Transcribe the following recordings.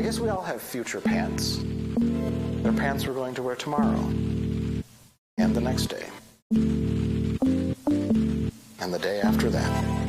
I guess we all have future pants. They're pants we're going to wear tomorrow. And the next day. And the day after that.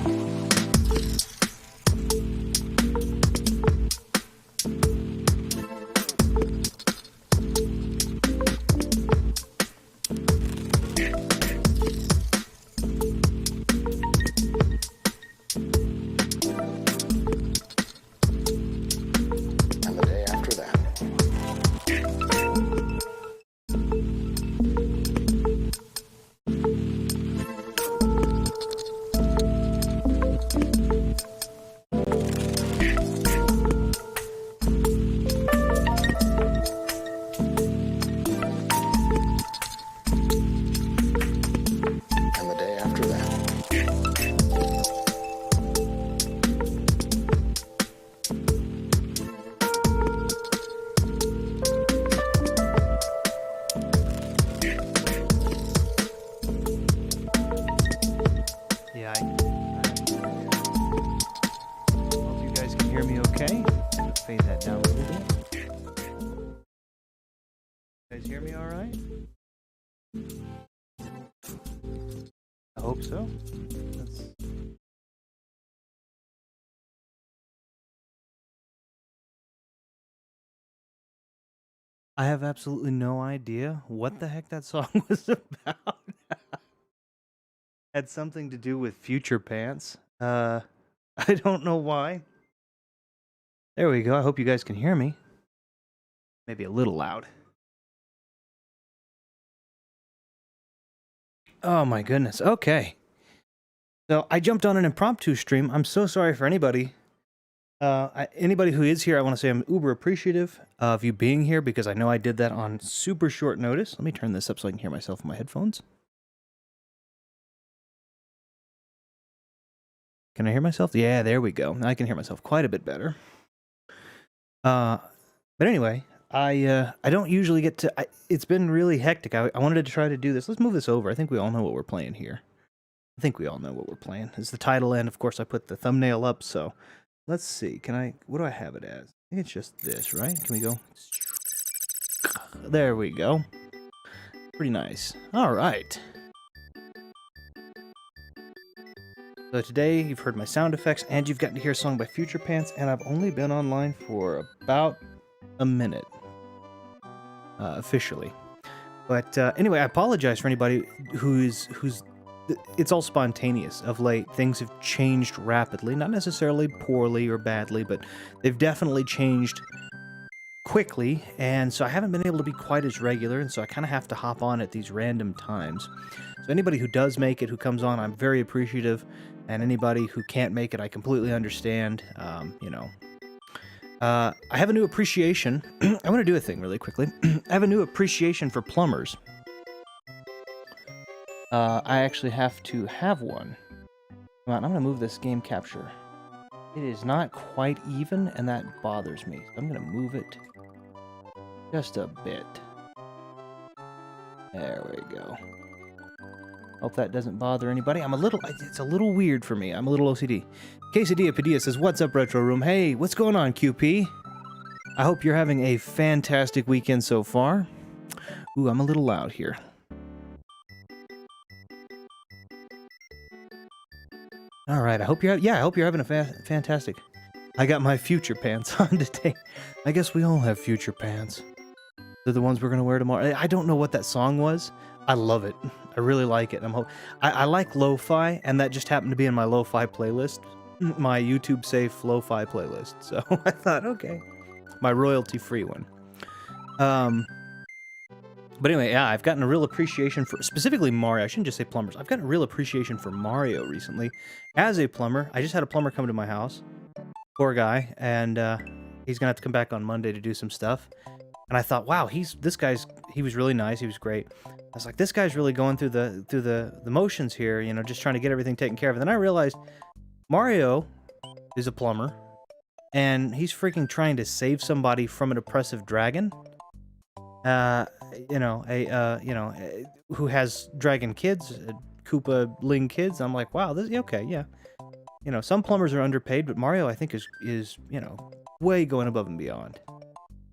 I hope so. I have absolutely no idea what the heck that song was about. Had something to do with future pants. I don't know why. There we go. I hope you guys can hear me. Maybe a little loud. Oh my goodness. Okay. So I jumped on an impromptu stream. I'm so sorry for anybody. Anybody who is here, I want to say I'm uber appreciative of you being here because I know I did that on super short notice. Let me turn this up so I can hear myself in my headphones. Can I hear myself? Yeah, there we go. I can hear myself quite a bit better. But anyway, I don't usually get to... it's been really hectic. I wanted to try to do this. Let's move this over. I think we all know what we're playing here. I think we all know what we're playing. It's the title, and of course I put the thumbnail up, so... Let's see. Can I... What do I have it as? I think it's just this, right? Can we go... There we go. Pretty nice. All right. So today you've heard my sound effects and you've gotten to hear a song by Future Pants, and I've only been online for about a minute. Officially. But anyway, I apologize for anybody who's... It's all spontaneous of late. Things have changed rapidly. Not necessarily poorly or badly, but they've definitely changed quickly, and so I haven't been able to be quite as regular, and so I kind of have to hop on at these random times. So anybody who does make it, who comes on, I'm very appreciative, and anybody who can't make it, I completely understand. I have a new appreciation. I want to do a thing really quickly. I have a new appreciation for plumbers. I actually have to have one. Come on, I'm going to move this game capture. It is not quite even, and that bothers me. So I'm going to move it just a bit. There we go. Hope that doesn't bother anybody. It's a little weird for me. I'm a little OCD. Quesadilla Padilla says, "What's up, Retro Room? Hey, what's going on, QP? I hope you're having a fantastic weekend so far." Ooh, I'm a little loud here. All right, I hope you're having a fantastic. I got my future pants on today. I guess we all have future pants. They're the ones we're gonna wear tomorrow. I don't know what that song was. I love it. I really like it. I like lo-fi, and that just happened to be in my lo-fi playlist, my YouTube safe lo-fi playlist. So I thought, okay, my royalty-free one. But anyway, yeah, I've gotten a real appreciation for, specifically Mario. I shouldn't just say plumbers. I've gotten a real appreciation for Mario recently. As a plumber, I just had a plumber come to my house. Poor guy. And he's going to have to come back on Monday to do some stuff. And I thought, wow, he was really nice. He was great. I was like, this guy's really going through the motions here, you know, just trying to get everything taken care of. And then I realized Mario is a plumber. And he's freaking trying to save somebody from an oppressive dragon. Who has dragon kids, Koopa Ling kids. I'm like, wow, this okay, yeah. You know, some plumbers are underpaid, but Mario, I think, is way going above and beyond.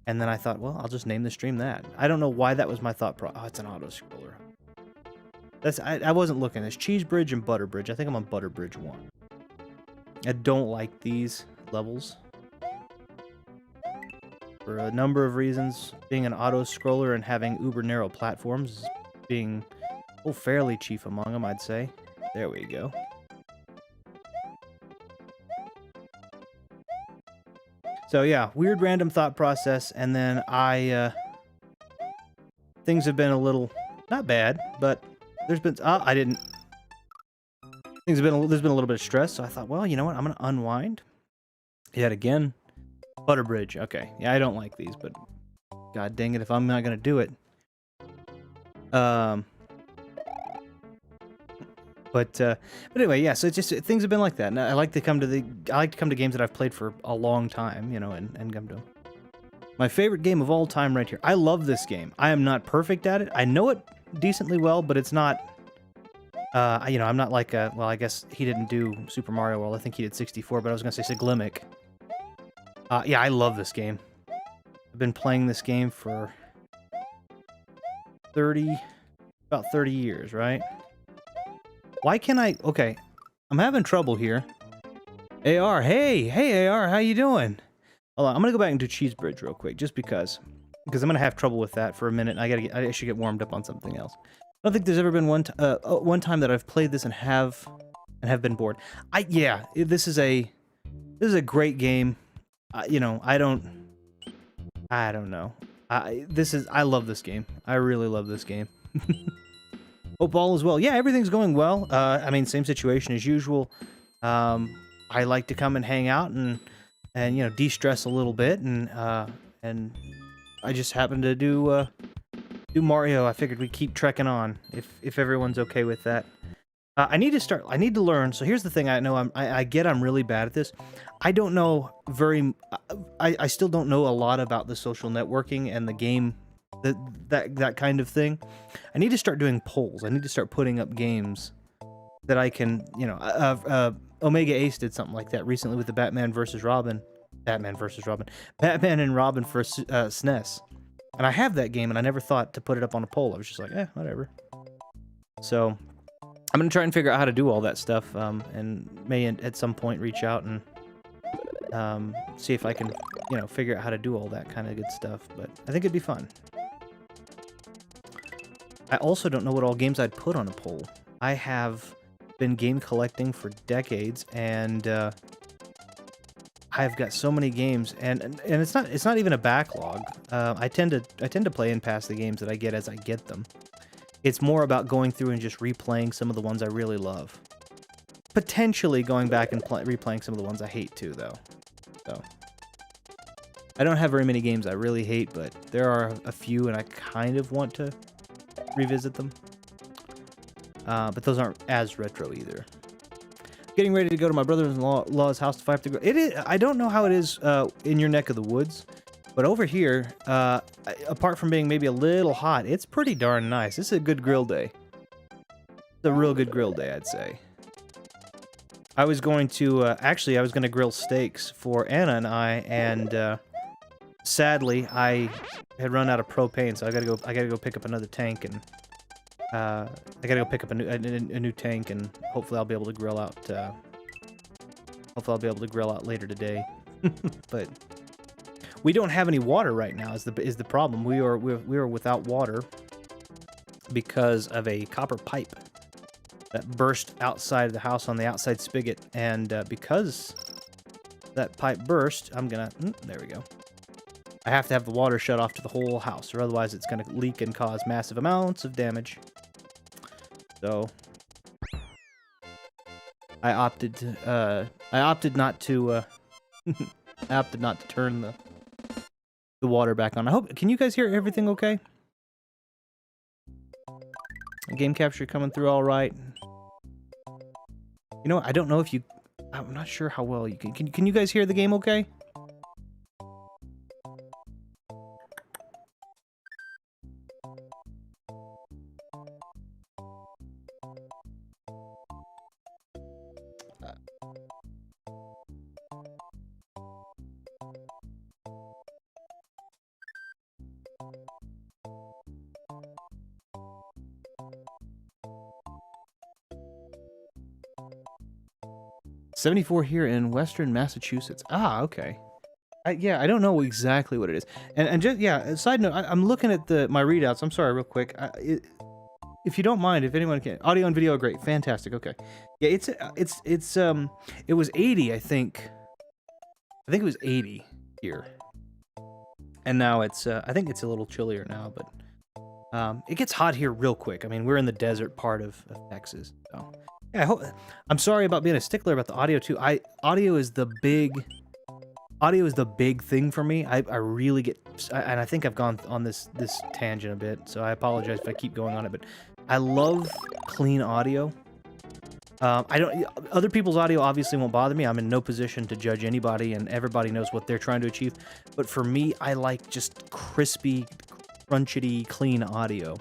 And then I thought, well, I'll just name the stream that. I don't know why that was my thought Oh, it's an auto-scroller. I wasn't looking. It's Cheese Bridge and Butter Bridge. I think I'm on Butter Bridge 1. I don't like these levels. For a number of reasons, being an auto-scroller and having uber narrow platforms being fairly chief among them, I'd say. There we go. So yeah, weird random thought process, and then things have been a little, not bad, but there's been, there's been a little bit of stress, so I thought, well, you know what, I'm going to unwind yet again. Butter Bridge, okay. Yeah, I don't like these, but god dang it if I'm not gonna do it. But anyway, yeah. So it's just things have been like that, and I like to come to games that I've played for a long time, you know, and come to them. My favorite game of all time, right here. I love this game. I am not perfect at it. I know it decently well, but it's not. I'm not like well, I guess he didn't do Super Mario World. I think he did 64, but I was gonna say Siglimic. Yeah, I love this game. I've been playing this game for about 30 years, right? Why can't I... Okay, I'm having trouble here. AR, hey AR, how you doing? Hold on, I'm gonna go back and do Cheese Bridge real quick, just because I'm gonna have trouble with that for a minute. I should get warmed up on something else. I don't think there's ever been one time that I've played this and have been bored. This is a great game. I don't know. I love this game. I really love this game. Hope all is well. Yeah, everything's going well. I mean, same situation as usual. I like to come and hang out and de-stress a little bit, and I just happened to do Mario. I figured we'd keep trekking on if everyone's okay with that. I need to start. I need to learn. So here's the thing. I know I'm really bad at this. I don't know I still don't know a lot about the social networking and the game, that kind of thing. I need to start doing polls. I need to start putting up games that I can, you know. Omega Ace did something like that recently with the Batman and Robin for SNES. And I have that game, and I never thought to put it up on a poll. I was just like, whatever. So I'm gonna try and figure out how to do all that stuff, and may at some point reach out and see if I can, you know, figure out how to do all that kind of good stuff. But I think it'd be fun. I also don't know what all games I'd put on a poll. I have been game collecting for decades, and I've got so many games, and it's not even a backlog. I tend to play and pass the games that I get as I get them. It's more about going through and just replaying some of the ones I really love. Potentially going back and replaying some of the ones I hate too, though. So I don't have very many games I really hate, but there are a few, and I kind of want to revisit them. But those aren't as retro either. Getting ready to go to my brother-in-law's house to fire up the grill. It is. I don't know how it is in your neck of the woods, but over here, apart from being maybe a little hot, it's pretty darn nice. This is a good grill day. It's a real good grill day, I'd say. I was going to actually, I was going to grill steaks for Anna and I, and sadly, I had run out of propane, so I gotta go pick up another tank, and I gotta go pick up a new tank, and hopefully I'll be able to grill out. Hopefully I'll be able to grill out later today. But we don't have any water right now. Is the problem? We are without water because of a copper pipe that burst outside the house on the outside spigot, and because that pipe burst, I'm gonna. There we go. I have to have the water shut off to the whole house, or otherwise it's gonna leak and cause massive amounts of damage. So I opted not to turn the water back on. I hope. Can you guys hear everything okay? Game capture coming through all right. You know, I don't know if you. I'm not sure how well you can. Can you guys hear the game okay? $74 here in Western Massachusetts. Ah, okay. Yeah, I don't know exactly what it is. And just, yeah, side note, I'm looking at my readouts. I'm sorry, real quick. If you don't mind, if anyone can, audio and video are great. Fantastic. Okay. Yeah, it was 80, I think. I think it was 80 here. And now I think it's a little chillier now, but it gets hot here real quick. I mean, we're in the desert part of Texas, so. Yeah, I'm sorry about being a stickler about the audio too. Audio is the big thing for me. I really get, and I think I've gone on this tangent a bit, so I apologize if I keep going on it. But I love clean audio. Other people's audio obviously won't bother me. I'm in no position to judge anybody, and everybody knows what they're trying to achieve. But for me, I like just crispy, crunchety, clean audio.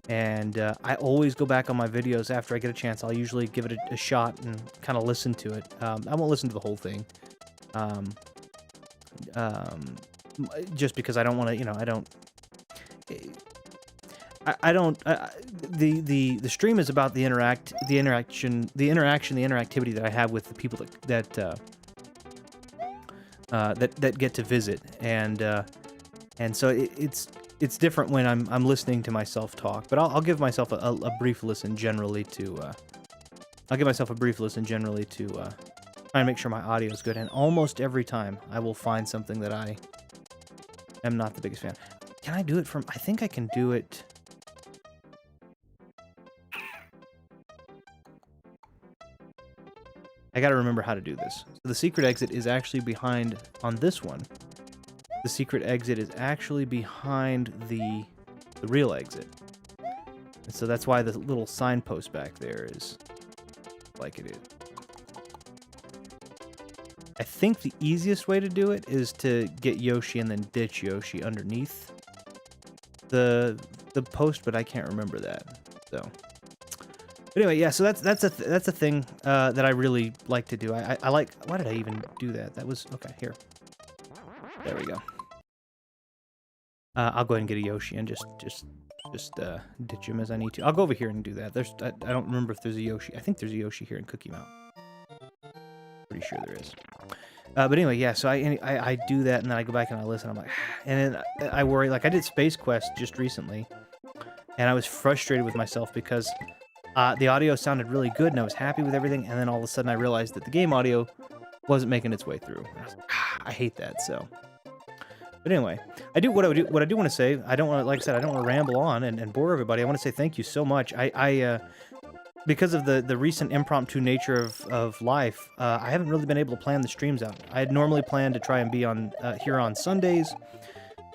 And I always go back on my videos after I get a chance. I'll usually give it a shot and kind of listen to it. I won't listen to the whole thing, just because I don't want to. You know, the stream is about the interaction, the interactivity that I have with the people that get to visit, and so it's different when I'm listening to myself talk, but I'll give myself a brief listen generally to try and make sure my audio is good. And almost every time I will find something that I am not the biggest fan. Can I do it from? I think I can do it. I gotta remember how to do this. So the secret exit is actually behind on this one. The secret exit is actually behind the real exit. And so that's why the little signpost back there is like it is. I think the easiest way to do it is to get Yoshi and then ditch Yoshi underneath the post, but I can't remember that. So, but anyway, yeah. So that's a thing that I really like to do. I like. Why did I even do that? That was okay. Here, there we go. I'll go ahead and get a Yoshi and just ditch him as I need to. I'll go over here and do that. I don't remember if there's a Yoshi. I think there's a Yoshi here in Cookie Mountain. Pretty sure there is. But anyway, yeah, so I do that, and then I go back and I listen. I'm like, and then I worry. Like, I did Space Quest just recently, and I was frustrated with myself because the audio sounded really good, and I was happy with everything, and then all of a sudden I realized that the game audio wasn't making its way through. And I was like, I hate that, so... But anyway, what I do want to say, I don't want to, like I said, I don't want to ramble on and bore everybody. I want to say thank you so much. Because of the recent impromptu nature of life, I haven't really been able to plan the streams out. I had normally planned to try and be on here on Sundays,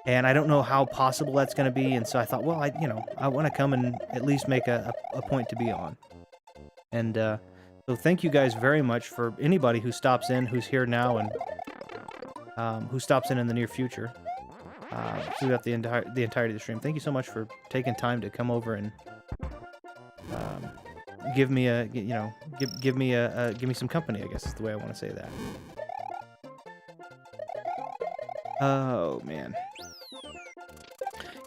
and I don't know how possible that's going to be. And so I thought, well, I want to come and at least make a point to be on. And so thank you guys very much for anybody who stops in, who's here now, and who stops in the near future. Throughout the entirety of the stream. Thank you so much for taking time to come over and give me give me some company, I guess is the way I want to say that. Oh man.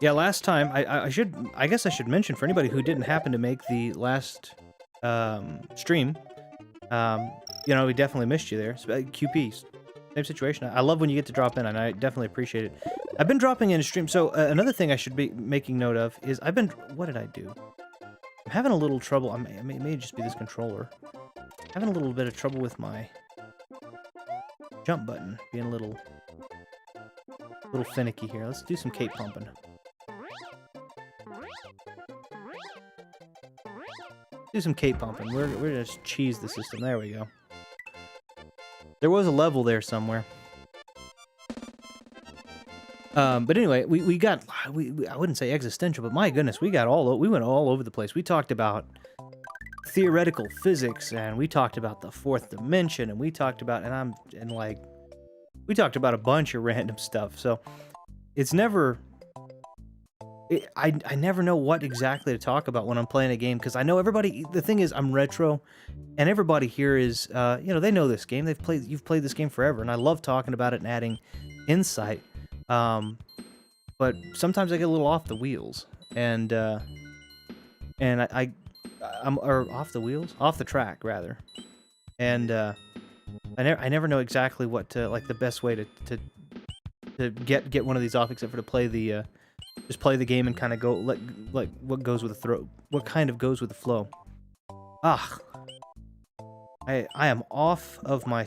Yeah, last time I guess I should mention for anybody who didn't happen to make the last stream, we definitely missed you there. QP, same situation. I love when you get to drop in, and I definitely appreciate it. I've been dropping in a stream. So another thing I should be making note of is what did I do? I'm having a little trouble. It may just be this controller. Having a little bit of trouble with my jump button being a little finicky here. Let's do some cape pumping. Do some cape pumping. We're gonna just cheese the system. There we go. There was a level there somewhere. But anyway, we got I wouldn't say existential, but my goodness, we went all over the place. We talked about theoretical physics, and we talked about the fourth dimension, and we talked about we talked about a bunch of random stuff. So it's never I never know what exactly to talk about when I'm playing a game, because I know everybody. The thing is, I'm retro, and everybody here is they know this game. You've played this game forever, and I love talking about it and adding insight. But sometimes I get a little off the wheels, and I'm off the wheels, off the track rather, and I never know exactly what to the best way to get one of these off, except for to play the just play the game and kind of go what goes with the throw, what kind of goes with the flow. I am off of my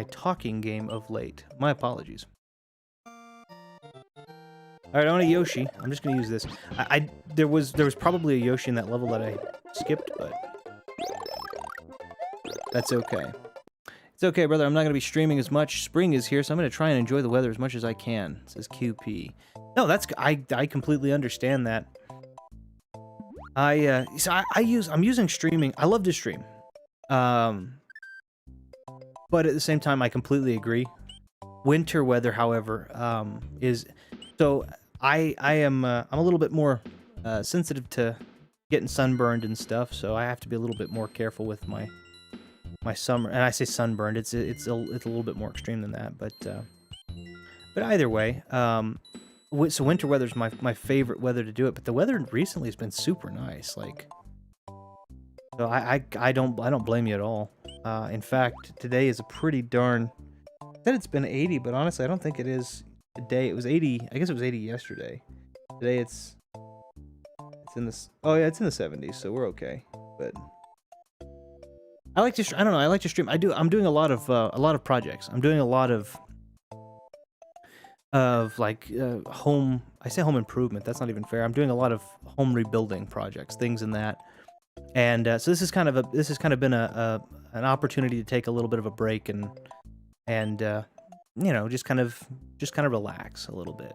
talking game of late. My apologies. All right, I want a Yoshi. I'm just gonna use this. There was probably a Yoshi in that level that I skipped, but that's okay. It's okay, brother. I'm not gonna be streaming as much. Spring is here, so I'm gonna try and enjoy the weather as much as I can. It says QP. No, I completely understand that. I'm using streaming. I love to stream. But at the same time, I completely agree. Winter weather, however, is so I'm a little bit more sensitive to getting sunburned and stuff, so I have to be a little bit more careful with my summer. And I say sunburned, it's a little bit more extreme than that, but either way, so winter weather's my favorite weather to do it. But the weather recently has been super nice, so I don't blame you at all. In fact, today is a pretty darn. I said it's been 80, but honestly, I don't think it is today. It was 80. I guess it was 80 yesterday. Today it's in this. Oh yeah, it's in the 70s, so we're okay. But I like to. I don't know. I like to stream. I'm doing a lot of projects. I'm doing a lot of home. I say home improvement. That's not even fair. I'm doing a lot of home rebuilding projects, things in that. And so this has kind of been an opportunity to take a little bit of a break and just kind of relax a little bit.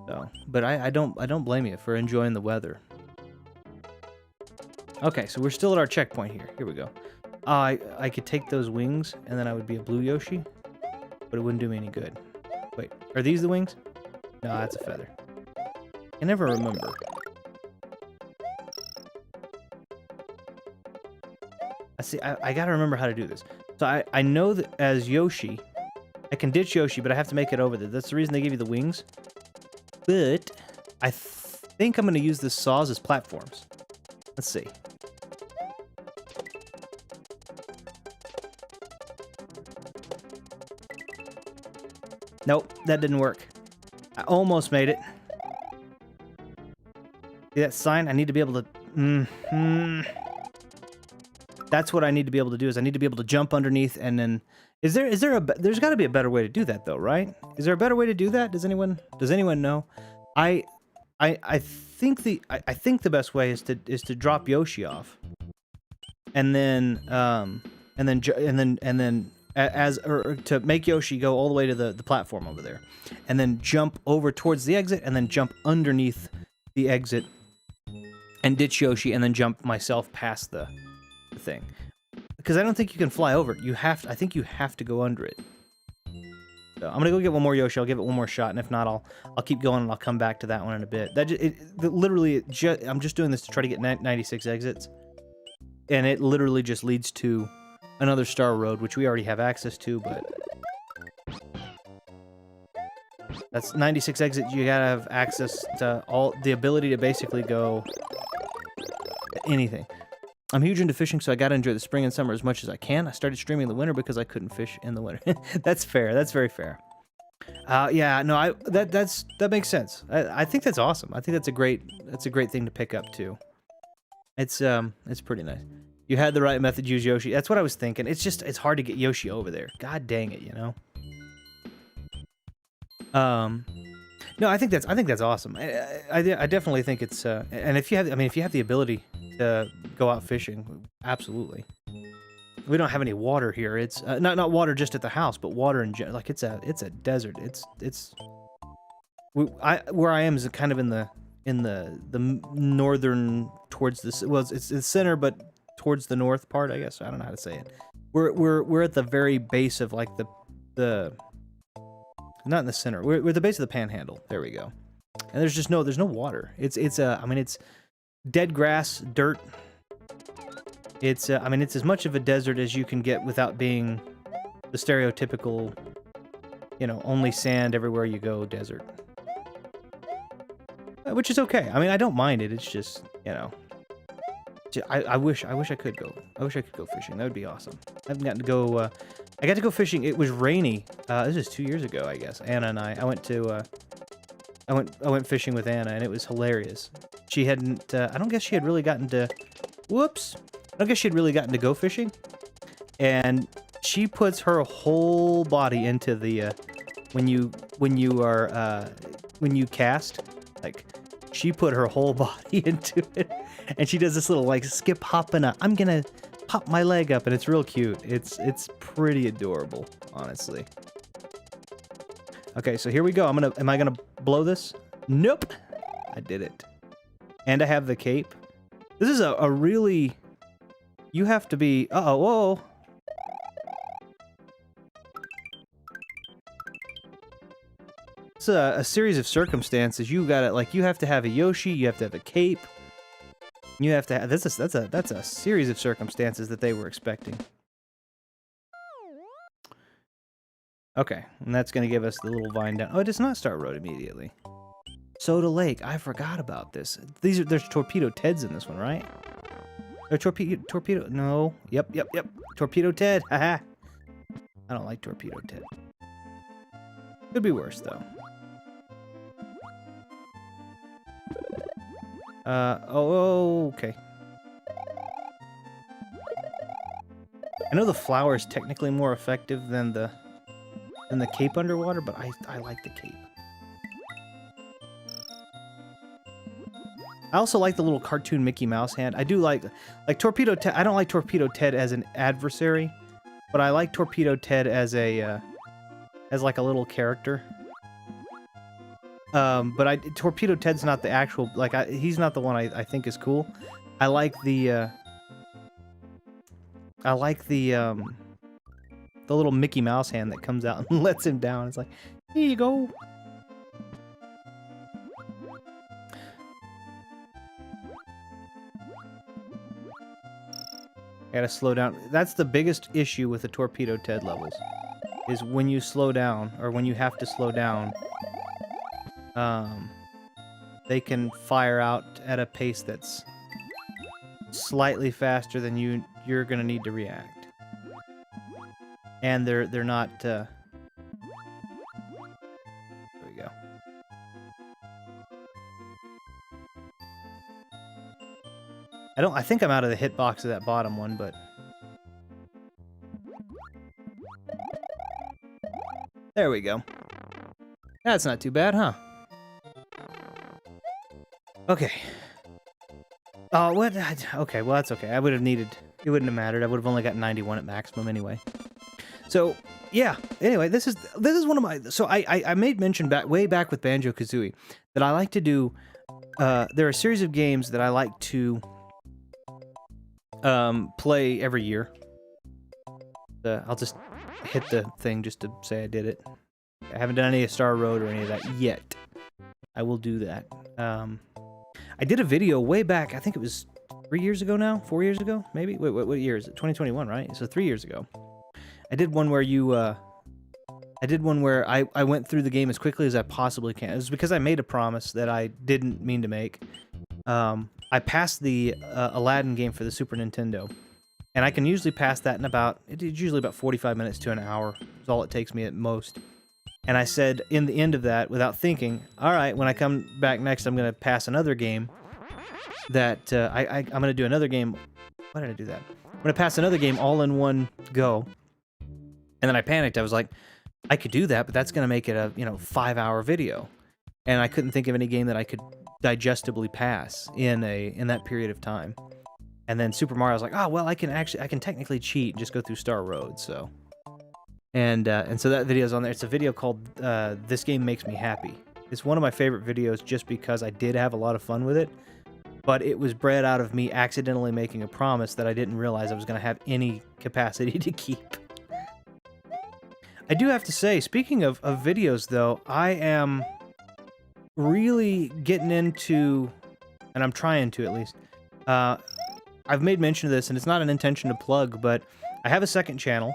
So, but I don't blame you for enjoying the weather. Okay, so we're still at our checkpoint here. Here we go. I could take those wings, and then I would be a blue Yoshi, but it wouldn't do me any good. Wait, are these the wings? No, that's a feather. I never remember. I gotta remember how to do this. So I know that as Yoshi, I can ditch Yoshi, but I have to make it over there. That's the reason they give you the wings. But I think I'm gonna use the saws as platforms. Let's see. Nope, that didn't work. I almost made it. See that sign? I need to be able to... That's what I need to be able to do, is I need to be able to jump underneath and then... there's got to be a better way to do that, though, right? Is there a better way to do that? Does anyone know? I think the best way is to drop Yoshi off, and then to make Yoshi go all the way to the platform over there, and then jump over towards the exit, and then jump underneath the exit, and ditch Yoshi, and then jump myself past the thing. Because I don't think you can fly over it. I think you have to go under it. So I'm gonna go get one more Yoshi. I'll give it one more shot, and if not, I'll keep going and I'll come back to that one in a bit. I'm just doing this to try to get 96 exits, and it literally just leads to another Star Road, which we already have access to. But that's 96 exits. You gotta have access to the ability to basically go anything. I'm huge into fishing, so I gotta enjoy the spring and summer as much as I can. I started streaming in the winter because I couldn't fish in the winter. That's fair. That's very fair. Yeah, no, that makes sense. I think that's awesome. I think that's a great thing to pick up too. It's pretty nice. You had the right method, use Yoshi. That's what I was thinking. It's hard to get Yoshi over there. God dang it, you know. No, I think that's awesome. I definitely think it's and if you have the ability to go out fishing, absolutely. We don't have any water here. It's not water just at the house, but water in general. Like it's a desert. Where I am is kind of in the northern towards the it's the center, but towards the north part, I guess. I don't know how to say it. We're at the very base of like the not in the center. We're at the base of the panhandle. There we go. And there's no water. It's dead grass, dirt. It's as much of a desert as you can get without being the stereotypical, only sand everywhere you go desert. Which is okay. I mean, I don't mind it. It's just, I wish I could go. I wish I could go fishing. That would be awesome. I haven't gotten to go. I got to go fishing. It was rainy. This is 2 years ago, I guess. Anna and I went fishing with Anna, and it was hilarious. She hadn't. I don't guess she had really gotten to. Whoops. I don't guess she had really gotten to go fishing, and she puts her whole body into the when you cast, like she put her whole body into it, and she does this little like skip hop and I'm gonna pop my leg up, and it's real cute. It's pretty adorable, honestly. Okay, so here we go. Am I gonna blow this? Nope. I did it. And I have the cape. This is a really... You have to be... Uh-oh, whoa. It's a series of circumstances. You gotta, like, you have to have a Yoshi, you have to have a cape. You have to have... That's a series of circumstances that they were expecting. Okay, and that's gonna give us the little vine down. Oh, it does not start road immediately. Soda Lake. I forgot about this. There's Torpedo Teds in this one, right? Or Torpedo... No. Yep. Torpedo Ted. Haha. I don't like Torpedo Ted. Could be worse, though. Okay. I know the flower is technically more effective than the cape underwater, but I like the cape. I also like the little cartoon Mickey Mouse hand. I do like Torpedo Ted. I don't like Torpedo Ted as an adversary, but I like Torpedo Ted as like a little character. But Torpedo Ted's not the actual, like, he's not the one I think is cool. I like the little Mickey Mouse hand that comes out and lets him down. It's like, here you go. I gotta slow down. That's the biggest issue with the Torpedo Ted levels, is when you slow down, or when you have to slow down, they can fire out at a pace that's slightly faster than you're gonna need to react. And they're not, there we go. I think I'm out of the hitbox of that bottom one, but... There we go. That's not too bad, huh? Okay. Oh, what? Okay, well, that's okay. I would have needed... It wouldn't have mattered. I would have only got 91 at maximum anyway. So, yeah. Anyway, this is one of my... So, I made mention way back with Banjo-Kazooie that I like to do... there are a series of games that I like to... play every year. I'll just hit the thing just to say I did it. I haven't done any of Star Road or any of that yet. I will do that. I did a video way back, I think it was 3 years ago now? 4 years ago? Maybe? Wait, what year is it? 2021, right? So 3 years ago. I did one where I went through the game as quickly as I possibly can. It was because I made a promise that I didn't mean to make. I passed the Aladdin game for the Super Nintendo, and I can usually pass that in it's usually about 45 minutes to an hour. Is all it takes me at most. And I said in the end of that, without thinking, all right, when I come back next, I'm going to pass another game that I'm going to do another game. Why did I do that? I'm going to pass another game all in one go. And then I panicked. I was like, I could do that, but that's going to make it a 5-hour video. And I couldn't think of any game that I could digestibly pass in that period of time. And then Super Mario was like, oh well, I can technically cheat and just go through Star Road. So and so that video's on there. It's a video called This Game Makes Me Happy. It's one of my favorite videos just because I did have a lot of fun with it, but it was bred out of me accidentally making a promise that I didn't realize I was going to have any capacity to keep. I do have to say, speaking of videos though, I am really getting into, and I'm trying to at least, I've made mention of this, and it's not an intention to plug, but I have a second channel,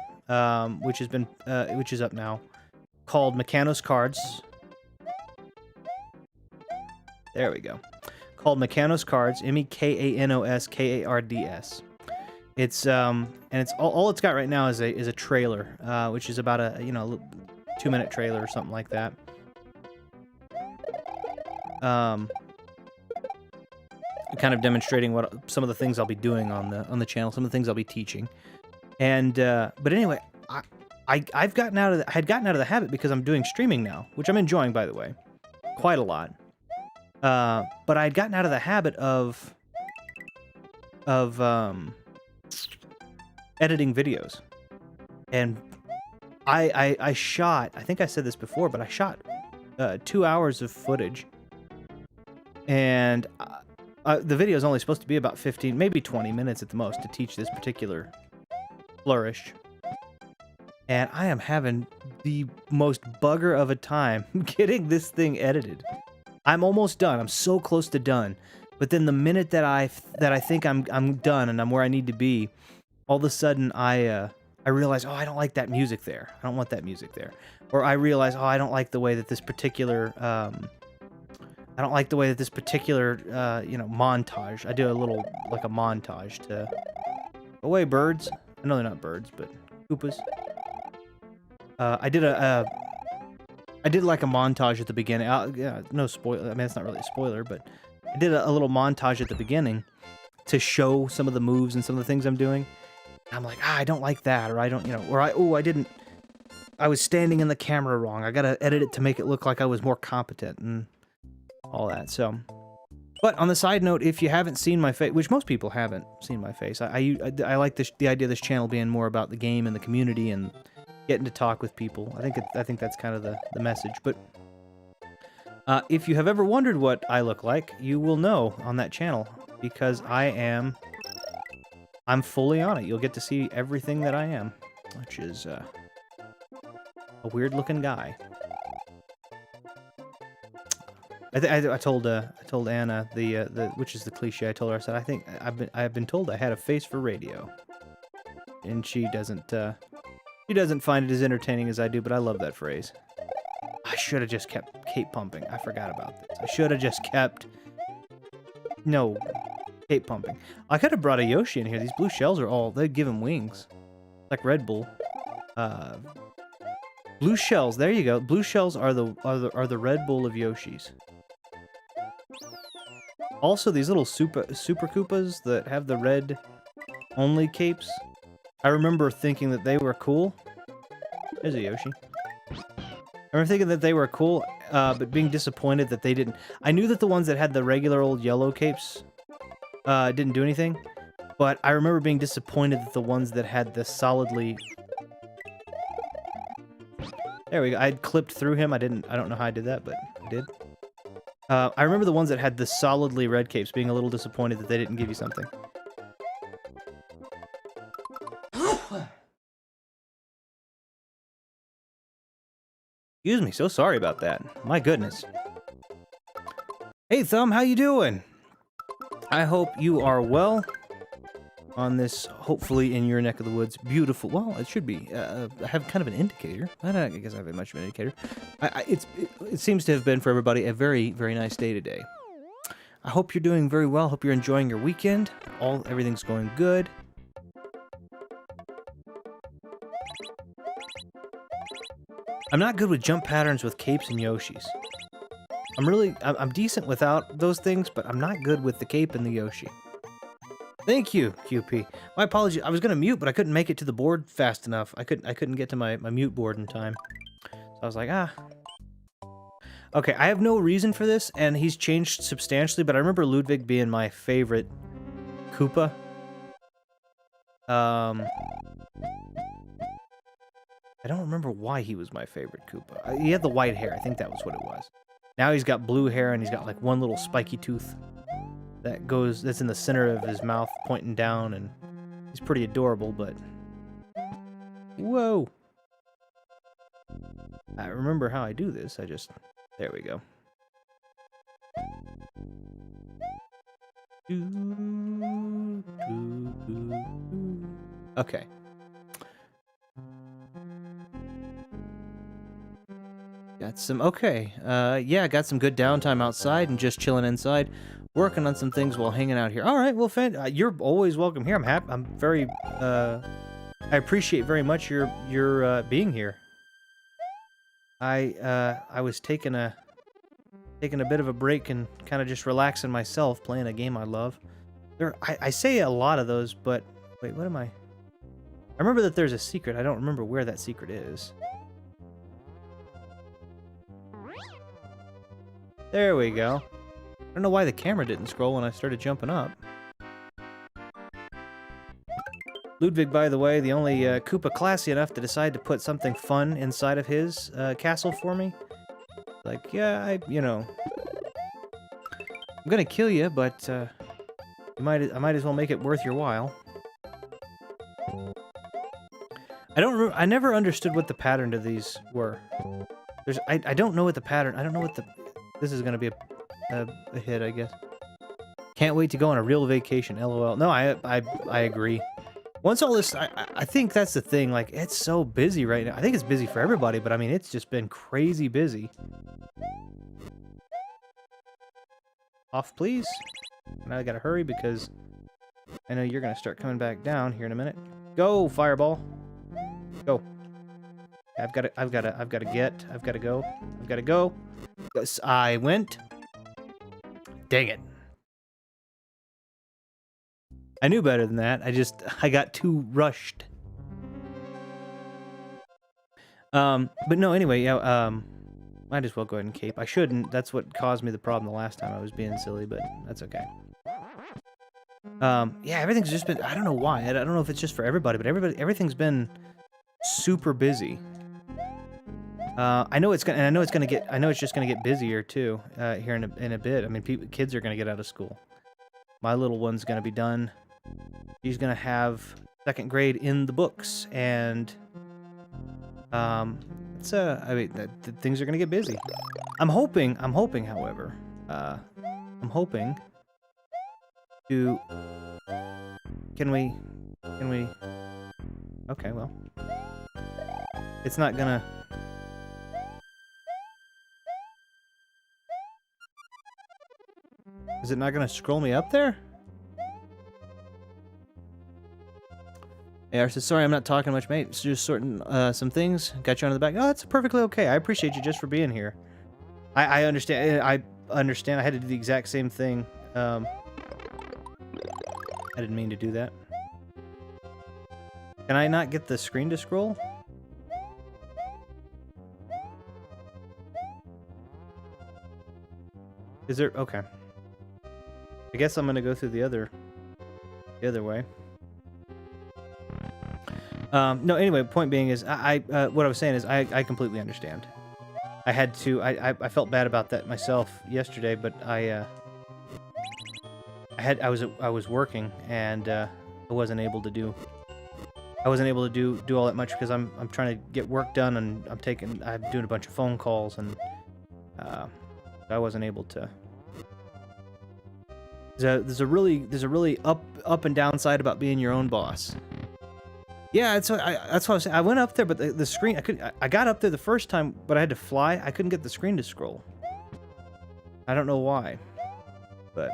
which is up now, called Mechanos Cards. There we go. Called Mechanos Cards, Mechanos Kards. It's and it's all it's got right now is a trailer, which is about a 2-minute trailer or something like that. Kind of demonstrating what some of the things I'll be doing on the channel, some of the things I'll be teaching, and but anyway, I had gotten out of the habit because I'm doing streaming now, which I'm enjoying, by the way, quite a lot. But I'd gotten out of the habit of editing videos, and I shot. I think I said this before, but I shot 2 hours of footage. And the video is only supposed to be about 15, maybe 20 minutes at the most to teach this particular flourish. And I am having the most bugger of a time getting this thing edited. I'm almost done. I'm so close to done. But then the minute that I think I'm done and I'm where I need to be, all of a sudden I realize, oh, I don't like that music there. I don't want that music there. Or I realize, oh, I don't like the way that this particular montage. I do a little, like a montage to... Away, birds. I know they're not birds, but Koopas. I did like a montage at the beginning. Yeah, no spoiler. I mean, it's not really a spoiler, but I did a little montage at the beginning to show some of the moves and some of the things I'm doing. And I'm like, I don't like that, or I don't, or I was standing in the camera wrong. I gotta edit it to make it look like I was more competent and all that. So, but on the side note, if you haven't seen my face, which most people haven't seen my face, I like the idea of this channel being more about the game and the community and getting to talk with people. I think that's kind of the message. But if you have ever wondered what I look like, you will know on that channel. because I'm fully on it. You'll get to see everything that I am, which is a weird-looking guy. I told Anna which is the cliche. I told her, I said, I think I've been told I had a face for radio, and she doesn't find it as entertaining as I do, but I love that phrase. I should have just kept cape pumping. I forgot about this. I should have just kept cape pumping. I could have brought a Yoshi in here. These blue shells are they give him wings, like Red Bull. Blue shells. There you go. Blue shells are the Red Bull of Yoshis. Also, these little Super Koopas that have the red only capes, I remember thinking that they were cool. There's a Yoshi. I remember thinking that they were cool, but being disappointed that they didn't. I knew that the ones that had the regular old yellow capes didn't do anything, but I remember being disappointed that the ones that had the solidly... There we go. I clipped through him. I don't know how I did that, but I did. I remember the ones that had the solidly red capes being a little disappointed that they didn't give you something. Excuse me, so sorry about that. My goodness. Hey, Thumb, how you doing? I hope you are well on this, hopefully in your neck of the woods, beautiful... Well, it should be. I have kind of an indicator. I guess I have much of an indicator. It seems to have been, for everybody, a very, very nice day today. I hope you're doing very well. Hope you're enjoying your weekend. Everything's going good. I'm not good with jump patterns with capes and Yoshis. I'm decent without those things, but I'm not good with the cape and the Yoshi. Thank you, QP. My apologies. I was gonna mute, but I couldn't make it to the board fast enough. I couldn't get to my mute board in time. So I was like, Okay, I have no reason for this, and he's changed substantially, but I remember Ludwig being my favorite Koopa. I don't remember why he was my favorite Koopa. He had the white hair. I think that was what it was. Now he's got blue hair, and he's got like one little spiky tooth that's in the center of his mouth pointing down, and he's pretty adorable, but... Whoa! I remember how I do this, there we go. Okay. Got some... Okay. Yeah, got some good downtime outside and just chilling inside. Working on some things while hanging out here. All right, well, you're always welcome here. I'm very, I appreciate very much your being here. I was taking a bit of a break and kind of just relaxing myself, playing a game I love. I say a lot of those, but wait, what am I? I remember that there's a secret. I don't remember where that secret is. There we go. I don't know why the camera didn't scroll when I started jumping up. Ludwig, by the way, the only Koopa classy enough to decide to put something fun inside of his castle for me. Like, yeah, I'm gonna kill you, but I might as well make it worth your while. I never understood what the pattern to these were. I don't know what the pattern. I don't know what the. This is gonna be a hit, I guess. Can't wait to go on a real vacation. LOL. No, I agree. Once all this, I think that's the thing. Like, it's so busy right now. I think it's busy for everybody, but I mean, it's just been crazy busy. Off, please. Now I gotta hurry because I know you're gonna start coming back down here in a minute. Go, fireball. Go. I've gotta go. Yes, I went. Dang it. I knew better than that. I got too rushed. But no, anyway, yeah, might as well go ahead and cape. I shouldn't. That's what caused me the problem the last time. I was being silly, but that's okay. Yeah, everything's just been, I don't know why. I don't know if it's just for everybody, but everything's been super busy. I know it's just gonna get busier too, here in a bit. I mean, kids are gonna get out of school. my little one's gonna be done. She's gonna have 2nd grade in the books, and it's I mean, things are gonna get busy. I'm hoping, however, I'm hoping to. Can we? Okay, well, it's not gonna. Is it not gonna scroll me up there? AR says, sorry, I'm not talking much, mate. It's just sorting some things. Got you under the back. Oh, that's perfectly okay. I appreciate you just for being here. I understand. I understand. I had to do the exact same thing. I didn't mean to do that. Can I not get the screen to scroll? Is there? Okay. I guess I'm gonna go through the other way. No, anyway, point being is, what I was saying is, I completely understand. I had to, I felt bad about that myself yesterday, but I was working, and I wasn't able to do all that much because I'm trying to get work done, and I'm doing a bunch of phone calls, and I wasn't able to. There's a really up and down side about being your own boss. Yeah, that's what I was saying. I went up there, but the screen, I got up there the first time, but I had to fly. I couldn't get the screen to scroll. I don't know why, but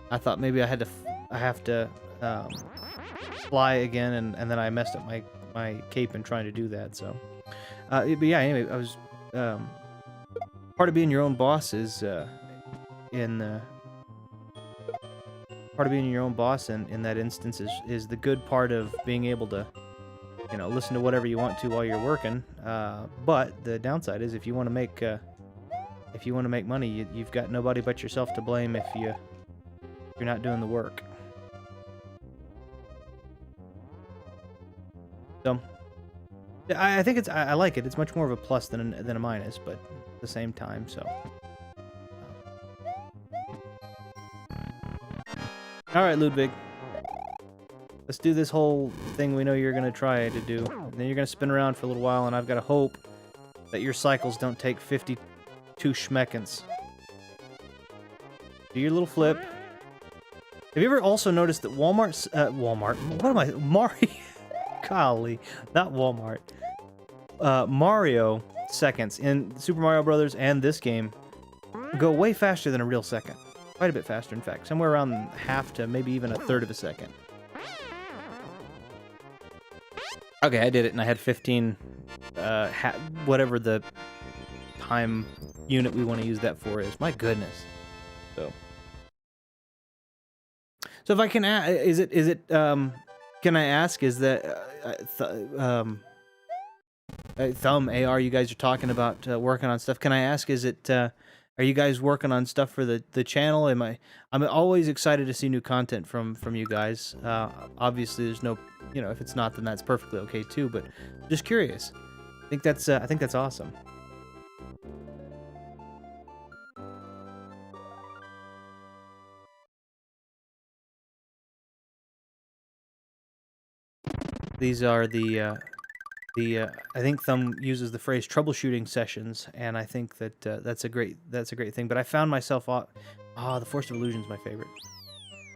I thought maybe I have to fly again, and then I messed up my cape in trying to do that. So, but yeah. Anyway, I was part of being your own boss is part of being your own boss in that instance is the good part of being able to, listen to whatever you want to while you're working. But the downside is if you want to make money, you've got nobody but yourself to blame if you're not doing the work. So I think I like it. It's much more of a plus than a minus, but at the same time, so. All right, Ludwig. Let's do this whole thing we know you're going to try to do. And then you're going to spin around for a little while, and I've got to hope that your cycles don't take 52 schmeckens. Do your little flip. Have you ever also noticed that Mario... Golly, not Walmart. Mario seconds in Super Mario Brothers and this game go way faster than a real second. Quite a bit faster, in fact. Somewhere around half to maybe even a third of a second. Okay, I did it, and I had 15, whatever the time unit we want to use that for is. My goodness. So if I can, can I ask, is that, Thumb, AR, you guys are talking about working on stuff. Can I ask, is it, are you guys working on stuff for the channel? I'm always excited to see new content from you guys. Obviously, there's no, if it's not, then that's perfectly okay too. But just curious. I think that's awesome. These are I think Thumb uses the phrase troubleshooting sessions, and I think that that's a great thing. But I found myself the Force of Illusion is my favorite.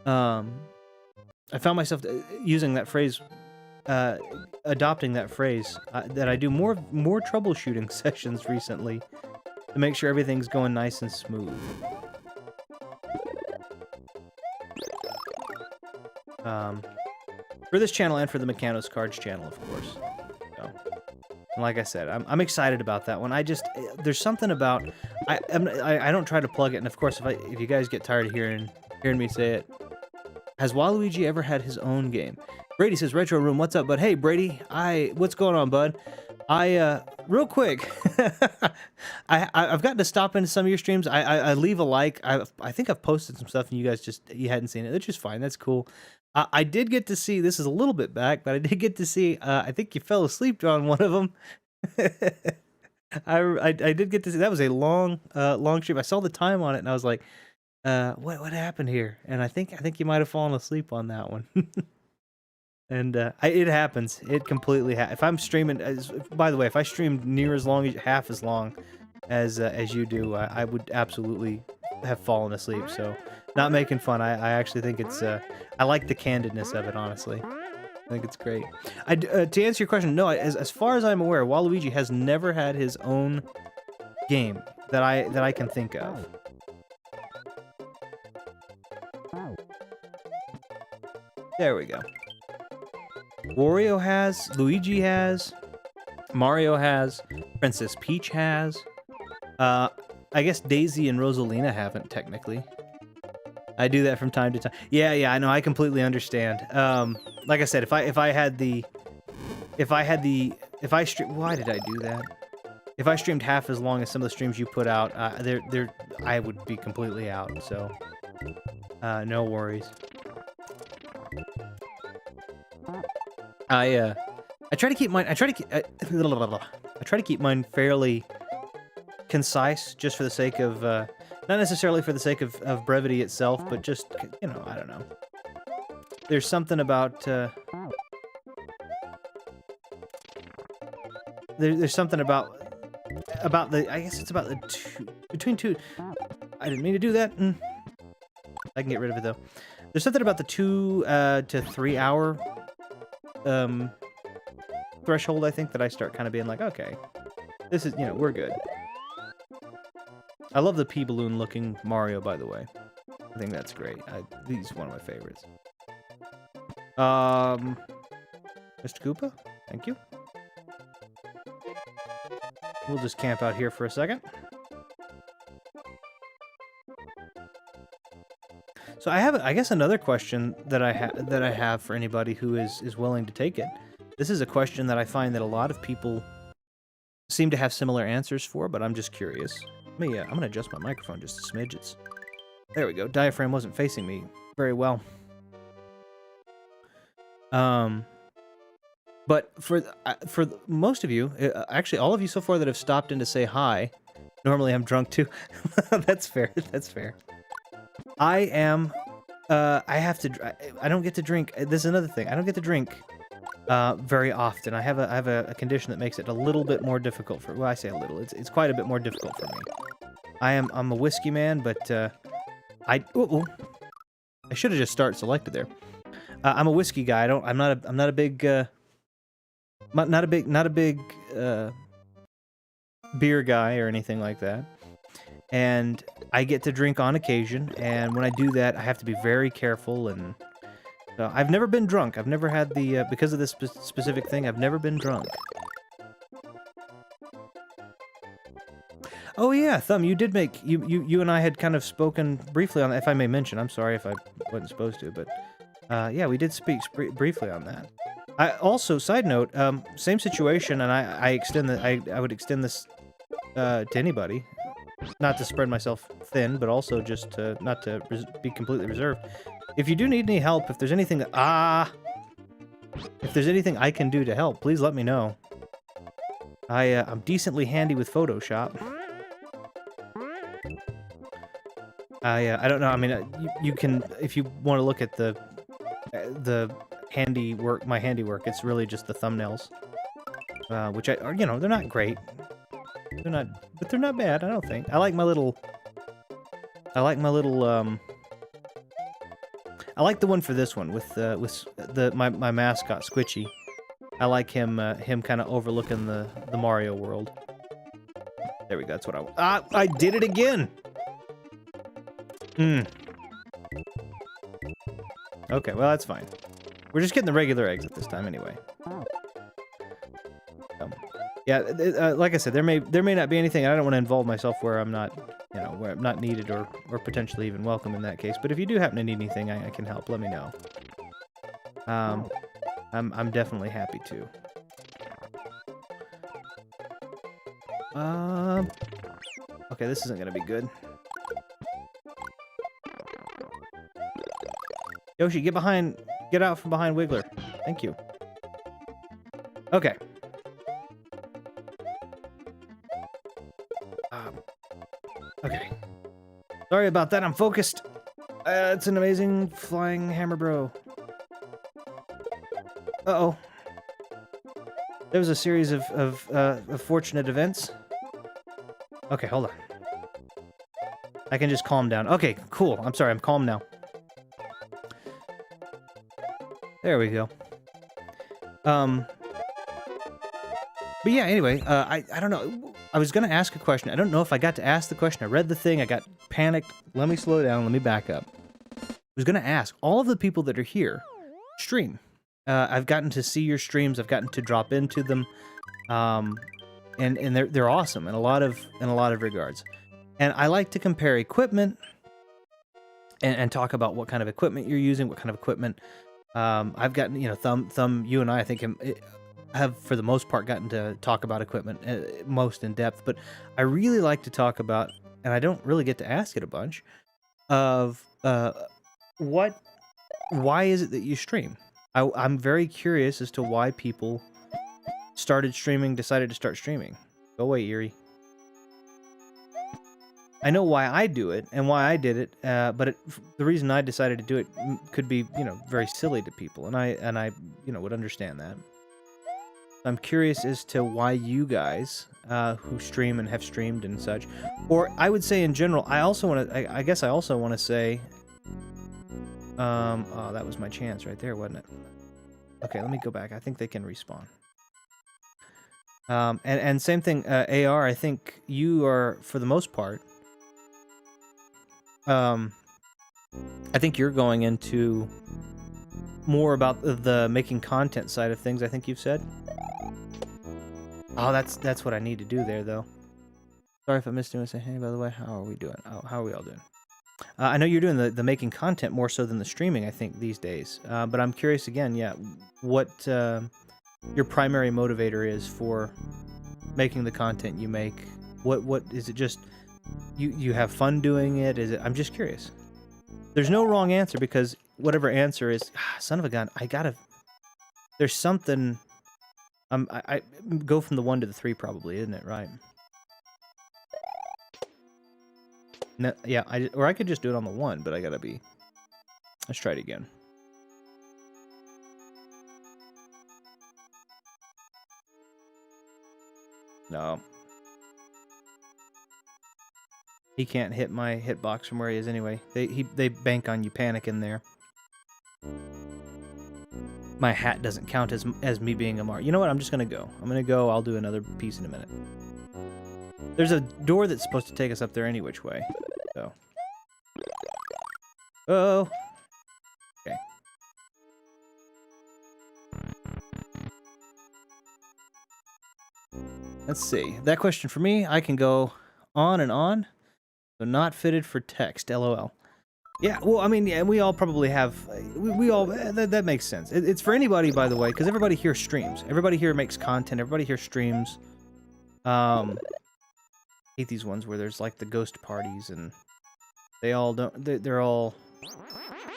I found myself using that phrase, adopting that phrase, that I do more troubleshooting sessions recently to make sure everything's going nice and smooth. For this channel and for the Mechanos Cards channel, of course. So, like I said, I'm excited about that one. There's something about I don't try to plug it, and of course, if you guys get tired of hearing me say it, has Waluigi ever had his own game? Brady says, Retro Room, what's up, bud? Hey, Brady, what's going on, bud? Real quick, I've gotten to stop into some of your streams. I leave a like. I think I've posted some stuff and you guys you hadn't seen it. That's just fine. That's cool. I did get to see, this is a little bit back, but I did get to see, I think you fell asleep on one of them. I did get to see, that was a long stream. I saw the time on it and I was like, what happened here? And I think you might have fallen asleep on that one. And it happens. It completely if I'm streaming, by the way, if I streamed near as long as half as long as you do, I would absolutely have fallen asleep. So, not making fun. I actually think it's I like the candidness of it. Honestly, I think it's great. To answer your question, no. As far as I'm aware, Waluigi has never had his own game that I can think of. There we go. Wario has, Luigi has, Mario has, Princess Peach has. I guess Daisy and Rosalina haven't technically. I do that from time to time. Yeah, I know. I completely understand. Like I said, if I stream, why did I do that? If I streamed half as long as some of the streams you put out, I would be completely out. So, no worries. I try to keep mine. I try to keep mine fairly concise, just for the sake of, not necessarily for the sake of brevity itself, but just, you know, I don't know. There's something about there's something about the. I guess it's about the between two. I didn't mean to do that. I can get rid of it though. There's something about the 2 to 3 hour threshold, I think, that I start kind of being like, okay, this is, you know, we're good. I love the pea balloon looking Mario, by the way. I think that's great. He's one of my favorites. Mr. Koopa, thank you. We'll just camp out here for a second. So I guess another question that I have for anybody who is willing to take it. This is a question that I find that a lot of people seem to have similar answers for, but I'm just curious. I'm gonna adjust my microphone just a smidge. There we go. Diaphragm wasn't facing me very well. But for most of you, actually all of you so far that have stopped in to say hi. Normally I'm drunk too. That's fair. That's fair. I have to. I don't get to drink. This is another thing. I don't get to drink very often. I have a condition that makes it a little bit more difficult for. Well, I say a little. It's quite a bit more difficult for me. I'm a whiskey man, but I should have just selected there. I'm a whiskey guy. I'm not a big beer guy or anything like that. And I get to drink on occasion, and when I do that, I have to be very careful. And so I've never been drunk. I've never had the because of this specific thing. I've never been drunk. Oh yeah, Thumb, you did make you and I had kind of spoken briefly on that. If I may mention, I'm sorry if I wasn't supposed to, but yeah, we did speak briefly on that. I also, side note, same situation, and I would extend this to anybody. Not to spread myself thin, but also just not to be completely reserved. If you do need any help, if there's anything I can do to help, please let me know. I'm decently handy with Photoshop. I don't know. I mean, you can, if you want to look at the handiwork, my handiwork. It's really just the thumbnails, which you know, they're not great. They're not, but they're not bad. I don't think. I like my little. I like the one for this one with my mascot Squitchy. I like him kind of overlooking the Mario world. There we go. That's what I want. I did it again. Okay, well that's fine. We're just getting the regular eggs at this time anyway. Yeah, like I said, there may not be anything. I don't want to involve myself where I'm not, you know, where I'm not needed or potentially even welcome in that case. But if you do happen to need anything, I can help. Let me know. I'm definitely happy to. Okay, this isn't gonna be good. Yoshi, get out from behind Wiggler. Thank you. Okay. Okay. Sorry about that. I'm focused. It's an amazing flying hammer bro. Uh-oh. There was a series of fortunate events. Okay, hold on. I can just calm down. Okay, cool. I'm sorry. I'm calm now. There we go. But yeah, anyway, I don't know. I was going to ask a question. I don't know if I got to ask the question. I read the thing. I got panicked. Let me slow down. Let me back up. I was going to ask all of the people that are here stream. I've gotten to see your streams. I've gotten to drop into them. And they're awesome in a lot of regards. And I like to compare equipment and talk about what kind of equipment you're using, what kind of equipment. I've gotten, you know, Thumb, you and I think have for the most part gotten to talk about equipment most in depth. But I really like to talk about, and I don't really get to ask it a bunch, of why is it that you stream? I'm very curious as to why people decided to start streaming. Go away, Eerie. I know why I do it and why I did it, but the reason I decided to do it could be, you know, very silly to people, and I, you know, would understand that. I'm curious as to why you guys, who stream and have streamed and such, or I would say in general, I also want to, I guess I also want to say, oh, that was my chance right there, wasn't it? Okay, let me go back. I think they can respawn. And same thing, AR, I think you are, for the most part, I think you're going into more about the making content side of things, I think you've said. Oh, that's what I need to do there, though. Sorry if I missed doing. Say, hey, by the way, how are we doing? Oh, how are we all doing? I know you're doing the making content more so than the streaming, I think, these days. But I'm curious again, yeah, what your primary motivator is for making the content you make. What is it? Just you have fun doing it? Is it? I'm just curious. There's no wrong answer, because whatever answer is, son of a gun, I gotta. There's something. I go from the 1 to the 3 probably, isn't it? Right. No, yeah, or I could just do it on the 1, but I gotta be. Let's try it again. No. He can't hit my hitbox from where he is anyway. They bank on you panicking there. My hat doesn't count as me being a mark. You know what? I'm just gonna go. I'm gonna go. I'll do another piece in a minute. There's a door that's supposed to take us up there any which way. So. Oh. Okay. Let's see. That question for me, I can go on and on. So not fitted for text. LOL. Yeah, well, I mean, yeah, we all probably have. We all that makes sense. It's for anybody, by the way, because everybody here streams. Everybody here makes content. Everybody here streams. Hate these ones where there's like the ghost parties and they all don't. They're all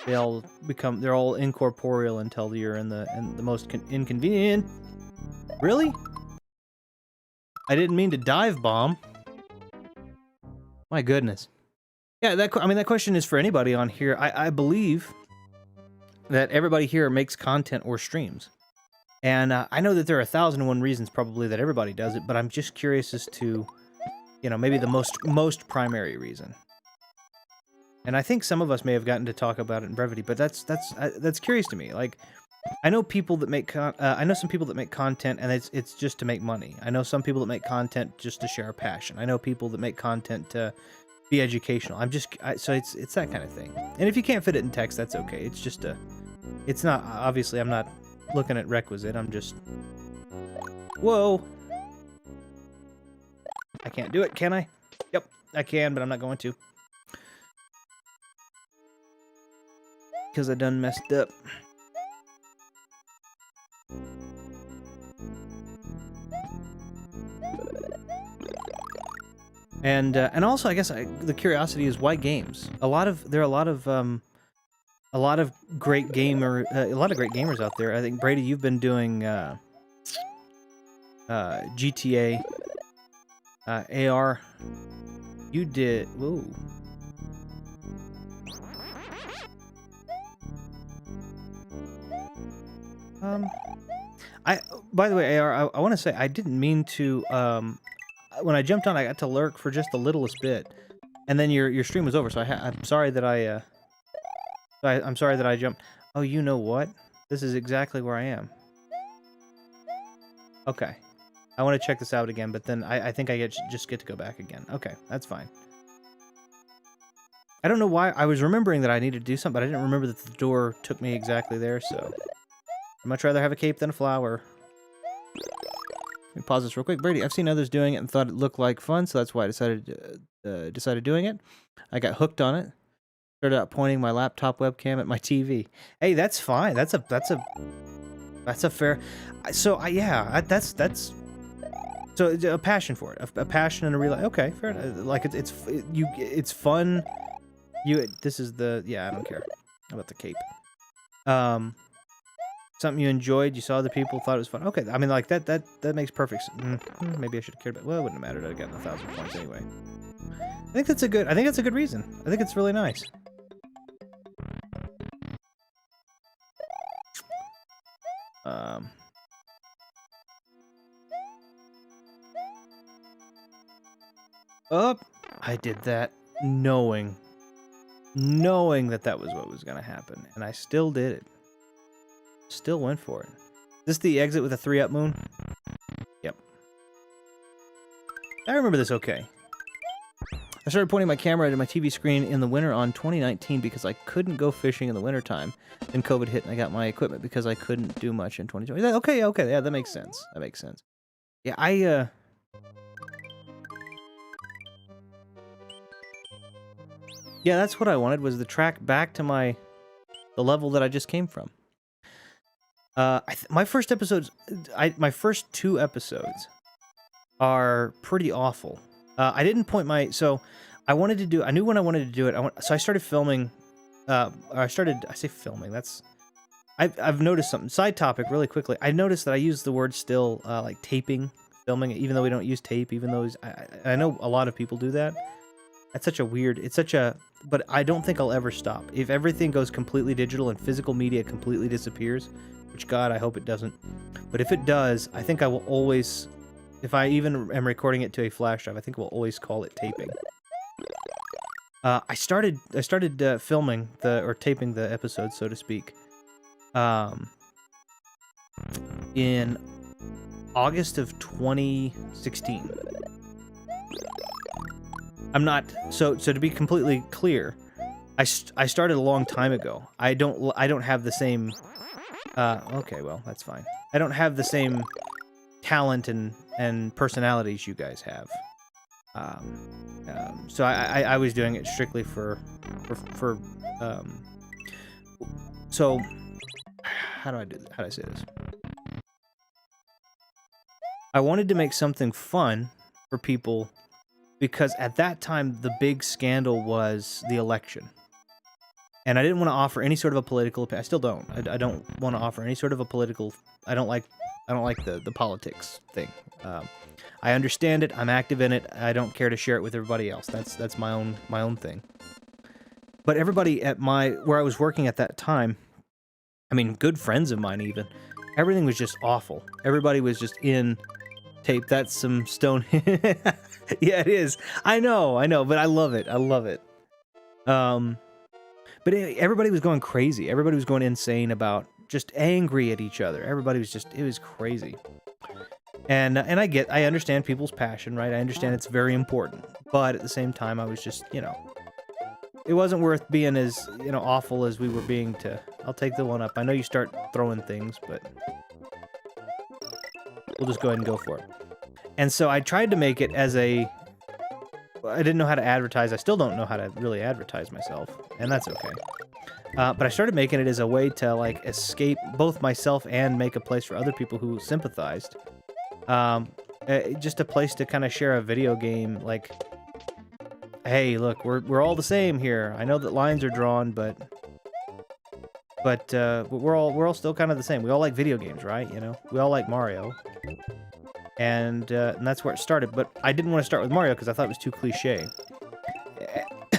incorporeal until you're in the most inconvenient. Really? I didn't mean to dive bomb. My goodness. Yeah, that question is for anybody on here. I believe that everybody here makes content or streams. And I know that there are 1,001 reasons probably that everybody does it, but I'm just curious as to, you know, maybe the most primary reason. And I think some of us may have gotten to talk about it in brevity, but that's curious to me. Like, I know people that make I know some people that make content and it's just to make money. I know some people that make content just to share a passion. I know people that make content to be educational. So it's that kind of thing. And if you can't fit it in text, that's okay. It's just it's not, obviously I'm not looking at requisite. I'm just, whoa. I can't do it, can I? Yep, I can, but I'm not going to. Because I done messed up. And also, I guess the curiosity is why games. There are a lot of great gamers out there. I think Brady, you've been doing GTA, AR. You did. Whoa. By the way, AR, I want to say I didn't mean to. When I jumped on, I got to lurk for just the littlest bit, and then your stream was over. So I'm sorry that I'm sorry that I jumped. Oh, you know what? This is exactly where I am. Okay. I want to check this out again, but then I think I just get to go back again. Okay, that's fine. I don't know why. I was remembering that I needed to do something, but I didn't remember that the door took me exactly there, so... I'd much rather have a cape than a flower. Let me pause this real quick. Brady, I've seen others doing it and thought it looked like fun, so that's why I decided doing it. I got hooked on it. Started out pointing my laptop webcam at my TV. Hey, that's fine. That's a fair... So, yeah, that's... So, a passion for it. A passion and a real... Okay, fair enough. Like, it's fun. This is the... Yeah, I don't care about the cape. Something you enjoyed, you saw other people, thought it was fun. Okay, I mean, like, that makes perfect sense. Maybe I should have cared about... Well, it wouldn't have mattered. I'd have gotten 1,000 points anyway. I think that's a good reason. I think it's really nice. Oh, I did that knowing that was what was going to happen, and I still did it. Still went for it. Is this the exit with a 3-up moon? Yep. I remember this okay. I started pointing my camera at my TV screen in the winter on 2019 because I couldn't go fishing in the wintertime. Then COVID hit and I got my equipment because I couldn't do much in 2020. Okay, yeah, that makes sense. That makes sense. Yeah, yeah, that's what I wanted, was the track back to the level that I just came from. My first episodes, my first 2 episodes are pretty awful. I didn't point so I knew when I wanted to do it. So I started filming, I say filming, I've noticed something. Side topic really quickly. I noticed that I use the word still, like taping, filming, even though we don't use tape, even though I know a lot of people do that. That's such a weird, but I don't think I'll ever stop. If everything goes completely digital and physical media completely disappears, which God, I hope it doesn't. But if it does, I think I will always, if I even am recording it to a flash drive, I think we'll always call it taping. I started filming or taping the episode, so to speak, in August of 2016. I'm not so to be completely clear. I started a long time ago. I don't have the same. Okay, well that's fine. I don't have the same talent and personalities you guys have. So I was doing it strictly for so how do I say this? I wanted to make something fun for people because at that time the big scandal was the election. And I didn't want to offer any sort of a political opinion. I still don't. I don't want to offer any sort of a political. I don't like the politics thing. I understand it. I'm active in it. I don't care to share it with everybody else. That's my own thing. But everybody at where I was working at that time, I mean, good friends of mine even, everything was just awful. Everybody was just in tape. That's some stone. Yeah, it is. I know, but I love it. I love it. But everybody was going crazy. Everybody was going insane about just angry at each other. Everybody was it was crazy. And I understand people's passion, right? I understand it's very important. But at the same time, I was just, it wasn't worth being as, awful as we were being to... I'll take the 1-up. I know you start throwing things, but we'll just go ahead and go for it. And so I tried to make it as I didn't know how to advertise. I still don't know how to really advertise myself, and that's okay. But I started making it as a way to, like, escape both myself and make a place for other people who sympathized. Just a place to kind of share a video game, like, hey, look, we're all the same here. I know that lines are drawn, but we're all still kind of the same. We all like video games, right? We all like Mario. And that's where it started. But I didn't want to start with Mario because I thought it was too cliche.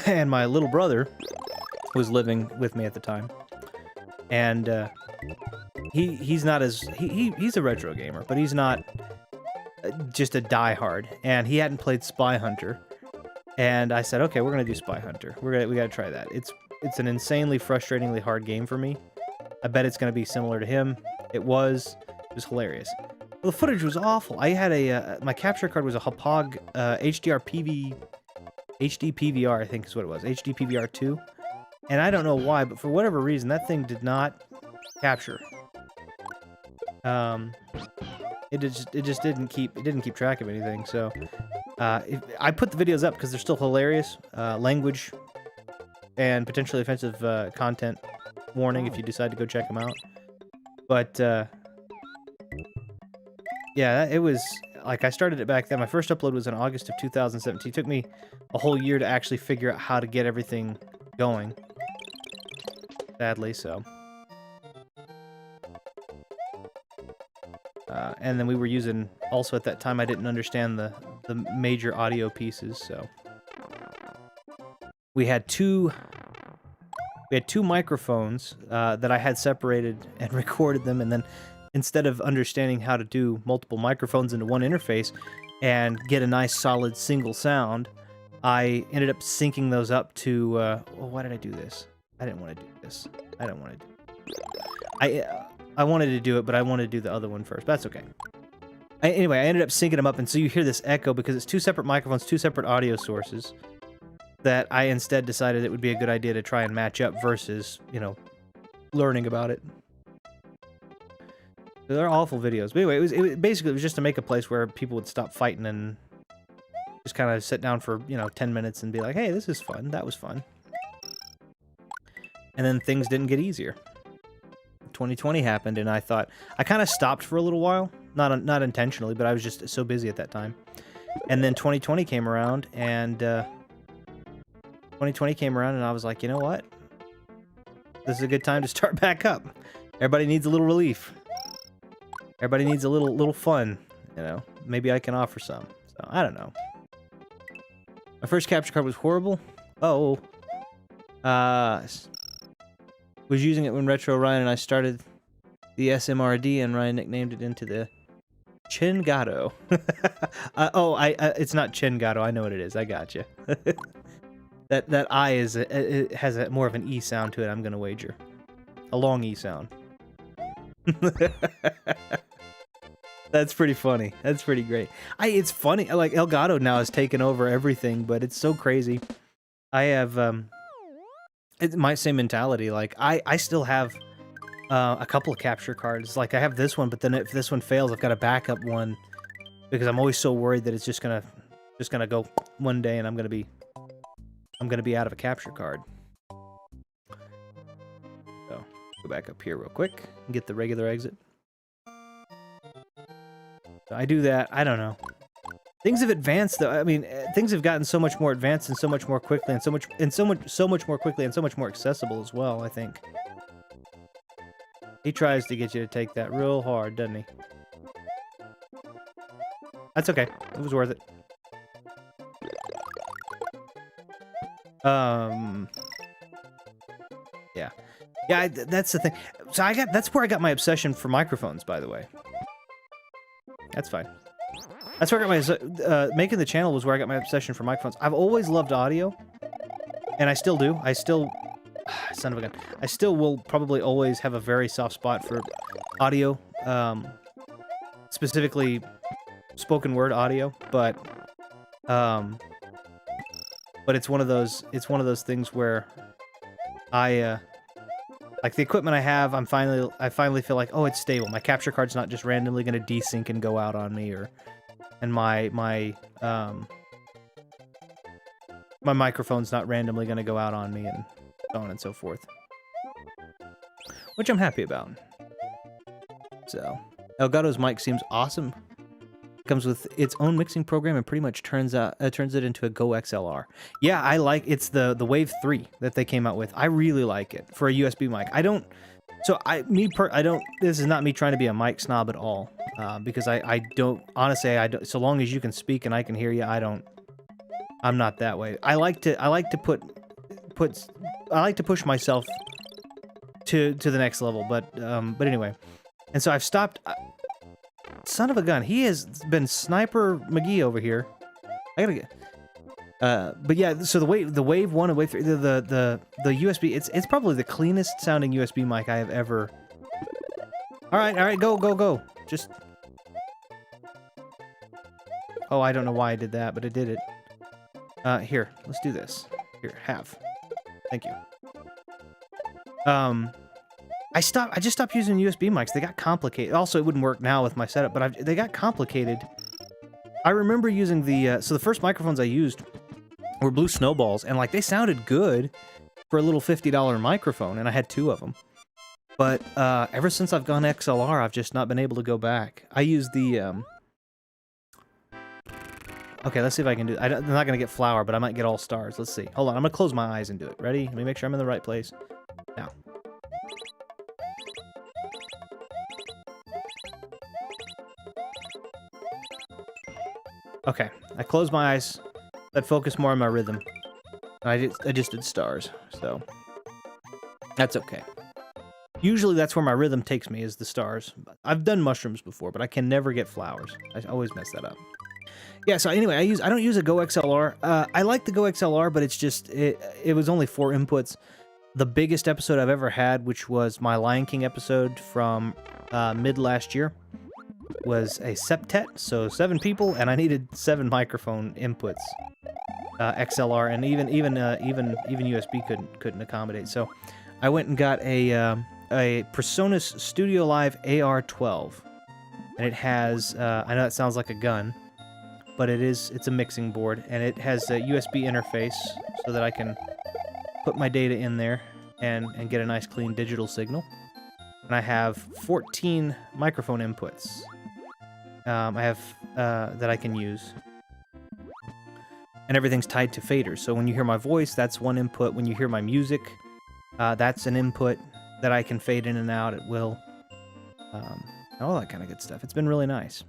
And my little brother was living with me at the time. And he's not as he's a retro gamer, but he's not just a diehard. And he hadn't played Spy Hunter, and I said, okay, we're gonna do Spy Hunter. We gotta try that. It's an insanely frustratingly hard game for me. I bet it's gonna be similar to him. It was hilarious. Well, the footage was awful. I had my capture card was a Hauppauge HD PVR, I think is what it was. HD PVR 2. And I don't know why, but for whatever reason, that thing did not capture. It just didn't keep track of anything. So I put the videos up because they're still hilarious. Language and potentially offensive content warning if you decide to go check them out. But yeah, it was like I started it back then. My first upload was in August of 2017. It took me a whole year to actually figure out how to get everything going. Sadly, so. And then we were using, also at that time, I didn't understand the major audio pieces, so. We had two microphones that I had separated and recorded them, and then instead of understanding how to do multiple microphones into one interface and get a nice solid single sound, I ended up syncing those up to, well, why did I do this? I didn't want to do this. I don't want to do it. I wanted to do it, but I wanted to do the other one first. That's okay. Anyway, I ended up syncing them up, and so you hear this echo because it's two separate microphones, two separate audio sources, that I instead decided it would be a good idea to try and match up versus, you know, learning about it. They're awful videos. But anyway, it was just to make a place where people would stop fighting and just kind of sit down for, you know, 10 minutes and be like, hey, this is fun. That was fun. And then things didn't get easier. 2020 happened, and I thought, I kind of stopped for a little while. Not intentionally, but I was just so busy at that time. And then 2020 came around, and I was like, you know what? This is a good time to start back up. Everybody needs a little relief. Everybody needs a little fun, you know? Maybe I can offer some. So, I don't know. My first capture card was horrible. Oh. Was using it when Retro Ryan and I started the SMRD, and Ryan nicknamed it into the Chingato. It's not Chingato. I know what it is. I gotcha. That I it has more of an E sound to it, I'm gonna wager. A long E sound. That's pretty funny. That's pretty great. It's funny. Like, Elgato now has taken over everything, but it's so crazy. I have, it's my same mentality. Like, I still have a couple of capture cards. Like, I have this one, but then if this one fails, I've got a backup one because I'm always so worried that it's just gonna go one day and I'm gonna be out of a capture card. So, go back up here real quick and get the regular exit. So I do that. I don't know. Things have advanced, though. I mean, things have gotten so much more advanced and so much more quickly, and so much more quickly and so much more accessible as well, I think. He tries to get you to take that real hard, doesn't he? That's okay. It was worth it. Yeah. Yeah, that's the thing. So that's where I got my obsession for microphones, by the way. That's fine. That's where I got my, making the channel was where I got my obsession for microphones. I've always loved audio, and I still do. Son of a gun. I still will probably always have a very soft spot for audio, specifically spoken word audio, but it's one of those things where like the equipment I have, I finally feel like, oh, it's stable. My capture card's not just randomly going to desync and go out on me, and my microphone's not randomly going to go out on me, and so on and so forth. Which I'm happy about. So, Elgato's mic seems awesome. Comes with its own mixing program and pretty much turns it into a Go XLR. Yeah, I like it's the Wave 3 that they came out with. I really like it for a USB mic. This is not me trying to be a mic snob at all, because I don't honestly, so long as you can speak and I can hear you, I'm not that way. I like to push myself to the next level, but anyway, And so I've stopped. Son of a gun, he has been Sniper McGee over here. I gotta get. But yeah, so the wave 1 and wave 3, the USB, it's probably the cleanest sounding USB mic I have ever. All right, go. Just. Oh, I don't know why I did that, but I did it. Here, let's do this. Here, have. Thank you. I just stopped using USB mics. They got complicated. Also, it wouldn't work now with my setup, but they got complicated. I remember using so the first microphones I used were Blue Snowballs, and like they sounded good for a little $50 microphone, and I had 2 of them. But ever since I've gone XLR, I've just not been able to go back. I use the okay, let's see if I can do. I'm not gonna get flower, but I might get all stars. Let's see. Hold on, I'm gonna close my eyes and do it. Ready? Let me make sure I'm in the right place. Now. Okay, I closed my eyes. I'd focus more on my rhythm. I just did stars, so that's okay. Usually that's where my rhythm takes me, is the stars. I've done mushrooms before, but I can never get flowers. I always mess that up. Yeah, so anyway, I don't use a Go XLR. I like the Go XLR, but it's just it was only 4 inputs. The biggest episode I've ever had, which was my Lion King episode from mid last year, was a septet, so 7 people, and I needed 7 microphone inputs, XLR, and even USB couldn't accommodate. So I went and got a PreSonus Studio Live AR12, and it has I know that sounds like a gun, but it's a mixing board, and it has a USB interface so that I can put my data in there and get a nice clean digital signal. And I have 14 microphone inputs. I have that I can use, and everything's tied to faders. So when you hear my voice, that's one input. When you hear my music, that's an input that I can fade in and out at will. All that kind of good stuff. It's been really nice.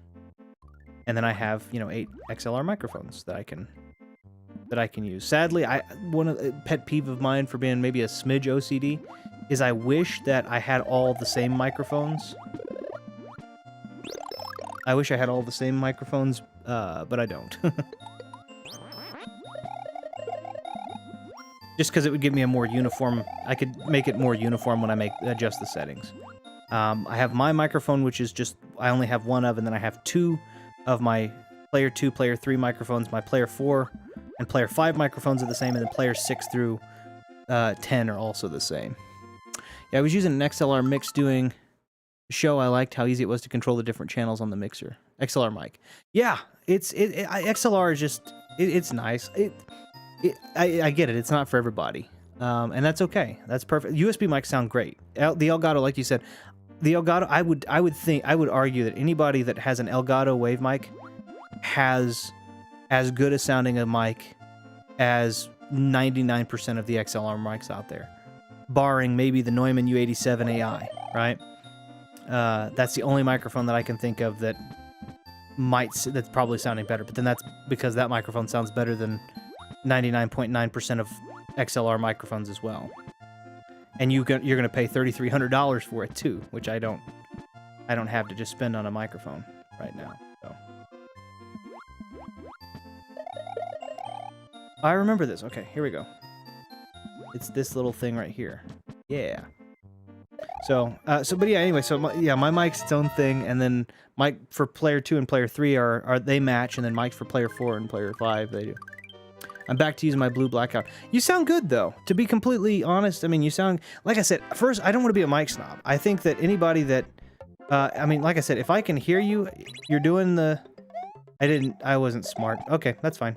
And then I have 8 XLR microphones that I can use. Sadly, one of the pet peeve of mine for being maybe a smidge OCD is I wish that I had all the same microphones. I wish I had all the same microphones, but I don't. Just because it would give me a more uniform... I could make it more uniform when I adjust the settings. I have my microphone, which is just... I only have 1 of, and then I have 2 of my Player 2, Player 3 microphones. My Player 4 and Player 5 microphones are the same, and then Player 6 through 10 are also the same. Yeah, I was using an XLR mix doing... show. I liked how easy it was to control the different channels on the mixer. XLR mic. Yeah, XLR is just it's nice. I get it. It's not for everybody, and that's okay. That's perfect. USB mics sound great. The Elgato, like you said, the Elgato. I would argue that anybody that has an Elgato wave mic has as good a sounding a mic as 99% of the XLR mics out there, barring maybe the Neumann U87 AI, right? That's the only microphone that I can think of that's probably sounding better, but then that's because that microphone sounds better than 99.9% of XLR microphones as well. And you're going to pay $3,300 for it too, which I don't have to just spend on a microphone right now. So I remember this. Okay, here we go. It's this little thing right here. Yeah. But yeah, anyway, my mic's its own thing, and then mic for Player 2 and Player 3 they match, and then mics for Player 4 and Player 5, they do. I'm back to using my blue blackout. You sound good, though. To be completely honest, I mean, you sound... Like I said, first, I don't want to be a mic snob. I think that anybody that... like I said, if I can hear you, you're doing the... I wasn't smart. Okay, that's fine.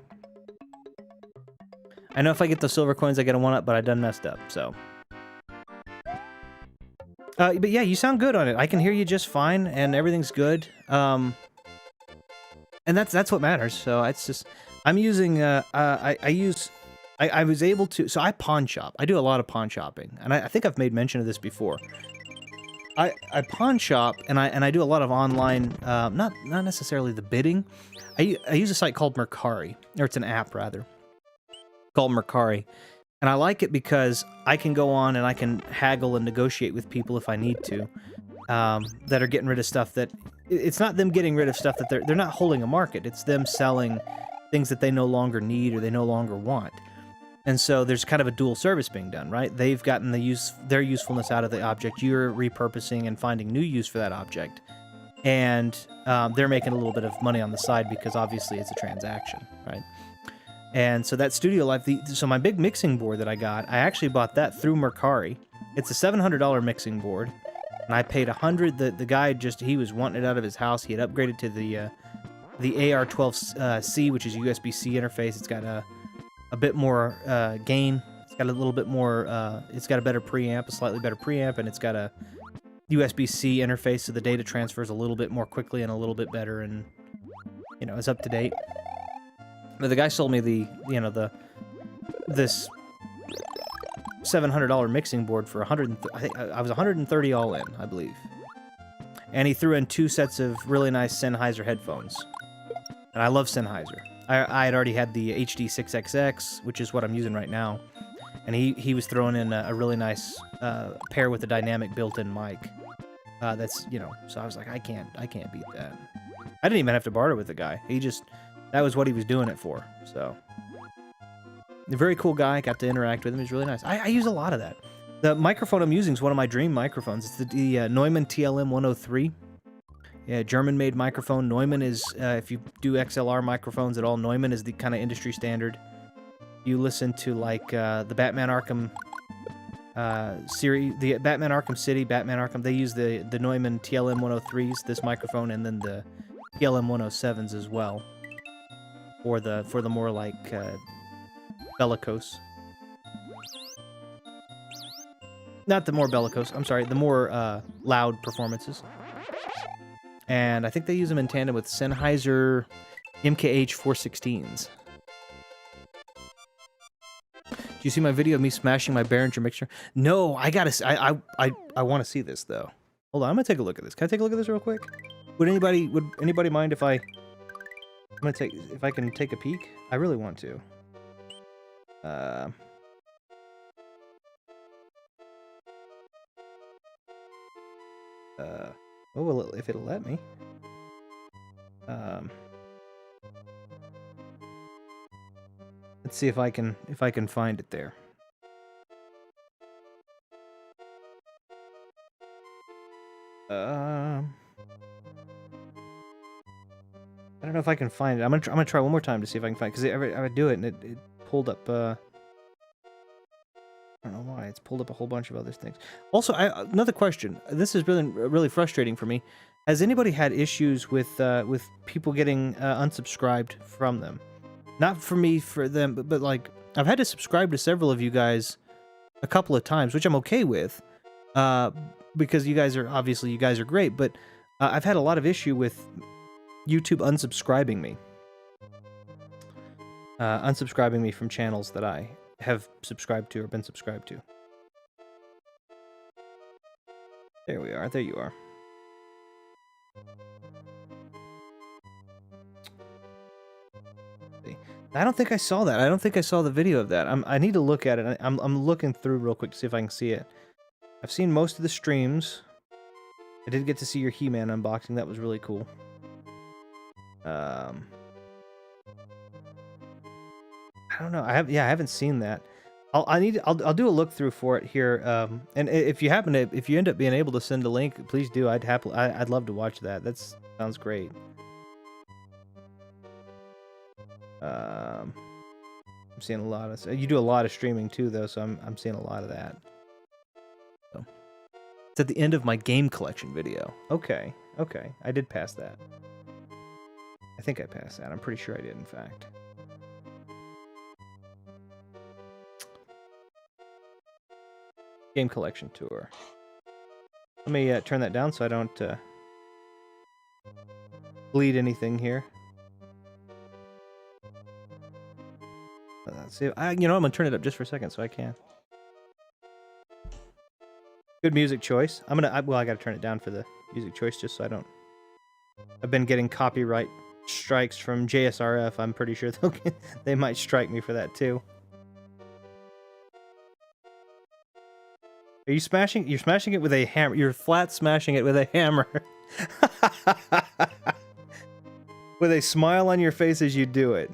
I know if I get the silver coins, I get a 1-up, but I done messed up, so... but yeah, you sound good on it. I can hear you just fine, and everything's good. And that's what matters. So it's just, I'm using, I was able to, so I pawn shop. I do a lot of pawn shopping, and I think I've made mention of this before. I pawn shop, and I do a lot of online, not necessarily the bidding. I use a site called Mercari, or it's an app rather, called Mercari. And I like it because I can go on and I can haggle and negotiate with people if I need to. that are getting rid of stuff that it's not them getting rid of stuff that they're not holding a market. It's them selling things that they no longer need or they no longer want. And so there's kind of a dual service being done, right? They've gotten their usefulness out of the object. You're repurposing and finding new use for that object. And they're making a little bit of money on the side because obviously it's a transaction, right? And so that Studio Life, so my big mixing board that I got, I actually bought that through Mercari. It's a $700 mixing board, and I paid $100. The guy he was wanting it out of his house. He had upgraded to the AR12C, which is USB-C interface. It's got a bit more gain. It's got a little bit more. It's got a better preamp, a slightly better preamp, and it's got a USB-C interface, so the data transfers a little bit more quickly and a little bit better, and it's up to date. But the guy sold me this $700 mixing board for I was $130 all in, I believe. And he threw in 2 sets of really nice Sennheiser headphones. And I love Sennheiser. I had already had the HD6XX, which is what I'm using right now. And he was throwing in a really nice pair with a dynamic built-in mic. That's, so I was like, I can't beat that. I didn't even have to barter with the guy. That was what he was doing it for, so. A very cool guy, got to interact with him, he's really nice. I use a lot of that. The microphone I'm using is one of my dream microphones. It's the Neumann TLM 103. Yeah, German-made microphone. Neumann is, if you do XLR microphones at all, Neumann is the kind of industry standard. You listen to, like, the Batman Arkham series, the Batman Arkham City, Batman Arkham, they use the Neumann TLM 103s, this microphone, and then the TLM 107s as well. For the more, like, bellicose. Not the more bellicose, I'm sorry, the more loud performances. And I think they use them in tandem with Sennheiser MKH 416s. Do you see my video of me smashing my Behringer mixture? No, I want to see this though. Hold on, I'm gonna take a look at this. Can I take a look at this real quick? Would anybody mind if I can take a peek? I really want to. What will it, if it'll let me? Let's see if I can find it there. I don't know if I can find it. I'm gonna try one more time to see if I can find it, because I do it and it pulled up. I don't know why it's pulled up a whole bunch of other things. Also, another question. This is really frustrating for me. Has anybody had issues with people getting unsubscribed from them? Not for me, for them, but like I've had to subscribe to several of you guys a couple of times, which I'm okay with, because you guys are great. But I've had a lot of issue with YouTube unsubscribing me from channels that I have subscribed to or been subscribed to. There we are. There you are. I don't think I saw that. I don't think I saw the video of that. I need to look at it. I'm looking through real quick to see if I can see it. I've seen most of the streams. I did get to see your He-Man unboxing. That was really cool. I don't know. I haven't seen that. I'll do a look through for it here. And if you end up being able to send a link, please do. I'd love to watch that. That sounds great. I'm seeing a lot of. You do a lot of streaming too, though, so I'm seeing a lot of that. So it's at the end of my game collection video. Okay, I did pass that. I think I passed that. I'm pretty sure I did, in fact. Game collection tour. Let me turn that down so I don't bleed anything here. Let's see. I'm gonna turn it up just for a second so I can. Good music choice. I gotta turn it down for the music choice just so I don't. I've been getting copyright strikes from JSRF. I'm pretty sure they might strike me for that too. Are you smashing? You're smashing it with a hammer. You're flat smashing it with a hammer. With a smile on your face as you do it.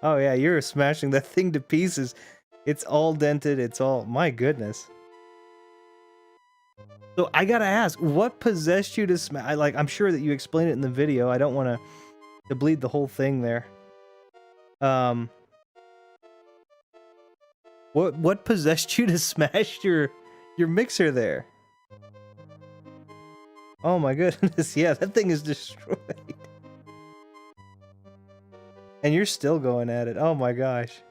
Oh yeah, you're smashing that thing to pieces. It's all dented. It's all... My goodness. So I gotta ask, what possessed you to smash? I'm sure that you explained it in the video. I don't want to bleed the whole thing there. What possessed you to smash your mixer there? Oh my goodness, yeah, that thing is destroyed. And you're still going at it. Oh my gosh.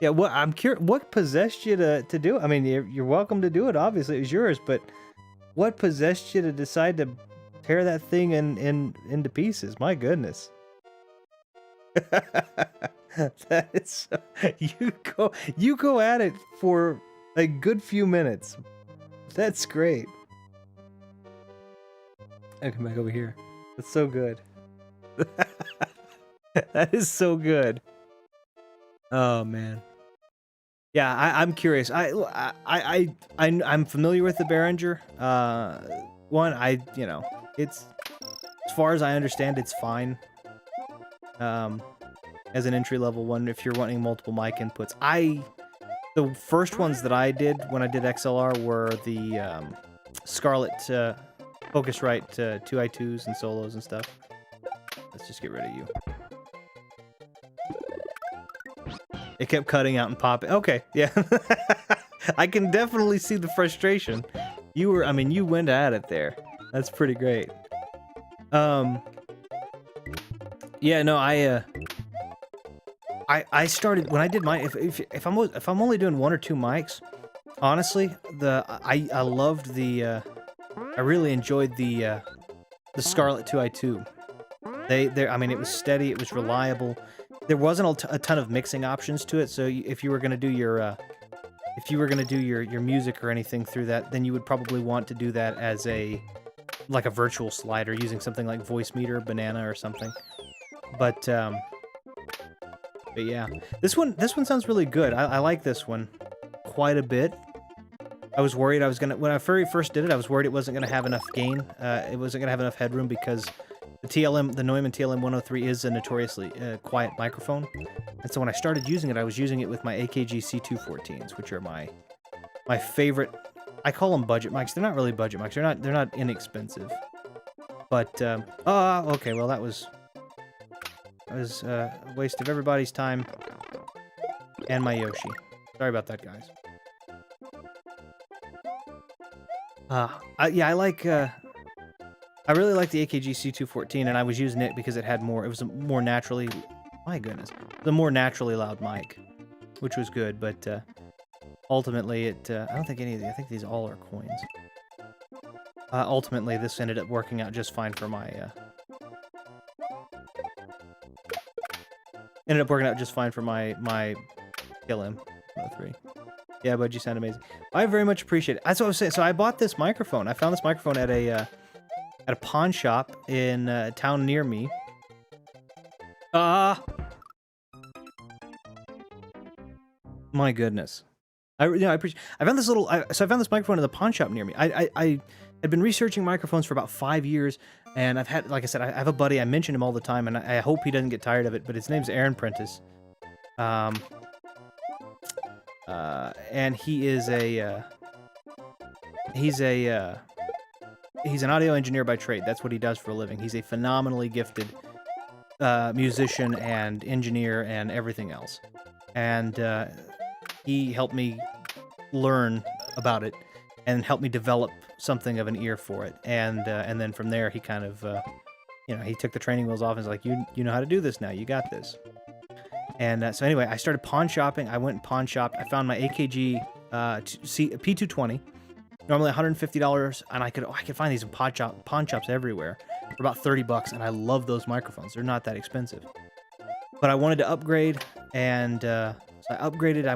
Yeah, I'm curious, what possessed you to do it? I mean, you're welcome to do it, obviously, it was yours, but what possessed you to decide to tear that thing into pieces? My goodness. That is you go at it for a good few minutes. That's great. I come back over here. That's so good. That is so good. Oh man. Yeah, I'm curious. I'm familiar with the Behringer. It's, as far as I understand, it's fine. As an entry-level one, if you're wanting multiple mic inputs. The first ones that I did when I did XLR were the Scarlett Focusrite 2i2s and solos and stuff. Let's just get rid of you. It kept cutting out and popping. Okay, yeah. I can definitely see the frustration. You went at it there. That's pretty great. Yeah, no, I started when I did my if I'm only doing 1 or 2 mics, honestly, I loved the I really enjoyed the Scarlett 2i2. I mean, it was steady, it was reliable. There wasn't a ton of mixing options to it, so if you were gonna do your music or anything through that, then you would probably want to do that as like a virtual slider using something like Voice Meter, Banana, or something. But yeah, this one sounds really good. I like this one quite a bit. I was worried when I very first did it, I was worried it wasn't gonna have enough gain. It wasn't gonna have enough headroom because the Neumann TLM 103 is a notoriously quiet microphone. And so when I started using it, I was using it with my AKG C214s, which are my favorite. I call them budget mics. They're not really budget mics. They're not inexpensive. But okay, well that was a waste of everybody's time and my Yoshi. Sorry about that, guys. I really like the AKG C214, and I was using it because it was a more naturally, my goodness, the more naturally loud mic, which was good, but ultimately I don't think any of these, I think these all are coins. Ultimately, this ended up working out just fine for my, my KLM 103. Yeah, bud, you sound amazing. I very much appreciate it. That's what I was saying. So I bought this microphone. I found this microphone at a pawn shop in a town near me. My goodness. I appreciate. I found this so I found this microphone in the pawn shop near me. I had been researching microphones for about 5 years, and I've had, like I said, I have a buddy. I mention him all the time, and I hope he doesn't get tired of it. But his name's Aaron Prentice. And he is he's an audio engineer by trade. That's what he does for a living. He's a phenomenally gifted musician and engineer and everything else. And he helped me learn about it and helped me develop something of an ear for it. And then from there, he kind of, he took the training wheels off and was like, you know how to do this now. You got this. And so anyway, I started pawn shopping. I went and pawn shopped. I found my AKG P220. Normally $150, and I could find these in pawn shops everywhere for about $30, and I love those microphones. They're not that expensive. But I wanted to upgrade, and so I upgraded. I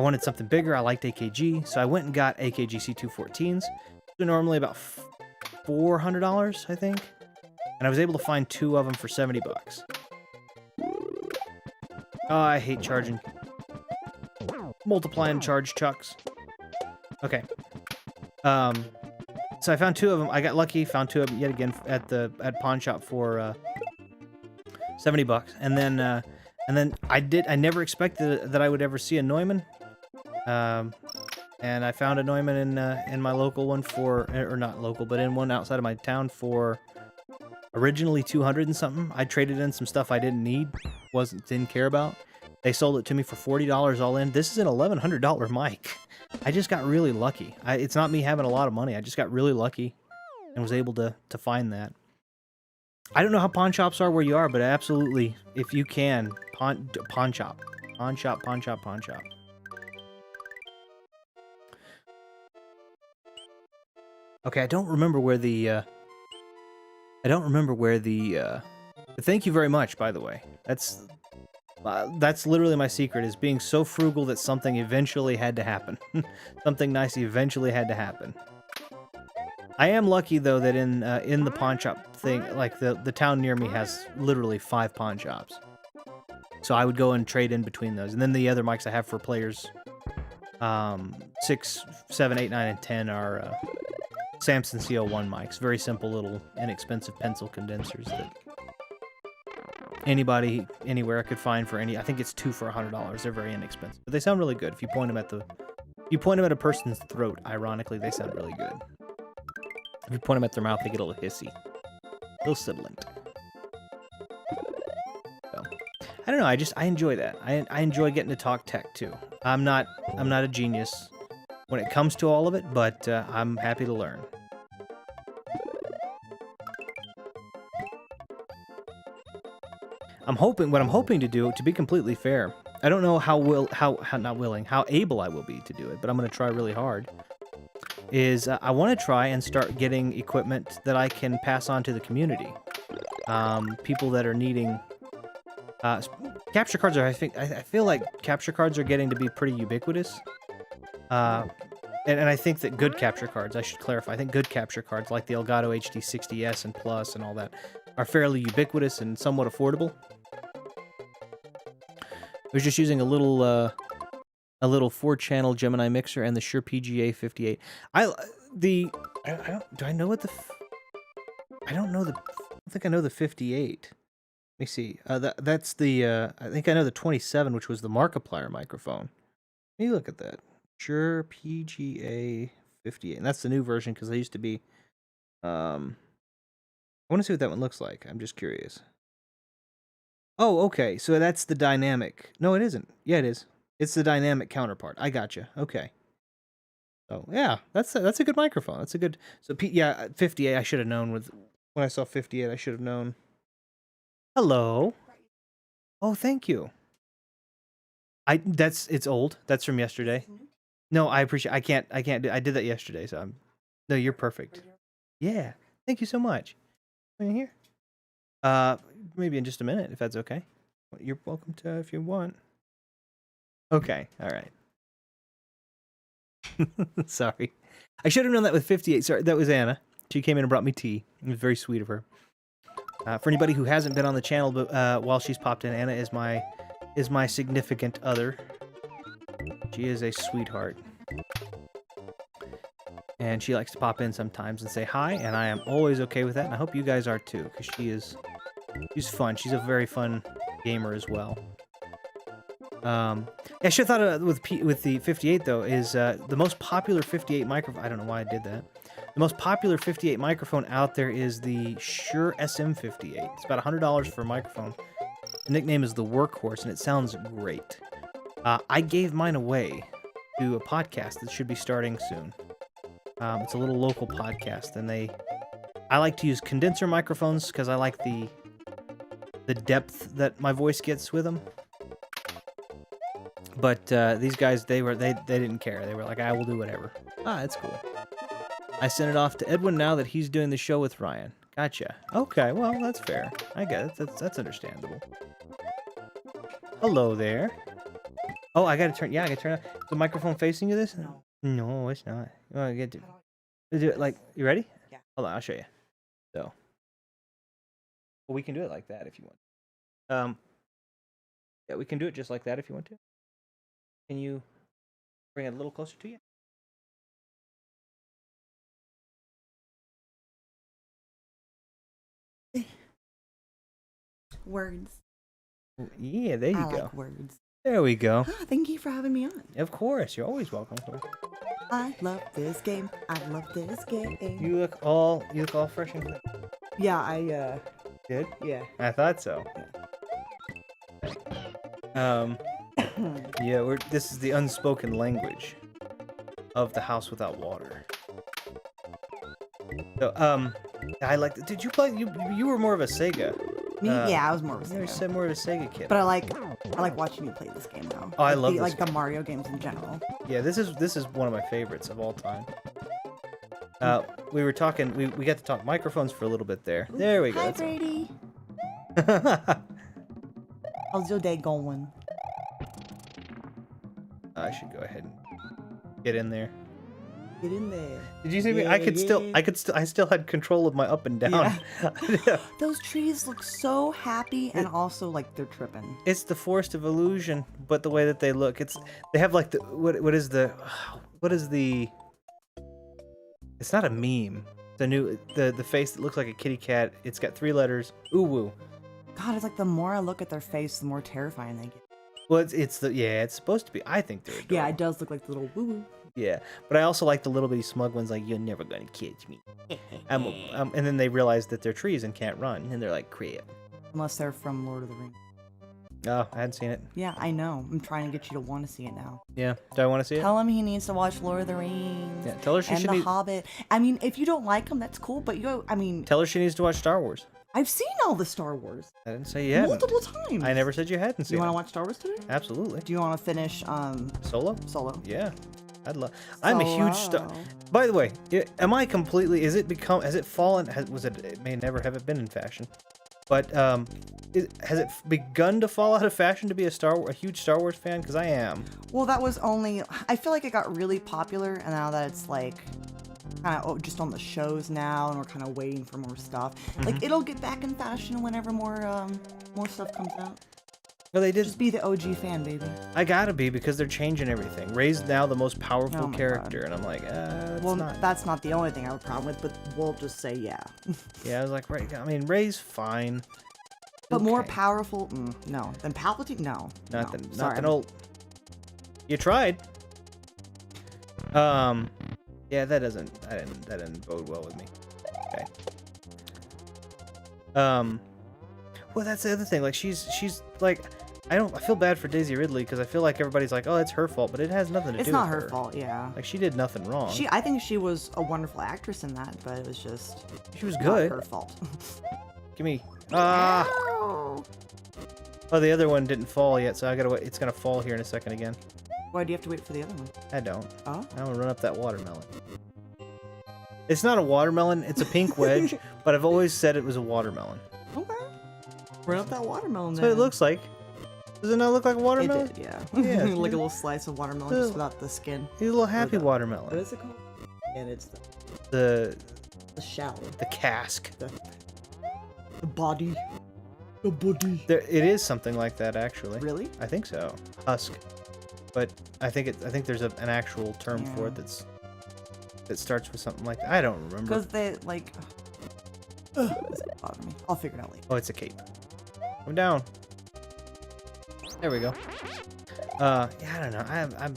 wanted something bigger. I liked AKG, so I went and got AKG C214s. They're normally about $400, I think. And I was able to find 2 of them for $70. Oh, I hate charging. Multiply and charge chucks. Okay. So I found 2 of them. I got lucky, found 2 of them yet again at pawn shop for $70, and then I never expected that I would ever see a Neumann, and I found a Neumann in my local one or not local, but in one outside of my town for originally 200 and something. I traded in some stuff I didn't need, didn't care about. They sold it to me for $40 all in. This is an $1,100 mic. I just got really lucky. It's not me having a lot of money. I just got really lucky and was able to find that. I don't know how pawn shops are where you are, but absolutely, if you can, pawn shop. Pawn shop, pawn shop, pawn shop. Okay, I don't remember where the thank you very much, by the way. That's literally my secret, is being so frugal that something eventually had to happen. Something nice eventually had to happen. I am lucky, though, that in the pawn shop thing, like, the town near me has literally 5 pawn shops. So I would go and trade in between those. And then the other mics I have for players 6, 7, 8, 9, and 10 are Samson CO1 mics. Very simple little inexpensive pencil condensers that anybody anywhere could find for I think it's 2 for $100. They're very inexpensive, but they sound really good. If you point them at a person's throat, ironically, they sound really good. If you point them at their mouth, they get a little hissy, a little sibilant. So, I don't know. I enjoy that. I enjoy getting to talk tech too. I'm not a genius when it comes to all of it, but I'm happy to learn. What I'm hoping to do, to be completely fair, I don't know how able I will be to do it, but I'm going to try really hard, is I want to try and start getting equipment that I can pass on to the community. People that are needing capture cards I feel like capture cards are getting to be pretty ubiquitous. And I think that good capture cards, I should clarify, I think good capture cards like the Elgato HD 60S and Plus and all that are fairly ubiquitous and somewhat affordable. I was just using a little 4-channel Gemini mixer and the Shure PGA 58. I don't know I think I know the 58. Let me see. That's the I think I know the 27, which was the Markiplier microphone. Let me look at that. Shure PGA 58, and that's the new version because they used to be. I want to see what that one looks like. I'm just curious. Oh, okay. So that's the dynamic. No, it isn't. Yeah, it is. It's the dynamic counterpart. I gotcha. Okay. So yeah, that's a good microphone. That's a good. So yeah, 58. I should have known when I saw 58. I should have known. Hello. Oh, thank you. It's old. That's from yesterday. No, I appreciate. I can't do. I did that yesterday, so no, you're perfect. Yeah. Thank you so much. Are you here? Maybe in just a minute, if that's okay. You're welcome to if you want. Okay. All right. Sorry. I should have known that with 58. Sorry, that was Anna. She came in and brought me tea. It was very sweet of her. For anybody who hasn't been on the channel, but while she's popped in, Anna is my significant other. She is a sweetheart. And she likes to pop in sometimes and say hi, and I am always okay with that, and I hope you guys are too, because she's fun. She's a very fun gamer as well. I should have thought with the 58 though is the most popular 58 microphone. I don't know why I did that. The most popular 58 microphone out there is the Shure SM58. It's about $100 for a microphone. The nickname is the Workhorse, and it sounds great. I gave mine away to a podcast that should be starting soon. It's a little local podcast, and I like to use condenser microphones because I like the depth that my voice gets with them. But these guys, they didn't care. They were like, I will do whatever. That's cool. I sent it off to Edwin now that he's doing the show with Ryan. Gotcha. Okay, well, that's fair. I get it. That's understandable. Hello there. Oh, I gotta turn on the microphone facing you this? No, it's not. You wanna get to do it like, you ready? Yeah. Hold on, I'll show you. So. Well, we can do it like that if you want. Yeah, we can do it just like that if you want to. Can you bring it a little closer to you? Words. Yeah, there you I go. like words. There we go. Ah, thank you for having me on. Of course, you're always welcome. I love this game. I love this game. You look all fresh and clean. Yeah, Good. yeah. I thought so. Yeah, this is the unspoken language of the house without water. So, I like. Did you play? You were more of a Sega. Me? Yeah, I was more of a You Sega. were more of a Sega kid. But I like watching you play this game though. Oh, I love this like the Mario games in general. Yeah, this is one of my favorites of all time. We were talking. We got to talk microphones for a little bit there. There we go. Hi, Brady. How's your day going? I should go ahead and get in there. Get in there. Did you see me? Yeah, I still had control of my up and down. Yeah. Those trees look so happy and also like they're tripping. It's the Forest of Illusion, but the way that they look, they have like what is the it's not a meme. The face that looks like a kitty cat. It's got 3 letters. Uwu. God, it's like the more I look at their face, the more terrifying they get. Well, it's supposed to be. I think they're adorable. Yeah, it does look like the little woo woo. Yeah, but I also like the little bitty smug ones, like, you're never gonna catch me. And then they realize that they're trees and can't run, and they're like, crap. Unless they're from Lord of the Rings. Oh, I hadn't seen it. Yeah, I know. I'm trying to get you to want to see it now. Yeah, do I want to see it? Tell him he needs to watch Lord of the Rings. Yeah, tell her she and should The need... Hobbit. I mean, if you don't like him, that's cool, but Tell her she needs to watch Star Wars. I've seen all the Star Wars. I didn't say you hadn't. Multiple times. I never said you hadn't seen You want to it. watch Star Wars today? Absolutely. Do you want to finish Solo? Solo? Yeah. I'm a huge Star... By the way, am I completely... Has it fallen... It may never have been in fashion. But, has it begun to fall out of fashion to be a huge Star Wars fan? Because I am. Well, that was only... I feel like it got really popular, and now that it's like... kind of just on the shows now, and we're kind of waiting for more stuff. Like, it'll get back in fashion whenever more stuff comes out. Well, they did. Just be the OG fan, baby. I gotta be, because they're changing everything. Rey's now the most powerful Oh my character, God. and I'm like, Well, not. that's not the only thing I have a problem with, but we'll just say yeah. Yeah, I was like, Rey. I mean, Rey's fine. But more Okay. powerful? No. Than Palpatine? No. Nothing. Sorry. Nothing old. You tried. Yeah, that didn't bode well with me. Okay. Well, that's the other thing. Like, she's like, I feel bad for Daisy Ridley, because I feel like everybody's like, oh, it's her fault, but it has nothing to do with It's not her. her fault, yeah. Like, she did nothing wrong. I think she was a wonderful actress in that, but it was just She was not good. her fault. Give me. Ah. Ow. Oh, the other one didn't fall yet, so I gotta wait. It's gonna fall here in a second again. Why do you have to wait for the other one? I don't. Oh. I'm gonna run up that watermelon. It's not a watermelon. It's a pink wedge, but I've always said it was a watermelon. Okay. Run up that watermelon That's then. what it looks like. Does it not look like a watermelon? It did, yeah. Yeah, like a little slice of watermelon just without the skin. He's a little happy What watermelon. is it called? And it's The shell. the cask. The body. The body. It is something like that, actually. Really? I think so. Husk. But I think there's an actual term for it that starts with something like that. I don't remember. Because they like. This is bothering me. I'll figure it out later. Oh, it's a cape. I'm down. There we go. Yeah, I don't know. I'm.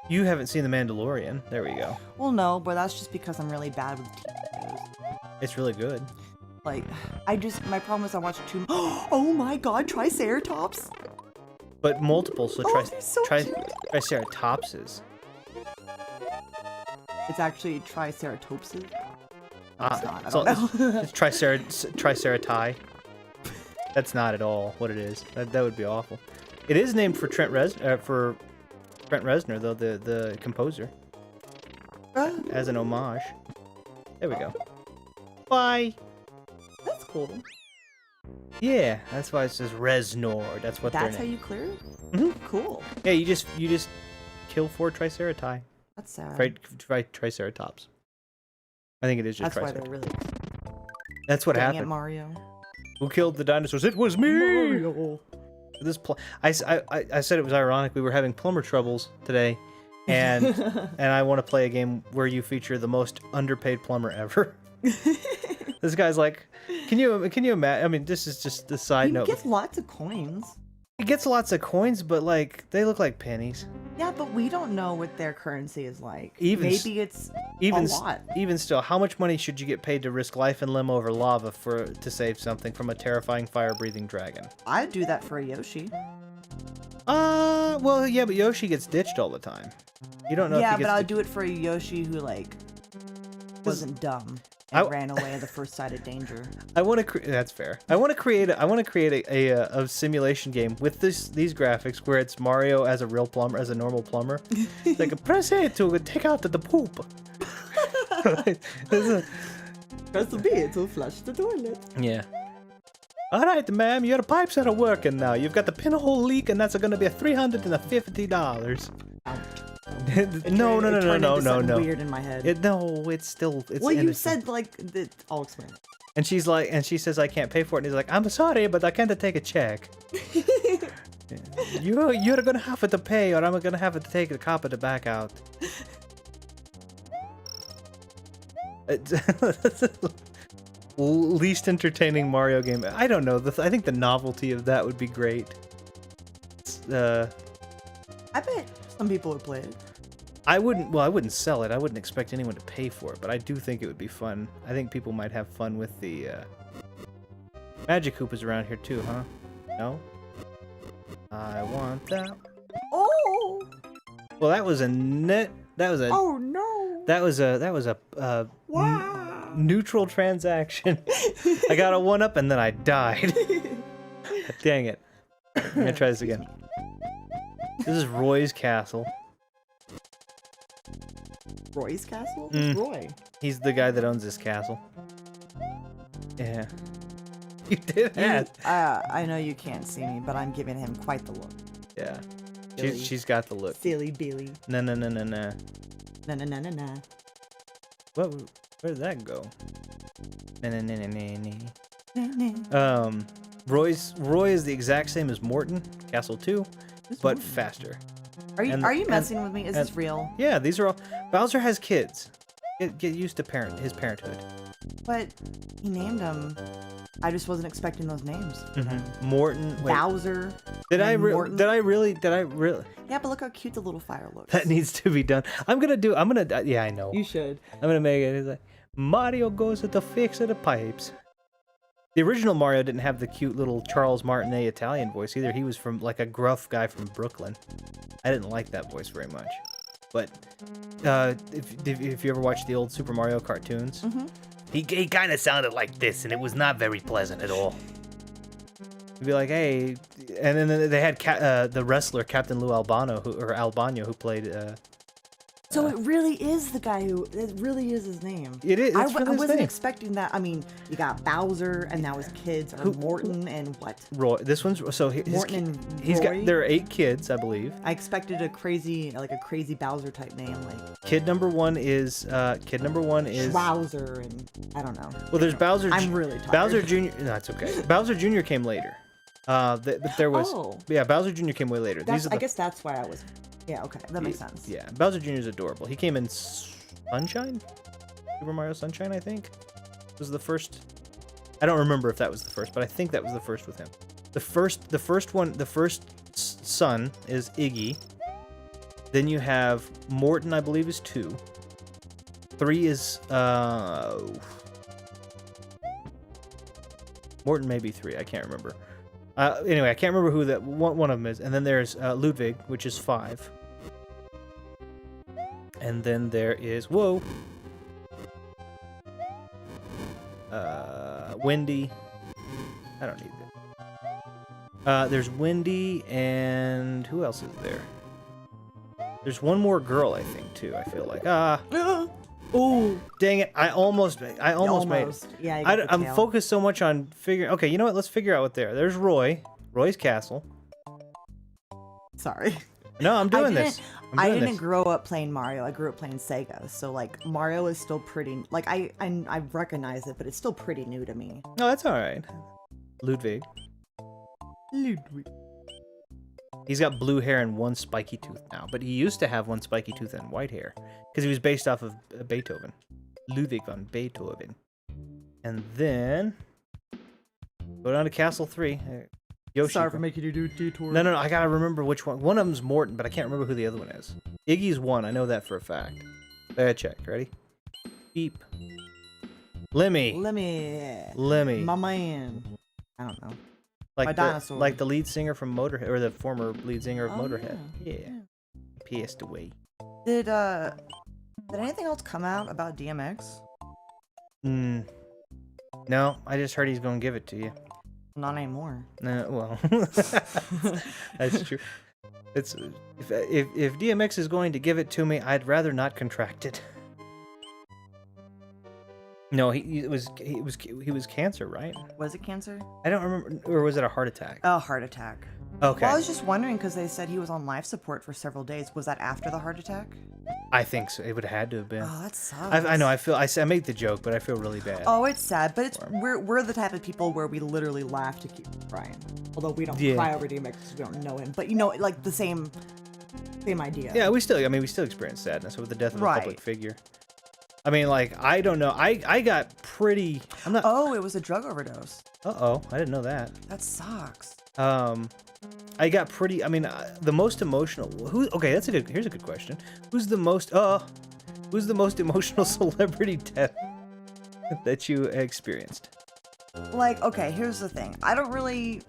You haven't seen The Mandalorian. There we go. Well, no, but that's just because I'm really bad with TV shows. It's really good. Like, my problem is I watch too. Oh my God, Triceratops! But multiple, so they're so cute. Triceratopses. It's actually Triceratopses. Ah, It's not. I so don't know. it's Tricerati. That's not at all what it is. That would be awful. It is named for Trent Reznor, though, the composer, as an homage. There we go. Bye. That's cool. Yeah, that's why it says Reznor. That's what That's they're how you clear it? Mhm. Cool. Yeah, you just kill 4 Tricerati. That's sad. Right, Triceratops. I think it is just That's why Triceratops. they're really. That's what Dang it, happened. Mario. Who killed the dinosaurs? It was me! Mario. I said it was ironic. We were having plumber troubles today, and and I want to play a game where you feature the most underpaid plumber ever. This guy's like, can you imagine? I mean, this is just the side note. He gets lots of coins. He gets lots of coins, but like they look like pennies. Yeah, but we don't know what their currency is like. Maybe it's a lot. Even still, how much money should you get paid to risk life and limb over lava to save something from a terrifying fire-breathing dragon? I'd do that for a Yoshi. Well, yeah, but Yoshi gets ditched all the time. You don't know. Yeah, if he gets but I'd do it for a Yoshi who like wasn't dumb and ran away at the first sight of danger. That's fair. I want to create a simulation game with these graphics where it's Mario as a real plumber, as a normal plumber. It's like press A to take out the poop. Press the B to flush the toilet. Yeah. All right, ma'am, your pipes are working now. You've got the pinhole leak, and that's going to be $350. No. Weird in my head. It's still. Well, you innocent. said like I'll explain it. And she says I can't pay for it. And he's like, I'm sorry, but I can't take a check. You're gonna have to pay, or I'm gonna have to take the copper to back out. Least entertaining Mario game. I don't know. I think the novelty of that would be great. I bet some people would play it. I wouldn't sell it. I wouldn't expect anyone to pay for it, but I do think it would be fun. I think people might have fun with the Magic Koopas around here too, huh? No? I want that. Oh! Well, that was a net. That was a. Oh no! That was a. Wow! Neutral transaction. I got a 1-up and then I died. Dang it. I'm gonna try this again. This is Roy's castle. Roy's castle? Who's Roy? He's the guy that owns this castle. Yeah. You did that. I know you can't see me, but I'm giving him quite the look. Yeah. Billy. She's got the look. Silly Billy. No. Na na na na na. What? Where did that go? Roy is the exact same as Morton, Castle 2, but faster. Are you messing with me? Is this real? Yeah, these are all. Bowser has kids. Get used to his parenthood. But he named them. I just wasn't expecting those names. Mm-hmm. Morton. Wait. Bowser. Did I really? Yeah, but look how cute the little fire looks. That needs to be done. Yeah, I know. You should. I'm gonna make it. It's like Mario goes to fix the pipes. The original Mario didn't have the cute little Charles Martinet Italian voice either. He was from like a gruff guy from Brooklyn. I didn't like that voice very much. But if you ever watched the old Super Mario cartoons, he kind of sounded like this, and it was not very pleasant at all. He'd be like, "Hey," and then they had the wrestler Captain Lou Albano, who played. So it really is the guy who. It really is his name. It is. I wasn't expecting that. I mean, you got Bowser, and now his kids are Morton and what? Roy. This one's Morton and he's Roy? got. There are 8 kids, I believe. I expected a crazy Bowser type name, like. Kid number one is. Bowser, and I don't know. Well, there's Bowser. I'm really tired. Bowser Jr. No, it's okay. Bowser Jr. came later. There was. Oh. Yeah, Bowser Jr. came way later. I guess that's why I was. Yeah, okay, that makes sense. Yeah, Bowser Jr. is adorable. He came in Sunshine? Super Mario Sunshine, I think? Was the first. I don't remember if that was the first, but I think that was the first with him. The first son is Iggy. Then you have Morton, I believe, is 2. 3 is Morton may be 3, I can't remember. Anyway, I can't remember who that one of them is. And then there's Ludwig, which is 5. And then there is Wendy. I don't need that. There's Wendy, and who else is there? There's one more girl, I think, too. I feel like oh, dang it! I almost made it. Yeah, I'm focused so much on figuring. Okay, you know what? Let's figure out what there. There's Roy's castle. Sorry. No, I'm doing this. I didn't grow up playing Mario. I grew up playing Sega. So like Mario is still pretty. Like I recognize it, but it's still pretty new to me. No, that's all right. Ludwig. He's got blue hair and one spiky tooth now, but he used to have one spiky tooth and white hair because he was based off of Beethoven, Ludwig van Beethoven. And then go down to Castle 3. Yoshi. Sorry for making you do detour. No, I gotta remember which one. One of them's Morton, but I can't remember who the other one is. Iggy's one. I know that for a fact. Check. Ready? Beep. Lemmy. My man. I don't know. Like My the, dinosaur. like the lead singer from Motorhead, or the former lead singer of Oh, Motorhead. yeah. Yeah. Passed away. Did anything else come out about DMX? No, I just heard he's gonna give it to you. Not anymore. No, well, that's true. It's if DMX is going to give it to me, I'd rather not contract it. No, he was cancer, right? Was it cancer? I don't remember, or was it a heart attack? Oh, heart attack. Okay. Well, I was just wondering because they said he was on life support for several days. Was that after the heart attack? I think so. It would have had to have been. Oh, that sucks. I know. I made the joke, but I feel really bad. Oh, it's sad, but it's we're the type of people where we literally laugh to keep crying. Although we don't cry over DMX because we don't know him, but you know, like the same idea. Yeah, we still experience sadness with the death of a public figure. I mean, like, I don't know. I got pretty. I'm not. Oh, it was a drug overdose. I didn't know that. That sucks. I got pretty. I mean, the most emotional. Okay, here's a good question. Who's the most emotional celebrity death that you experienced? Like, okay, here's the thing. I don't really.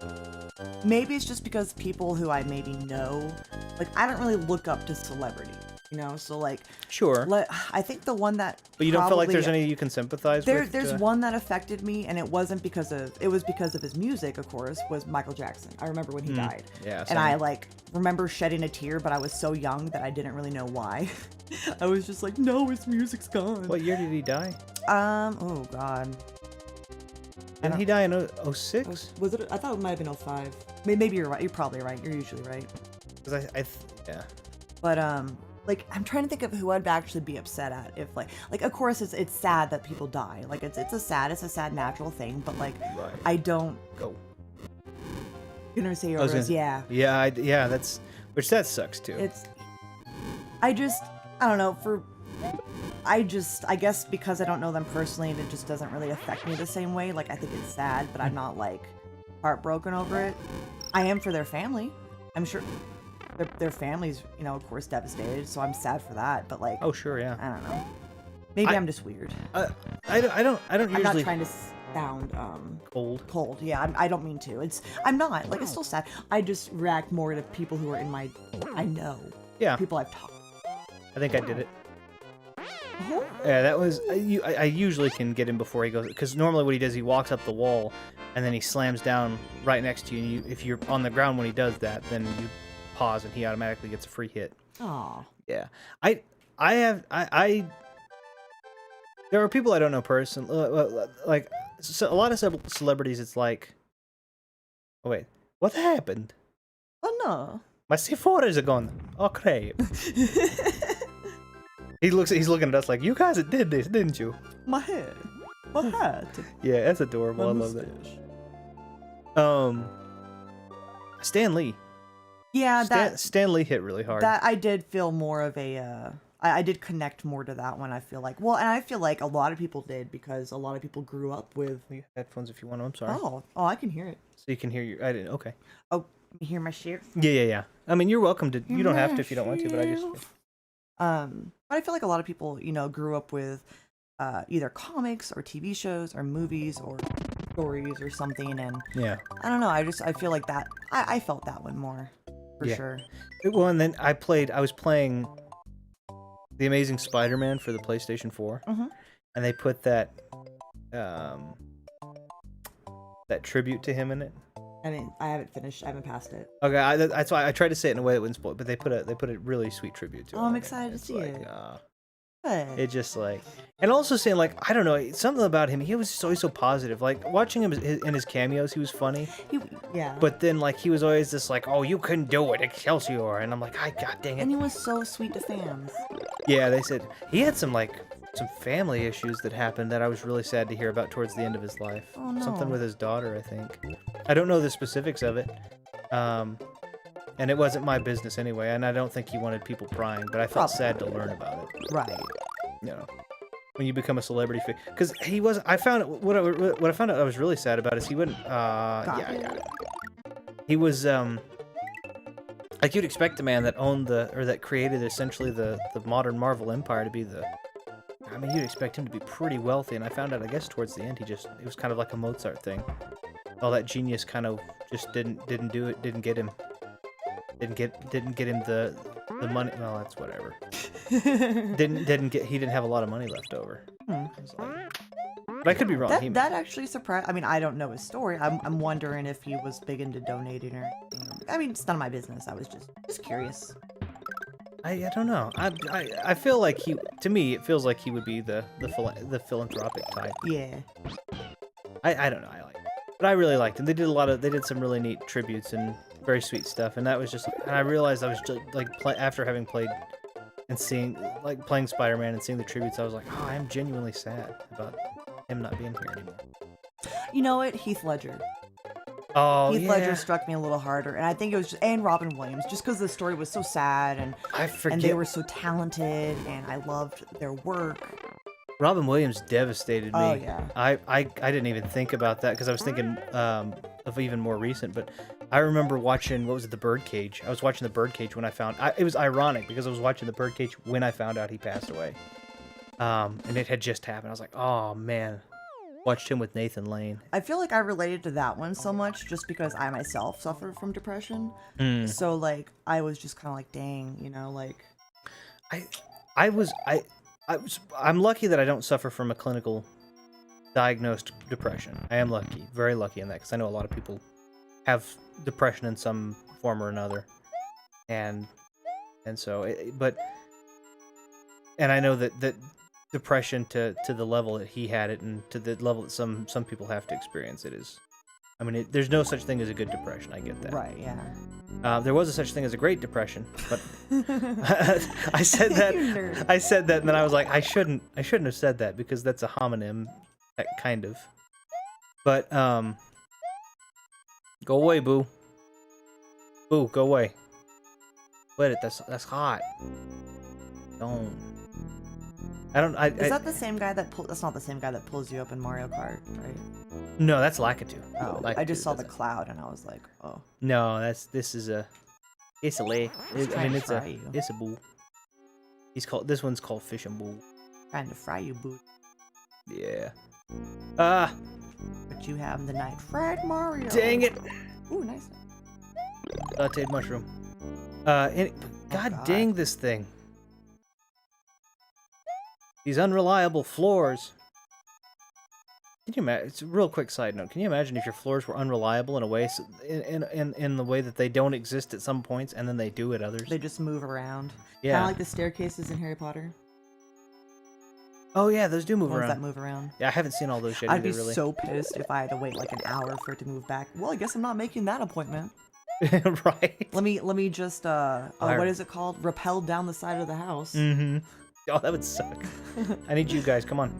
Maybe it's just because people who I maybe know, like, I don't really look up to celebrity. You know, so like, sure. I think the one that. But you don't feel like there's any you can sympathize with? There's one that affected me, and it was because of his music, of course, was Michael Jackson. I remember when he died. Yeah. And I like remember shedding a tear, but I was so young that I didn't really know why. I was just like, no, his music's gone. What year did he die? Oh God. Didn't he die in 06? Was it? I thought it might have been 05. Maybe you're right. You're probably right. You're usually right. Because yeah. But like, I'm trying to think of who I'd actually be upset at if like of course it's sad that people die. Like it's a sad natural thing, but like I don't go. You're gonna say yours, yeah. Yeah, that sucks too. I don't know, I guess because I don't know them personally, it just doesn't really affect me the same way. Like I think it's sad, but I'm not like heartbroken over it. I am for their family. I'm sure their family's, you know, of course, devastated, so I'm sad for that. But like, oh sure, yeah. I don't know. Maybe I'm just weird. I don't usually. I'm not trying to sound Cold. Yeah, I don't mean to. I'm not. Like it's still sad. I just react more to people who are in my. I know. Yeah. People I've talked. I think I did it. Yeah, that was. I usually can get him before he goes, because normally what he does, he walks up the wall, and then he slams down right next to you. And if you're on the ground when he does that, then you pause, and he automatically gets a free hit. Aw. Yeah, there are people I don't know personally, like so a lot of celebrities. It's like, oh wait, what happened? Oh no. My C4s are gone. Oh crap. He's looking at us like, you guys did this, didn't you? My hair. My hat. Yeah, that's adorable. I love that. Stan Lee. Yeah, Stan Lee hit really hard. That I did feel more of a. I did connect more to that one. I feel like. Well, and I feel like a lot of people did because a lot of people grew up with headphones. If you want them, I'm sorry. Oh, I can hear it. So you can hear your. I didn't. Okay. Oh, you hear my share? Yeah. I mean, you're welcome to. You don't have to if you don't want to, but I just. But I feel like a lot of people, you know, grew up with either comics or TV shows or movies or stories or something, and yeah, I don't know. I feel like that. I felt that one more for sure. Well, and then I was playing The Amazing Spider-Man for the PlayStation 4, and they put that tribute to him in it. I mean, I haven't finished. I haven't passed it. Okay, that's why I tried to say it in a way that wouldn't spoil it, but they put a really sweet tribute to him. Oh, I'm excited to see it. It just like, and also saying like, I don't know, something about him. He was always so positive. Like watching him in his cameos, he was funny. Yeah. But then like he was always just like, oh, you couldn't do it, Excelsior, and I'm like, God dang it. And he was so sweet to fans. Yeah, they said he had some family issues that happened that I was really sad to hear about towards the end of his life. Oh no. Something with his daughter, I think. I don't know the specifics of it. And it wasn't my business anyway, and I don't think he wanted people prying, but I felt sad to learn about it. Right. You know, when you become a celebrity figure. Because he was, I found, what I found out I was really sad about is he wouldn't, yeah, I got it. He was, like you'd expect a man that owned or that created essentially the modern Marvel Empire to be I mean, you'd expect him to be pretty wealthy, and I found out, I guess, towards the end, it was kind of like a Mozart thing. All that genius kind of just didn't do it, didn't get him the money. Well, that's whatever. he didn't have a lot of money left over. But I could be wrong. That actually surprised. I mean, I don't know his story. I'm wondering if he was big into donating or anything. I mean, it's none of my business. I was just curious. I don't know. I feel like to me it feels like he would be the philanthropic type. Yeah. I don't know. I like it. But I really liked him. They did some really neat tributes and very sweet stuff, and that was just, and I realized I was just after having played and playing Spider-Man and seeing the tributes, I was like, oh, I am genuinely sad about him not being here anymore. You know what? Heath Ledger. Oh, Heath Ledger struck me a little harder, and I think it was and Robin Williams, just because the story was so sad, and they were so talented, and I loved their work. Robin Williams devastated me. Oh yeah. I didn't even think about that because I was thinking of even more recent, but I remember watching, what was it, The Birdcage. I was watching The Birdcage when it was ironic because I was watching The Birdcage when I found out he passed away. And it had just happened. I was like, oh man. Watched him with Nathan Lane. I feel like I related to that one so much just because I myself suffer from depression. So like I was just kind of like, dang, you know, like I'm lucky that I don't suffer from a clinical diagnosed depression. I am lucky, very lucky in that, because I know a lot of people have depression in some form or another, and so and I know that depression to the level that he had it, and to the level that some people have to experience it, is, I mean, there's no such thing as a good depression. I get that. Right. Yeah. There was a such thing as a Great Depression, but I said that, and then I was like, I shouldn't have said that because that's a homonym, kind of. But go away, Boo. Boo, go away. Wait, that's hot. Don't. Is that the same guy that that's not the same guy that pulls you up in Mario Kart, right? No, that's Lakitu. Oh, I just saw the cloud and I was like, oh. No, it's a lake. It's a Boo. This one's called Fish and Boo. Trying to fry you, Boo. Yeah. But you have the night fried Mario. Dang it. Ooh, nice. Sauteed mushroom. God dang this thing. These unreliable floors. Can you imagine? It's a real quick side note. Can you imagine if your floors were unreliable in a way, in the way that they don't exist at some points, and then they do at others? They just move around. Yeah. Kind of like the staircases in Harry Potter. Oh yeah, those do move around. That move around. Yeah, I haven't seen all those yet. I'd be so pissed if I had to wait like an hour for it to move back. Well, I guess I'm not making that appointment. Right. Let me just what is it called? Rappel down the side of the house. Mm-hmm. Oh, that would suck. I need you guys. Come on.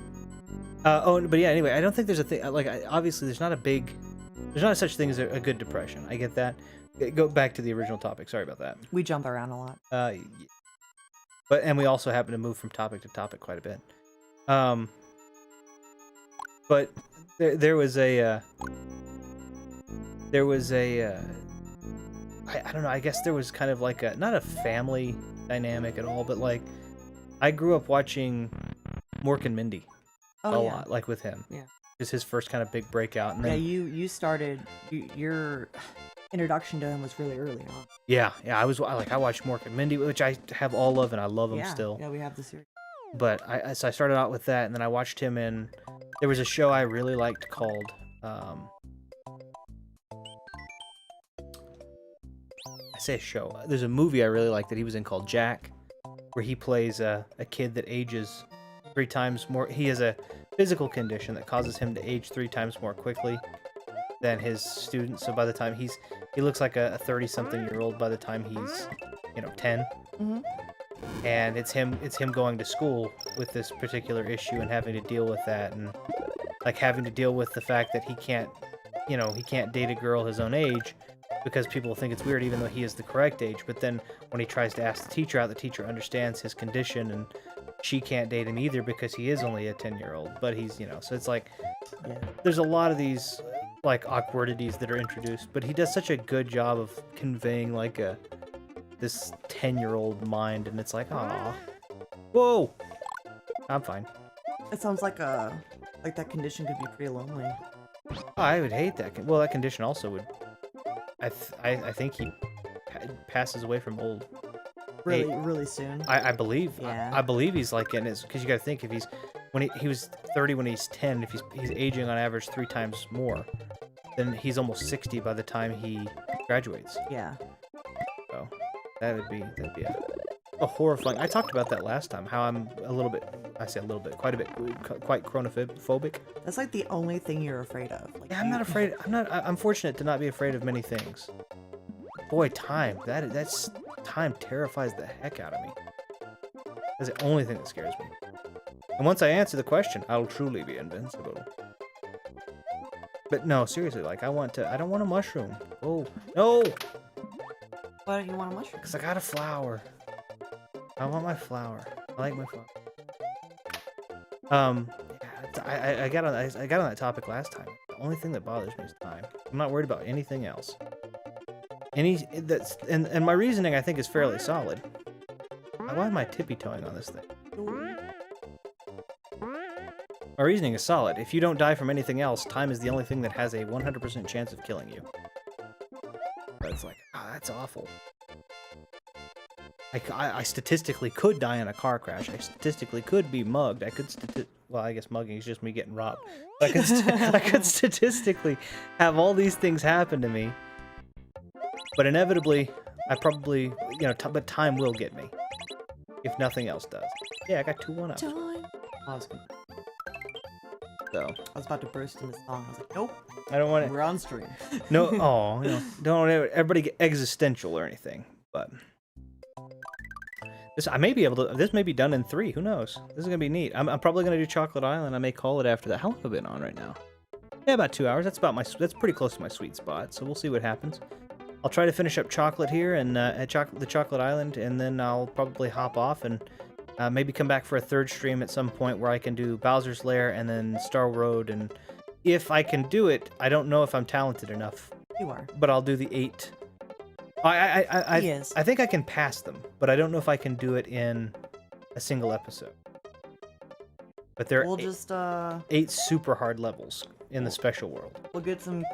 But yeah. Anyway, I don't think there's a thing. Like, obviously, there's not a such thing as a good depression. I get that. Go back to the original topic. Sorry about that. We jump around a lot. And we also happen to move from topic to topic quite a bit. But there was a I don't know. I guess there was kind of like not a family dynamic at all, but like, I grew up watching Mork and Mindy a lot, like with him. Yeah. It was his first kind of big breakout. And then, you started, your introduction to him was really early on. Yeah, I watched Mork and Mindy, which I have all of, and I love them still. Yeah, we have the series. But so I started out with that, and then I watched him in, there was a show I really liked called, I say a show, there's a movie I really liked that he was in called Jack, where he plays a kid that ages 3 times more. He has a physical condition that causes him to age 3 times more quickly than his students. So by the time he looks like a 30-something-year-old by the time he's, 10. Mm-hmm. And it's him going to school with this particular issue and having to deal with that, and like having to deal with the fact that he can't date a girl his own age because people think it's weird even though he is the correct age. But then when he tries to ask the teacher out, the teacher understands his condition, and she can't date him either because he is only a 10-year-old. But he's, you know, so it's like, Yeah. there's a lot of these like awkwardities that are introduced, but he does such a good job of conveying like this 10-year-old mind, and it's like, aw, whoa, I'm fine. It sounds like that condition could be pretty lonely. Oh, I would hate that. Well, that condition also would. I think he passes away from old. Really soon. I believe. Yeah. I believe he's like in his, because you got to think, if he's when he was 30 when he's 10, if he's aging on average 3 times more, then he's almost 60 by the time he graduates. Yeah. So that'd be a horrifying. I talked about that last time. How I'm a little bit. I say a little bit, quite chronophobic. That's like the only thing you're afraid of. Like, Yeah, I'm not afraid. I'm fortunate to not be afraid of many things. Boy, time. That's time terrifies the heck out of me. That's the only thing that scares me. And once I answer the question, I'll truly be invincible. But no, seriously, like I don't want a mushroom. Oh no! Why don't you want a mushroom? Because I got a flower. I want my flower. I like my flower. I got on that topic last time. The only thing that bothers me is time. I'm not worried about anything else. And my reasoning, I think, is fairly solid. Why am I tippy-toeing on this thing? My reasoning is solid. If you don't die from anything else, time is the only thing that has a 100% chance of killing you. But it's like, that's awful. I statistically could die in a car crash. I statistically could be mugged. Well, I guess mugging is just me getting robbed. I could statistically have all these things happen to me. But inevitably, I probably, but time will get me. If nothing else does. Yeah, I got 2 1-ups. So. I was about to burst into song. I was like, nope. I don't want it. We're on stream. No, don't want everybody get existential or anything. But this may be done in 3. Who knows? This is gonna be neat. I'm probably gonna do Chocolate Island. I may call it after that. How long have I been on right now? Yeah, about 2 hours. That's pretty close to my sweet spot. So we'll see what happens. I'll try to finish up Chocolate here and the Chocolate Island, and then I'll probably hop off and maybe come back for a 3rd stream at some point where I can do Bowser's Lair and then Star Road. And if I can do it, I don't know if I'm talented enough. You are. But I'll do the 8. I think I can pass them, but I don't know if I can do it in a single episode. But there are 8 super hard levels in the special world. We'll get some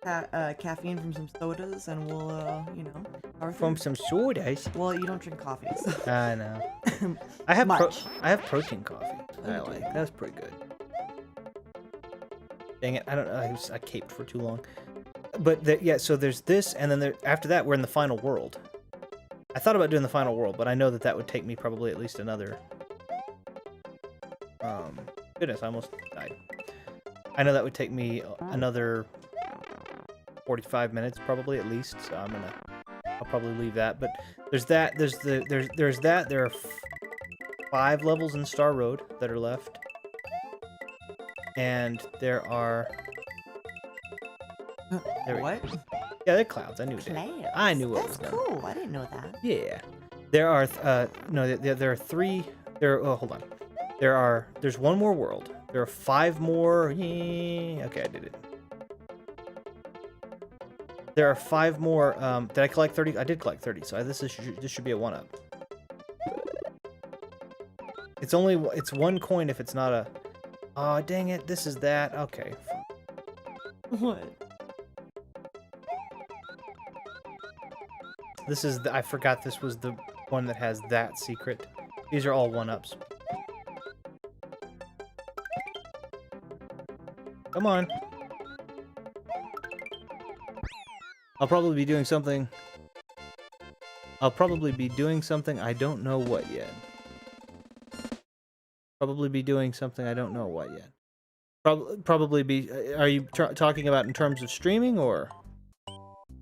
caffeine from some sodas, and we'll, From some sodas? Well, you don't drink coffee, so. I know. I have protein coffee. I Okay. like. That's pretty good. Dang it! I don't know. I caped for too long. But so there's this, and then after that we're in the final world. I thought about doing the final world, but I know that would take me probably at least another. Goodness, I almost died. I know that would take me another 45 minutes probably at least. So I'll probably leave that. But there's that. There's that. There are 5 levels in Star Road that are left, and there are. What? Yeah, they're clouds. I knew that. Clouds. I knew what That's was cool. I didn't know that. Yeah. There are there are 3. Hold on. There's 1 more world. There are 5 more. Okay, I did it. There are 5 more. Did I collect 30? I did collect 30. So this should be a 1-up. It's 1 coin if it's not a. Oh dang it! This is that. Okay. What? This is I forgot this was the one that has that secret. These are all 1-ups. Come on. I'll probably be doing something. I don't know what yet. Probably be doing something I don't know what yet. Probably be. Are you talking about in terms of streaming or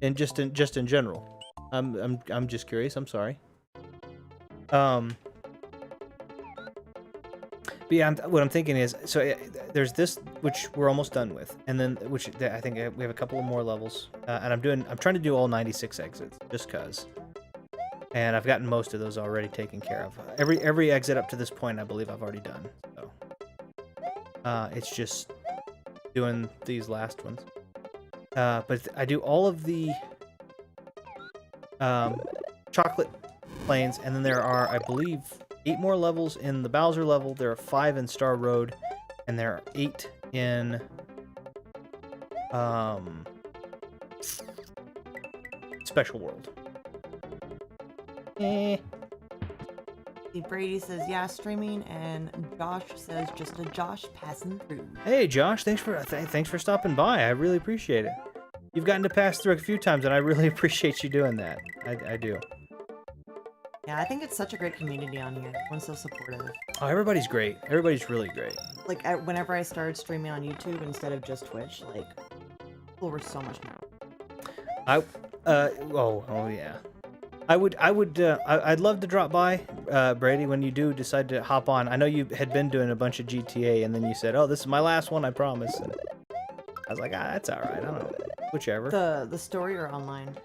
in just in general? I'm just curious. I'm sorry. But yeah, what I'm thinking is, so there's this, which we're almost done with, and then which I think we have a couple of more levels, and I'm trying to do all 96 exits, just cause. And I've gotten most of those already taken care of. Every exit up to this point, I believe I've already done. So, it's just doing these last ones. But I do all of the chocolate plains, and then there are, I believe, 8 more levels in the Bowser level. There are 5 in Star Road, and there are 8 in Special World. Brady says, yeah, streaming, and Josh says, just a Josh passing through. Hey, Josh, thanks for stopping by. I really appreciate it. You've gotten to pass through a few times, and I really appreciate you doing that. I do. Yeah, I think it's such a great community on here. Everyone's so supportive. Oh, everybody's great. Everybody's really great. Like, whenever I started streaming on YouTube instead of just Twitch, like, people were so much more. Oh yeah. I'd love to drop by, Brady, when you do decide to hop on. I know you had been doing a bunch of GTA, and then you said, "Oh, this is my last one, I promise." And I was like, that's all right. I don't know, whichever. The story or online?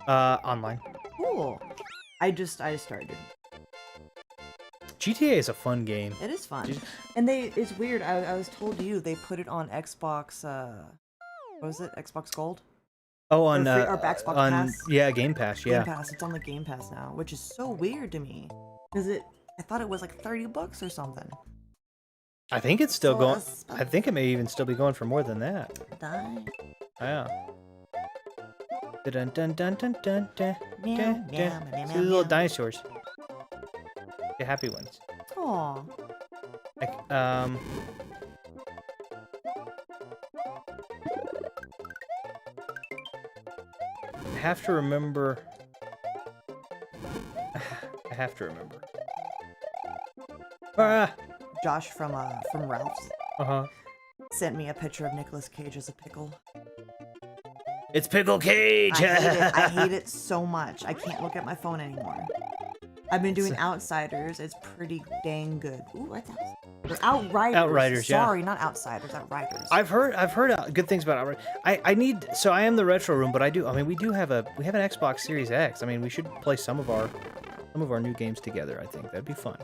Online. Cool. I just started. GTA is a fun game. It is fun, and it's weird. I was told they put it on Xbox. What was it? Xbox Gold. Oh, on Xbox Pass? Yeah, Game Pass. Yeah. Game Pass. It's on the Game Pass now, which is so weird to me. I thought it was like $30 or something. I think it's still going. I think it may even still be going for more than that. Yeah. Dun dun dun dun dun dun. See the little dinosaurs. The happy ones. Aww. Like, I have to remember. I have to remember. Josh from Ralph's Uh-huh. sent me a picture of Nicolas Cage as a pickle. It's Pickle Cage! I hate it so much. I can't look at my phone anymore. I've been doing Outsiders. It's pretty dang good. Ooh, what's that? Outriders. Outriders, yeah. Sorry, not Outsiders. Outriders. I've heard good things about Outriders. I am the retro room, but I mean, we have an Xbox Series X. I mean, we should play some of our new games together. I think that'd be fun.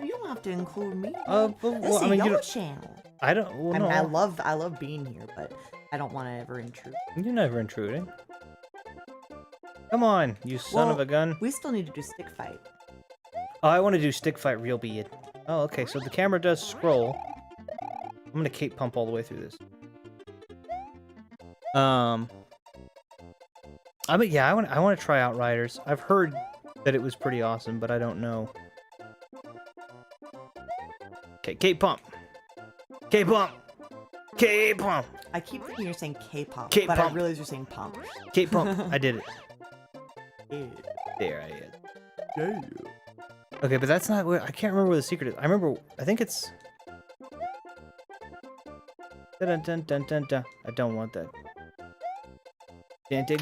You don't have to include me. Well, this is your channel. I don't. Well, no. I love being here, but I don't want to ever intrude. You're never intruding. Come on, you son of a gun. We still need to do stick fight. Oh, I want to do stick fight real bad. Oh, okay. So the camera does scroll. I'm gonna cape pump all the way through this. I mean, yeah, I want to try Outriders. I've heard that it was pretty awesome, but I don't know. Okay, cape pump. Cape pump. Cape pump. I keep thinking you're saying K-pop, Cape but pump. I realize you're saying pump. Cape pump. I did it. Yeah. There I is. Yeah. Okay, but that's not where I can't remember where the secret is. I think it's. Dun dun dun dun dun. I don't want that.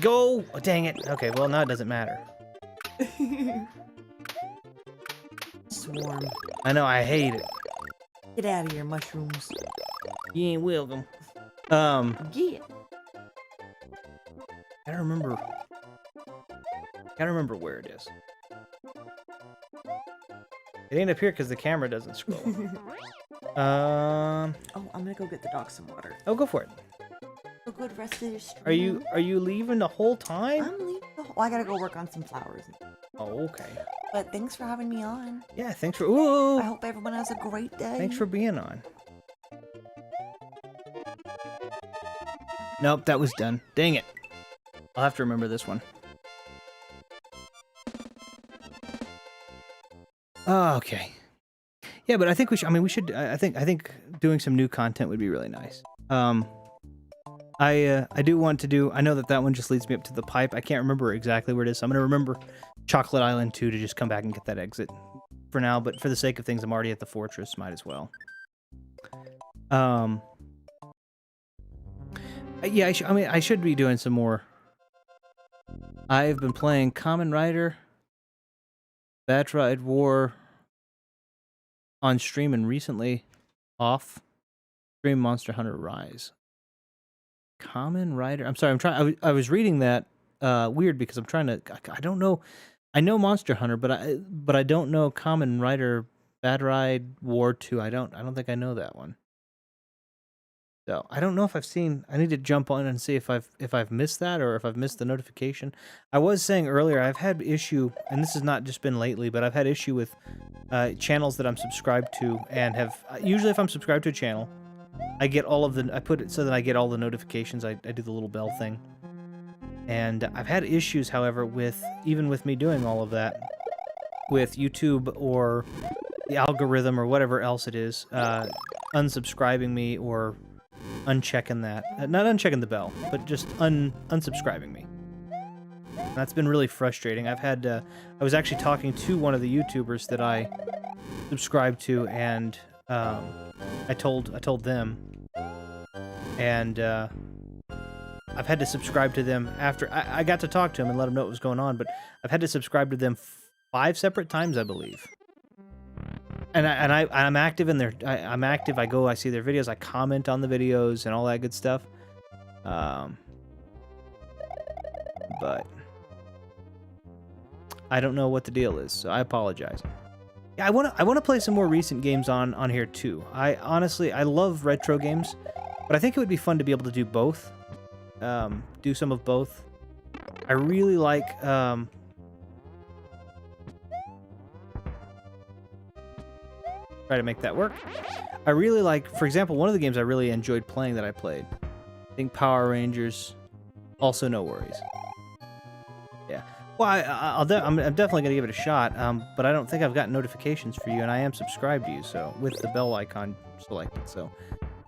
Go! Oh, dang it. Okay, well now it doesn't matter. Swarm. I know, I hate it. Get out of here, mushrooms. You ain't welcome. Yeah. Gotta remember where it is. It ain't up here because the camera doesn't scroll. Oh, I'm gonna go get the dog some water. Oh, go for it. A good rest of your stream. Are you leaving the whole time? I'm leaving the whole... I gotta go work on some flowers. Oh, okay. But thanks for having me on. Yeah, thanks for... Ooh! I hope everyone has a great day. Thanks for being on. Nope, that was done. Dang it. I'll have to remember this one. Oh, okay. Yeah, but I think we should... I mean, we should... I think doing some new content would be really nice. I do want to do... I know that one just leads me up to the pipe. I can't remember exactly where it is, so I'm going to remember Chocolate Island 2 to just come back and get that exit for now, but for the sake of things, I'm already at the fortress. Might as well. Yeah, I should be doing some more. I've been playing Kamen Rider, Bat Ride War, on stream and recently off stream Monster Hunter Rise. Common Rider. I'm sorry. I'm trying. I was reading that weird because I'm trying to. I don't know. I know Monster Hunter, but I don't know Common Rider Bad Ride War 2. I don't think I know that one. So I don't know if I've seen. I need to jump on and see if I've missed that or if I've missed the notification. I was saying earlier I've had issue, and this has not just been lately, but I've had issue with channels that I'm subscribed to, and have usually if I'm subscribed to a channel, I get all of the. I put it so that I get all the notifications. I do the little bell thing, and I've had issues, however, with even with me doing all of that, with YouTube or the algorithm or whatever else it is, unsubscribing me or unchecking that. Not unchecking the bell, but just unsubscribing me. And that's been really frustrating. I've had. I was actually talking to one of the YouTubers that I subscribe to, and I told them, and I've had to subscribe to them after I got to talk to them and let them know what was going on, but I've had to subscribe to them 5 separate times, I believe. And I'm active in their. I'm active. I see their videos. I comment on the videos and all that good stuff. But I don't know what the deal is, so I apologize. Yeah, I wanna play some more recent games on here too. I honestly love retro games, but I think it would be fun to be able to do both. Do some of both. I really like try to make that work. I really like, for example, one of the games I really enjoyed playing that I played. I think Power Rangers. Also, No Worries. Yeah. Well, I'm definitely gonna give it a shot. But I don't think I've got notifications for you, and I am subscribed to you, so with the bell icon selected. So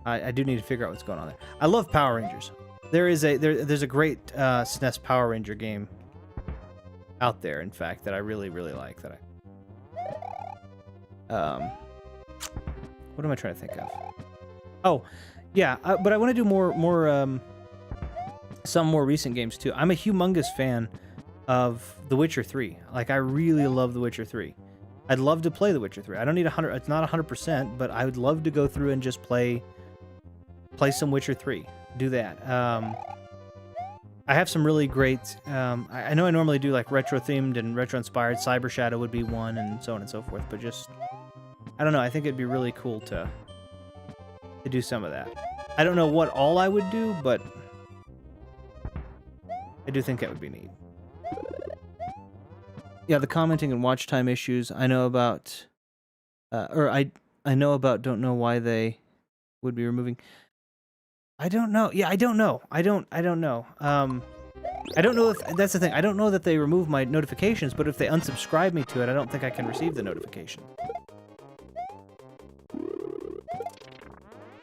I do need to figure out what's going on there. I love Power Rangers. There's a great SNES Power Ranger game out there, in fact, that I really like. That what am I trying to think of? Oh, yeah, but I want to do some more recent games too. I'm a humongous fan of The Witcher 3. Like, I really love The Witcher 3. I'd love to play The Witcher 3. I don't need 100. It's not 100%, but I would love to go through and just play some Witcher 3. Do that. I have some really great. I know I normally do like retro themed and retro inspired. Cyber Shadow would be one, and so on and so forth. But just, I don't know. I think it'd be really cool to do some of that. I don't know what all I would do, but I do think that would be neat. Yeah, the commenting and watch time issues I know about, I know about. Don't know why they would be removing. I don't know. Yeah, I don't know. I don't know. I don't know if that's the thing. I don't know that they remove my notifications, but if they unsubscribe me to it, I don't think I can receive the notification.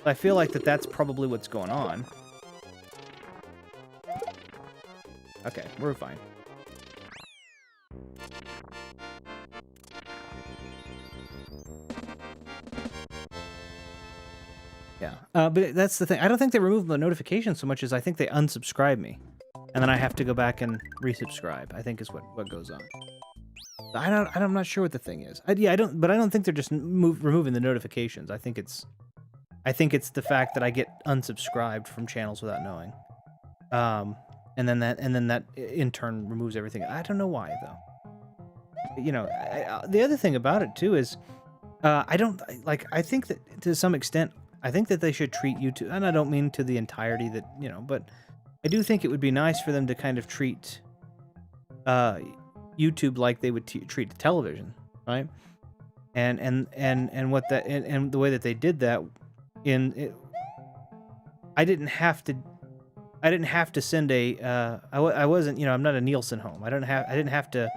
I feel like that's probably what's going on. Okay, we're fine. Yeah, but that's the thing. I don't think they remove the notifications so much as I think they unsubscribe me, and then I have to go back and resubscribe. I think is what goes on. I'm not sure what the thing is. I don't think they're just removing the notifications. I think it's the fact that I get unsubscribed from channels without knowing, and then that in turn removes everything. I don't know why though. You know, the other thing about it too is, I think that to some extent. I think that they should treat YouTube, and I don't mean to the entirety that, you know, but I do think it would be nice for them to kind of treat YouTube like they would treat television, right? And what that and the way that they did that I didn't have to send a I wasn't, you know, I'm not a Nielsen home. I didn't have to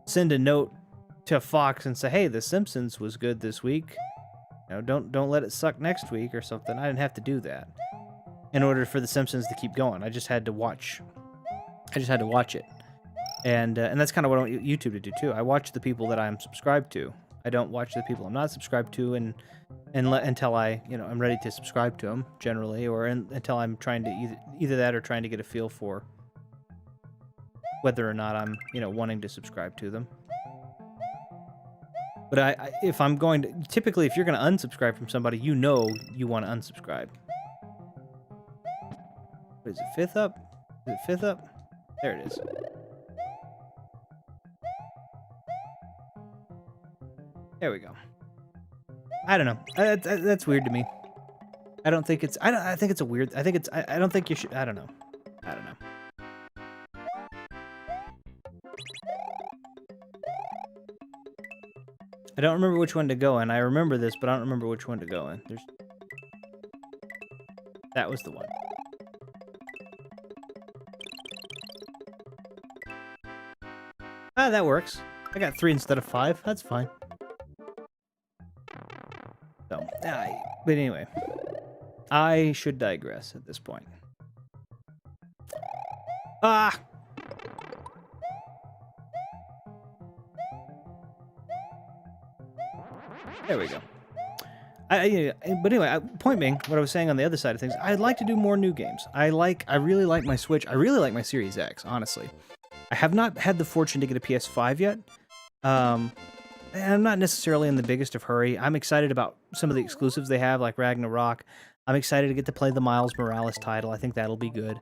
send a note to Fox and say, "Hey, The Simpsons was good this week. You know, don't let it suck next week," or something. I didn't have to do that in order for The Simpsons to keep going. I just had to watch. It, and that's kind of what I want YouTube to do too. I watch the people that I'm subscribed to. I don't watch the people I'm not subscribed to, until I, you know, I'm ready to subscribe to them generally, or until I'm trying to either that or trying to get a feel for whether or not I'm, you know, wanting to subscribe to them. But if I'm going to, typically, if you're going to unsubscribe from somebody, you know you want to typically, if you're going to unsubscribe from somebody, you know you want to unsubscribe. What is it, 5th up? Is it 5th up? There it is. There we go. I don't know. That's weird to me. I don't think it's. I think it's a weird. I think it's. I don't think you should. I don't know. I don't know. I don't remember which one to go in. I remember this, but I don't remember which one to go in. That was the one. Ah, that works. I got 3 instead of 5. That's fine. So, but anyway, I should digress at this point. Ah! There we go. But anyway, point being, what I was saying on the other side of things, I'd like to do more new games. I really like my Switch. I really like my Series X, honestly. I have not had the fortune to get a PS5 yet. And I'm not necessarily in the biggest of hurry. I'm excited about some of the exclusives they have, like Ragnarok. I'm excited to get to play the Miles Morales title. I think that'll be good.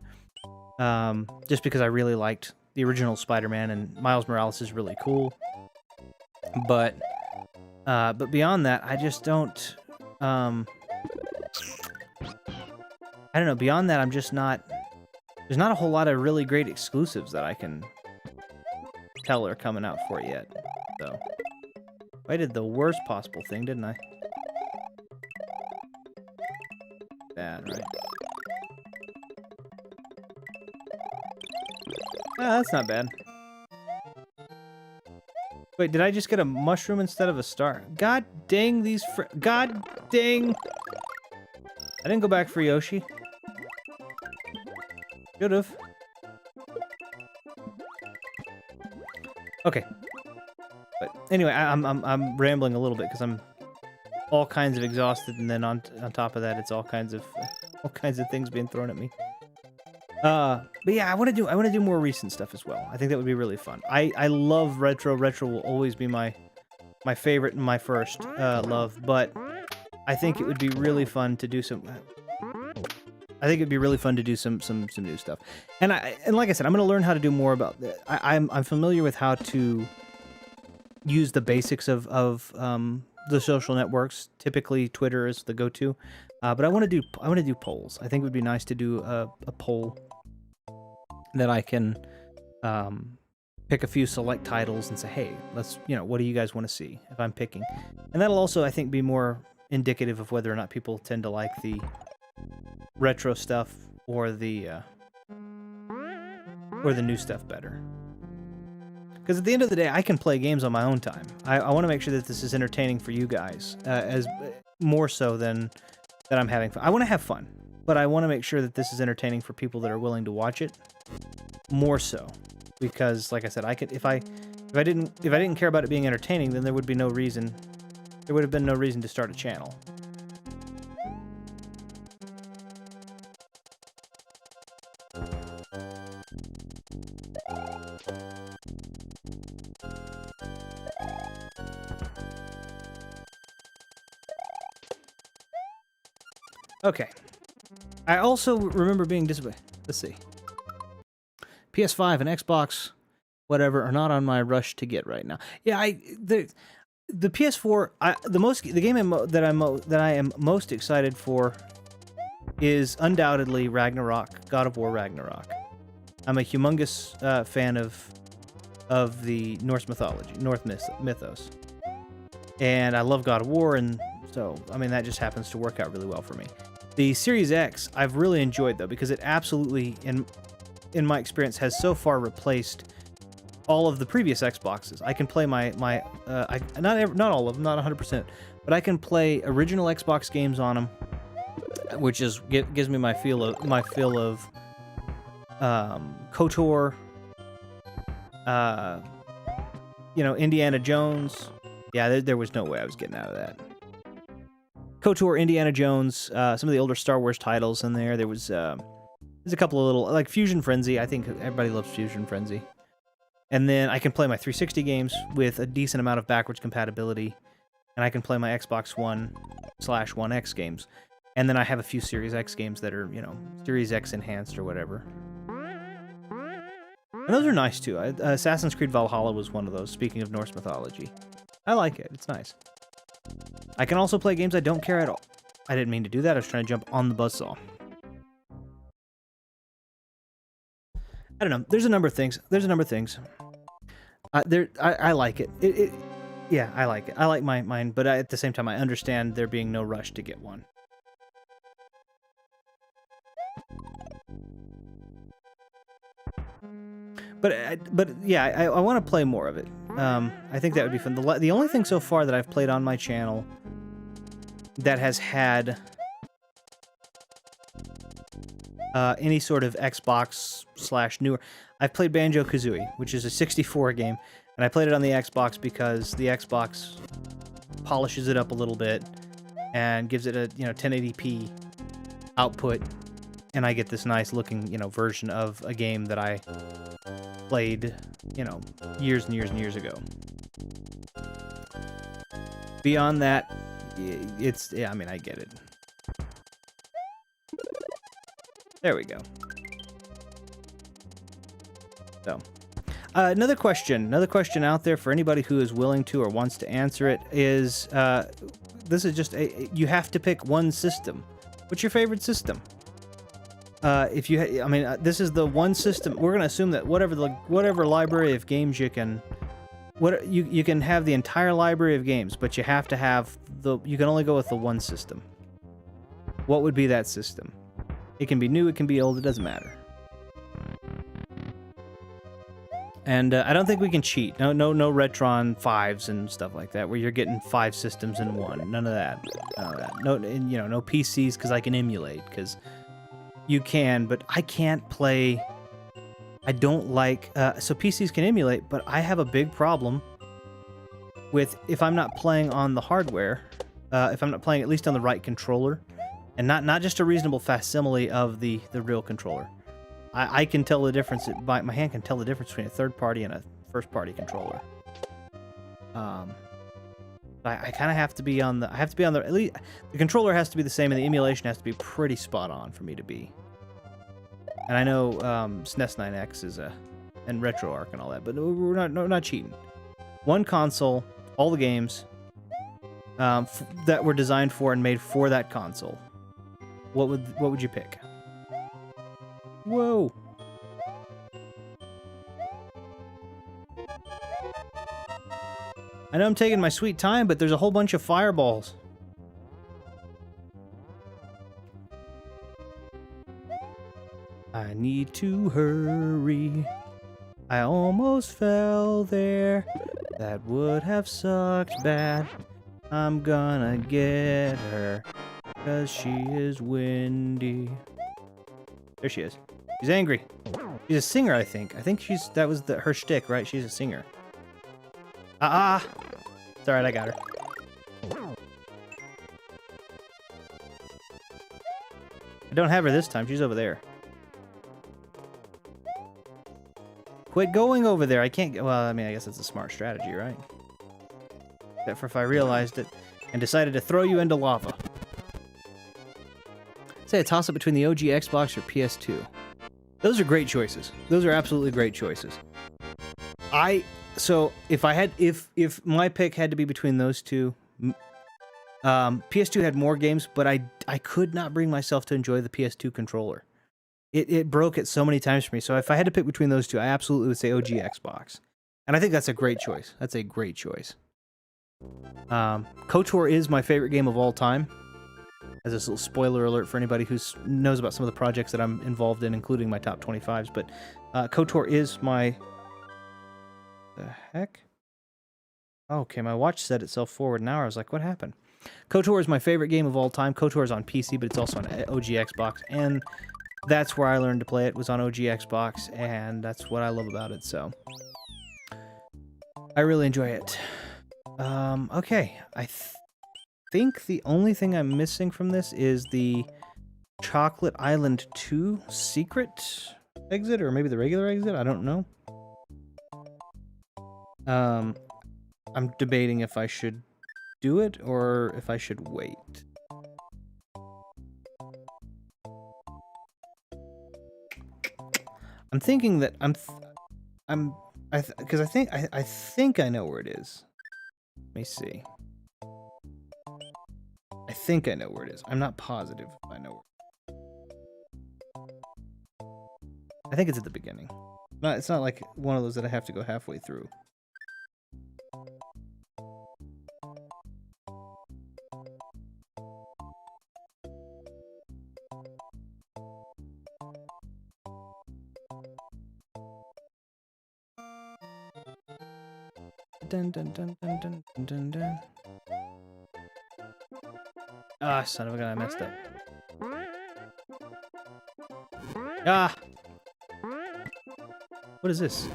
Just because I really liked the original Spider-Man, and Miles Morales is really cool. But beyond that, I just don't... I don't know. Beyond that, I'm just not... There's not a whole lot of really great exclusives that I can tell are coming out for it yet. So, I did the worst possible thing, didn't I? Bad, right? Ah, that's not bad. Wait, did I just get a mushroom instead of a star? God dang these God dang! I didn't go back for Yoshi. Should've. Okay. But anyway, I'm rambling a little bit because I'm all kinds of exhausted, and then on top of that, it's all kinds of things being thrown at me. But yeah, I want to do more recent stuff as well. I think that would be really fun. I love retro. Retro will always be my favorite and my first love. But I think it would be really fun to do some. I think it'd be really fun to do some new stuff. And like I said, I'm going to learn how to do more about that. I'm familiar with how to use the basics of the social networks. Typically, Twitter is the go-to. But I want to do polls. I think it would be nice to do a poll that I can pick a few select titles and say, hey, what do you guys want to see if I'm picking? And that'll also, I think, be more indicative of whether or not people tend to like the retro stuff or the new stuff better. Because at the end of the day, I can play games on my own time. I want to make sure that this is entertaining for you guys, as more so than that I'm having fun. I want to have fun, but I want to make sure that this is entertaining for people that are willing to watch it. More so, because like I said, if I didn't care about it being entertaining, then there would be no reason. There would have been no reason to start a channel. Okay. I also remember being disappointed. Let's see. PS5 and Xbox, whatever, are not on my rush to get right now. Yeah, the PS4. The game that I am most excited for is undoubtedly Ragnarok, God of War Ragnarok. I'm a humongous fan of the Norse mythology, Norse mythos, and I love God of War, and so I mean that just happens to work out really well for me. The Series X I've really enjoyed though, because it absolutely, in my experience, has so far replaced all of the previous Xboxes. I can play not all of them, not 100%, but I can play original Xbox games on them, which gives me my feel of KOTOR, Indiana Jones. Yeah, there was no way I was getting out of that. KOTOR, Indiana Jones, some of the older Star Wars titles in there. There's a couple of little, like Fusion Frenzy. I think everybody loves Fusion Frenzy. And then I can play my 360 games with a decent amount of backwards compatibility. And I can play my Xbox One/One X games. And then I have a few Series X games that are, you know, Series X enhanced or whatever. And those are nice too. Assassin's Creed Valhalla was one of those, speaking of Norse mythology. I like it. It's nice. I can also play games I don't care at all. I didn't mean to do that. I was trying to jump on the buzzsaw. I don't know. There's a number of things. I like it. Yeah, I like it. I like mine, but at the same time, I understand there being no rush to get one. But yeah, I want to play more of it. I think that would be fun. The only thing so far that I've played on my channel that has had any sort of Xbox/newer, I've played Banjo-Kazooie, which is a 64 game, and I played it on the Xbox because the Xbox polishes it up a little bit and gives it a 1080p output, and I get this nice looking version of a game that I played years and years and years ago. Beyond that, I mean, I get it. There we go. So, another question out there for anybody who is willing to or wants to answer it is, this is just you have to pick one system. What's your favorite system? This is the one system. We're gonna assume that whatever library of games you can have the entire library of games, but you have to have you can only go with the one system. What would be that system? It can be new, it can be old, it doesn't matter. And I don't think we can cheat. No Retron 5s and stuff like that, where you're getting 5 systems in one. None of that. No PCs because I can emulate, because you can, but I can't play. I don't like. So PCs can emulate, but I have a big problem with if I'm not playing on the hardware, if I'm not playing at least on the right controller, and not just a reasonable facsimile of the real controller. I can tell the difference. My hand can tell the difference between a third party and a first party controller. I kind of have to be on the. At least the controller has to be the same, and the emulation has to be pretty spot on for me to be. And I know SNES 9X is and RetroArch and all that, but we're not cheating. One console, all the games that were designed for and made for that console. What would you pick? Whoa. I know I'm taking my sweet time, but there's a whole bunch of fireballs. I need to hurry. I almost fell there. That would have sucked bad. I'm gonna get her, 'cause she is windy. There she is. She's angry. She's a singer, I think. That was her shtick, right? She's a singer. It's alright, I got her. I don't have her this time. She's over there. Quit going over there. I can't get... Well, I mean, I guess that's a smart strategy, right? Except for if I realized it and decided to throw you into lava. Say a toss-up between the OG Xbox or PS2. Those are great choices. Those are absolutely great choices. So if my pick had to be between those two, PS2 had more games, but I could not bring myself to enjoy the PS2 controller. It broke it so many times for me. So if I had to pick between those two, I absolutely would say OG Xbox. And I think that's a great choice. That's a great choice. KOTOR is my favorite game of all time. As this little spoiler alert for anybody who knows about some of the projects that I'm involved in, including my top 25s. But KOTOR is my... The heck? Okay, my watch set itself forward an hour. I was like, what happened? KOTOR is my favorite game of all time. KOTOR is on PC, but it's also on OG Xbox. And that's where I learned to play it, was on OG Xbox. And that's what I love about it, so... I really enjoy it. Okay, I think the only thing I'm missing from this is the Chocolate Island 2 secret exit, or maybe the regular exit, I don't know. I'm debating if I should do it or if I should wait. I'm thinking that because I think I know where it is. Let me see. I think I know where it is. I'm not positive if I know where. I think it's at the beginning. It's not like one of those that I have to go halfway through. Dun dun dun dun dun dun dun dun. Ah, son of a gun, I messed up. Ah! What is this?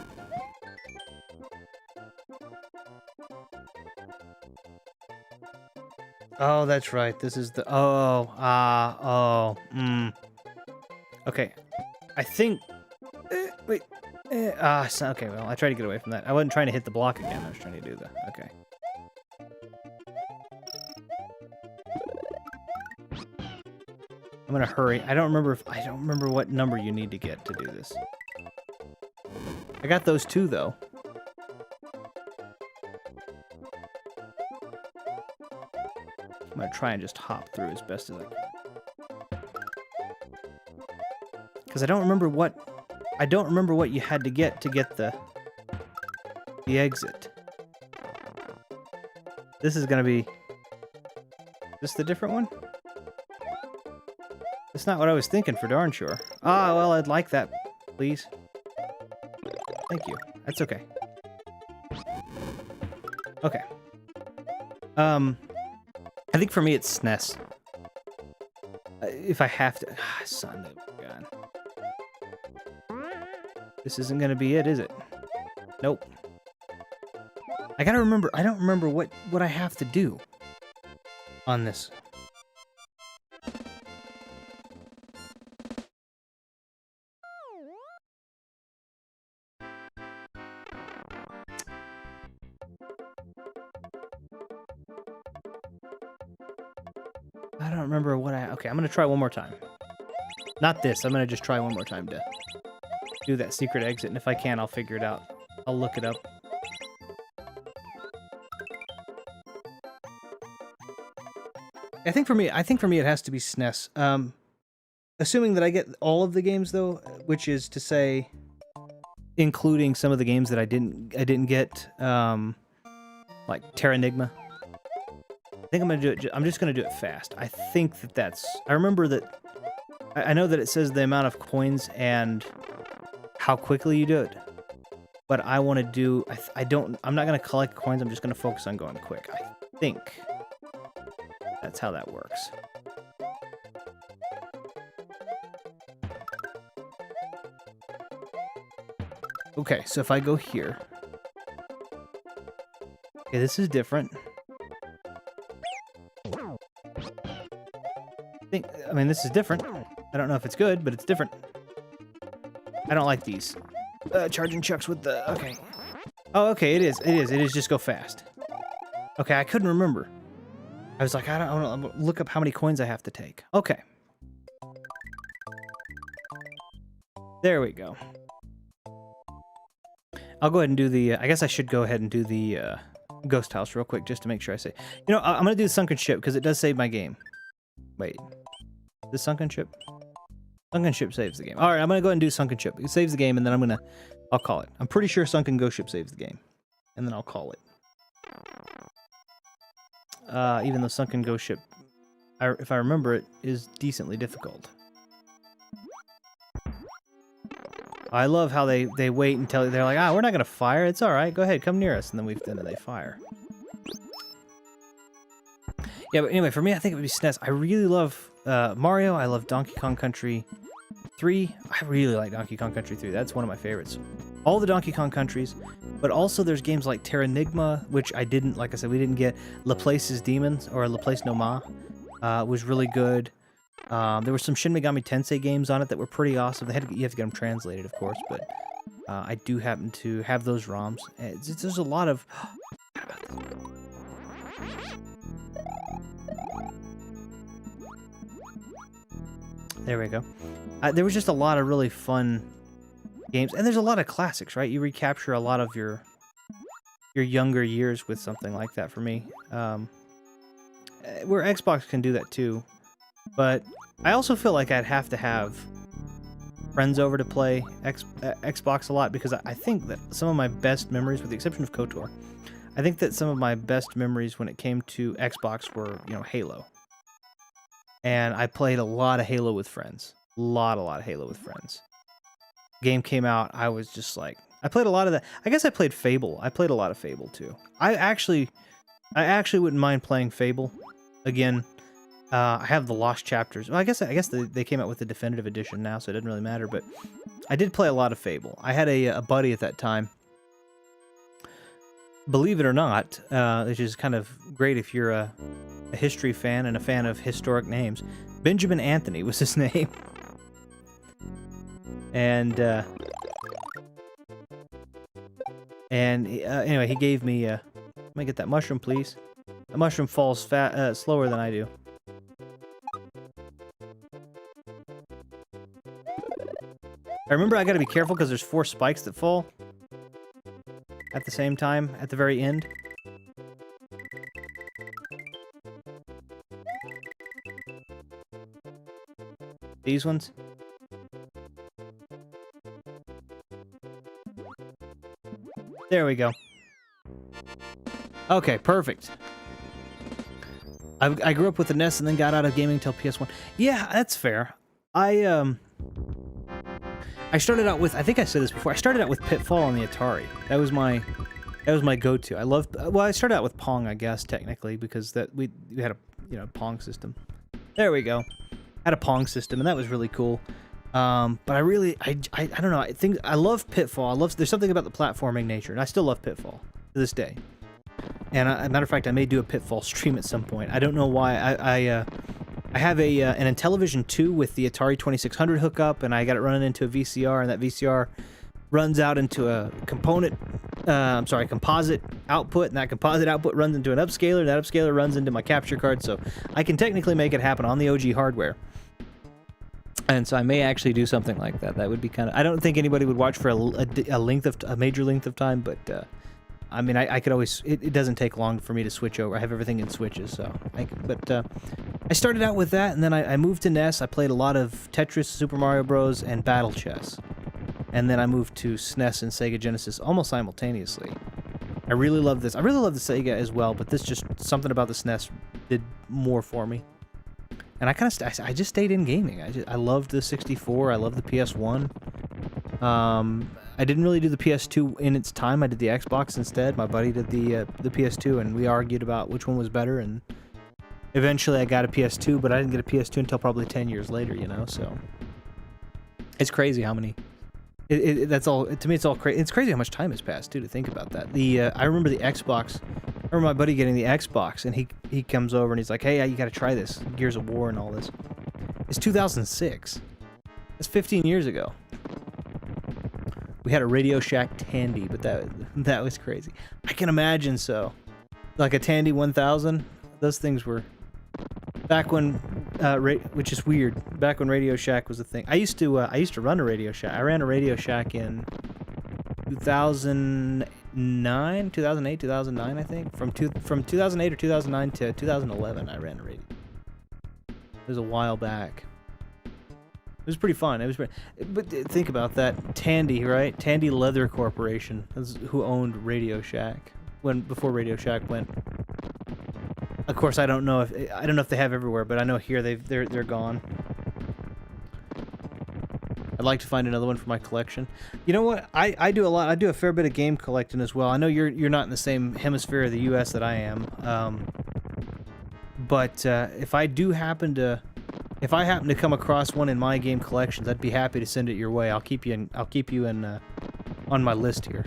Oh, that's right. This is the... Okay. I think... wait. Okay, well, I tried to get away from that. I wasn't trying to hit the block again. I was trying to do that. Okay. I'm gonna hurry. I don't remember what number you need to get to do this. I got those two, though. I'm gonna try and just hop through as best as I can. Because I don't remember what you had to get the exit. This is gonna be... Is this the different one? That's not what I was thinking for darn sure. Ah, well, I'd like that, please. Thank you. That's okay. Okay. I think for me it's SNES. If I have to... son of a gun. This isn't gonna be it, is it? Nope. I gotta remember... I don't remember what I have to do on this. I don't remember what I... Okay, I'm gonna try one more time. Not this. I'm gonna just try one more time to do that secret exit, and if I can, I'll figure it out. I'll look it up. I think for me it has to be SNES. Assuming that I get all of the games though, which is to say, including some of the games that I didn't get, like Terranigma. I think I'm gonna do it. I'm just gonna do it fast. I think that's. I remember that. I know that it says the amount of coins and how quickly you do it, but I want to do. I'm not gonna collect coins. I'm just gonna focus on going quick. I think that's how that works. Okay, so if I go here, okay, this is different. I mean, this is different. I don't know if it's good, but it's different. I don't like these. Charging chucks with the... Okay. Oh, okay, it is. It is just go fast. Okay, I couldn't remember. I was like, I want to look up how many coins I have to take. Okay. There we go. I'll go ahead and do the... I guess I should go ahead and do the ghost house real quick, just to make sure I say... You know, I'm going to do the sunken ship, because it does save my game. Wait. The sunken ship? Sunken ship saves the game. Alright, I'm going to go ahead and do sunken ship. It saves the game, and then I'll call it. I'm pretty sure sunken ghost ship saves the game. And then I'll call it. Even though sunken ghost ship, if I remember it, is decently difficult. I love how they wait until they're like, we're not going to fire. It's alright. Go ahead, come near us. And then they fire. Yeah, but anyway, for me, I think it would be SNES. I really love Mario. I love Donkey Kong Country 3. I really like Donkey Kong Country 3. That's one of my favorites. All the Donkey Kong countries, but also there's games like Terranigma, which I didn't, like I said, we didn't get. Laplace's Demons, or Laplace no Ma, was really good. There were some Shin Megami Tensei games on it that were pretty awesome. You have to get them translated, of course, but I do happen to have those ROMs. There's a lot of... There we go. There was just a lot of really fun games, and there's a lot of classics, right? You recapture a lot of your younger years with something like that for me. Where Xbox can do that too, but I also feel like I'd have to have friends over to play Xbox a lot, because I think that some of my best memories, with the exception of KOTOR, I think that some of my best memories when it came to Xbox were, you know, Halo. And I played a lot of Halo with friends. A lot of Halo with friends. Game came out, I was just like... I played a lot of that. I guess I played Fable. I played a lot of Fable, too. I actually wouldn't mind playing Fable again. I have the Lost Chapters. Well, I guess they came out with the definitive edition now, so it doesn't really matter, but I did play a lot of Fable. I had a buddy at that time. Believe it or not, which is kind of great if you're a history fan and a fan of historic names. Benjamin Anthony was his name. And anyway, he gave me... let me get that mushroom, please. The mushroom falls slower than I do. I remember I gotta be careful because there's 4 spikes that fall at the same time at the very end. These ones. There we go. Okay, perfect. I grew up with the NES and then got out of gaming until PS1. Yeah, that's fair. I started out with, I think I said this before, I started out with Pitfall on the Atari. That was my go-to. I started out with Pong, I guess, technically, because we had a, you know, Pong system. There we go. Had a Pong system, and that was really cool. But I don't know, I love Pitfall. there's something about the platforming nature, and I still love Pitfall to this day. And as a matter of fact, I may do a Pitfall stream at some point. I don't know why. I have an Intellivision 2 with the Atari 2600 hookup, and I got it running into a VCR, and that VCR runs out into a composite output, and that composite output runs into an upscaler, and that upscaler runs into my capture card, so I can technically make it happen on the OG hardware. And so I may actually do something like that. That would be kind of... I don't think anybody would watch for a major length of time, but... I mean, I could always... It doesn't take long for me to switch over. I have everything in switches, so... I started out with that, and then I moved to NES. I played a lot of Tetris, Super Mario Bros., and Battle Chess. And then I moved to SNES and Sega Genesis almost simultaneously. I really love this. I really love the Sega as well, but this just... Something about the SNES did more for me. And I just stayed in gaming. I loved the 64. I loved the PS1. I didn't really do the PS2 in its time. I did the Xbox instead. My buddy did the PS2, and we argued about which one was better, and eventually I got a PS2, but I didn't get a PS2 until probably 10 years later, you know, so... It's crazy how many... that's all... To me, it's all crazy. It's crazy how much time has passed, too, to think about that. I remember the Xbox... I remember my buddy getting the Xbox, and he comes over, and he's like, hey, you gotta try this. Gears of War and all this. It's 2006. That's 15 years ago. We had a Radio Shack Tandy, but that was crazy. I can imagine so. Like a Tandy 1000, those things were back when, which is weird. Back when Radio Shack was a thing. I used to run a Radio Shack. I ran a Radio Shack in 2008, 2009, I think. From 2008 or 2009 to 2011, I ran a radio. It was a while back. It was pretty fun. But think about that. Tandy, right? Tandy Leather Corporation is who owned Radio Shack before Radio Shack went. Of course, I don't know if they have everywhere, but I know here they're gone. I'd like to find another one for my collection. You know what? I do a lot. I do a fair bit of game collecting as well. I know you're not in the same hemisphere of the U.S. that I am. But if I happen to come across one in my game collections, I'd be happy to send it your way. I'll keep you in on my list here.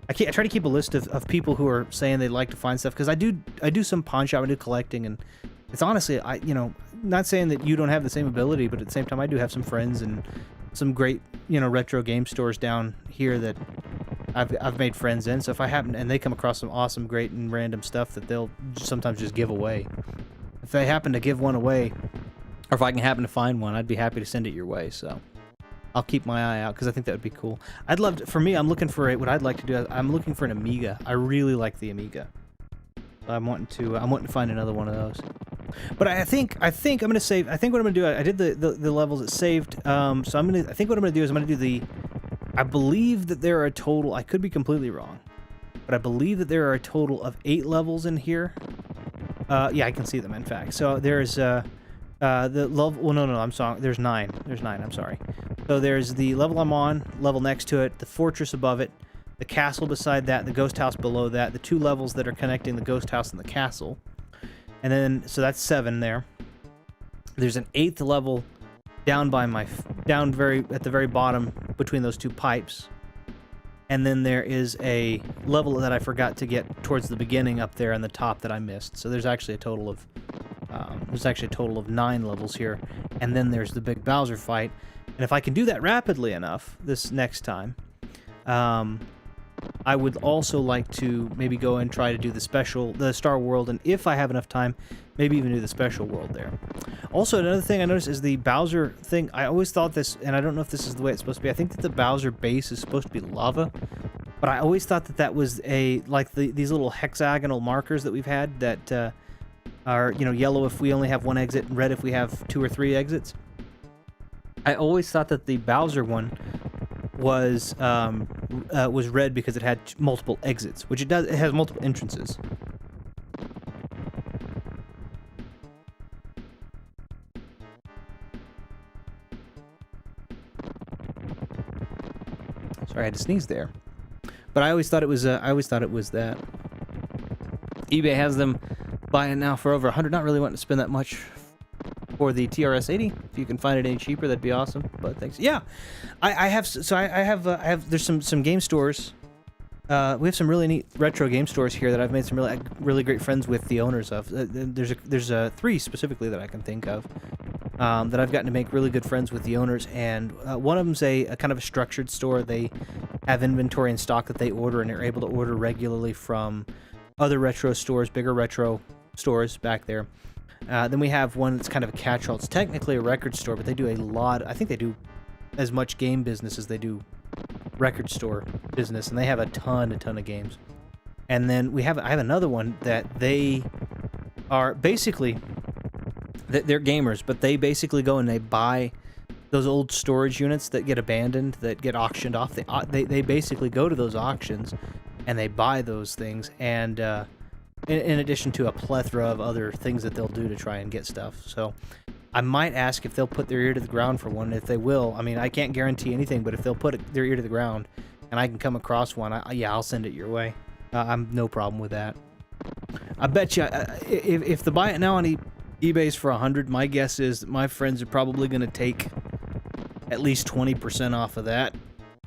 I try to keep a list of people who are saying they'd like to find stuff, because I do some pawn shop, I do collecting, and it's honestly, not saying that you don't have the same ability, but at the same time I do have some friends and some great, retro game stores down here that I've made friends in. So if I happen and they come across some awesome, great, and random stuff that they'll sometimes just give away. If they happen to give one away, or if I can happen to find one, I'd be happy to send it your way. So I'll keep my eye out because I think that would be cool. I'm looking for what I'd like to do. I'm looking for an Amiga. I really like the Amiga. I'm wanting to find another one of those. But I think I'm gonna save. I think what I'm gonna do. I did the levels it saved. So I think what I'm gonna do is I'm gonna do I believe that there are a total. I could be completely wrong, but I believe that there are a total of 8 levels in here. Yeah, I can see them. In fact, so there's the level. Well, no, I'm sorry. There's 9. There's 9. I'm sorry. So there's the level I'm on, level next to it, the fortress above it, the castle beside that, the ghost house below that, the 2 levels that are connecting the ghost house and the castle. And then, so that's 7 there. There's an 8th level down at the very bottom between those 2 pipes. And then there is a level that I forgot to get towards the beginning up there on the top that I missed. So there's actually a total of 9 levels here. And then there's the big Bowser fight. And if I can do that rapidly enough this next time, I would also like to maybe go and try to do the Star World, and if I have enough time, maybe even do the special world there. Also, another thing I noticed is the Bowser thing. I always thought this, and I don't know if this is the way it's supposed to be. I think that the Bowser base is supposed to be lava, but I always thought that was these little hexagonal markers that we've had that are yellow if we only have 1 exit and red if we have 2 or 3 exits. I always thought that the Bowser one was red because it had multiple exits, which it does. It has multiple entrances. Sorry, I had to sneeze there. But I always thought it was. I always thought it was that. eBay has them buying now for over 100. Not really wanting to spend that much for the TRS-80. If you can find it any cheaper, that'd be awesome. But thanks. Yeah, I have. So I have. There's some game stores. We have some really neat retro game stores here that I've made some really great friends with the owners of. There's 3 specifically that I can think of that I've gotten to make really good friends with the owners. And one of them's a kind of a structured store. They have inventory and stock that they order, and they're able to order regularly from other retro stores, bigger retro stores back there. Then we have one that's kind of a catch-all. It's technically a record store, but they do a lot. I think they do as much game business as they do record store business, and they have a ton of games. And then I have another one that they are basically they're gamers, but they basically go and they buy those old storage units that get abandoned, that get auctioned off. They basically go to those auctions and they buy those things, and in addition to a plethora of other things that they'll do to try and get stuff. So I might ask if they'll put their ear to the ground for one. If they will, I mean, I can't guarantee anything, but if they'll put their ear to the ground and I can come across one, I'll send it your way. I'm no problem with that. I bet you, if they buy it now on eBay's for 100, my guess is that my friends are probably going to take at least 20% off of that.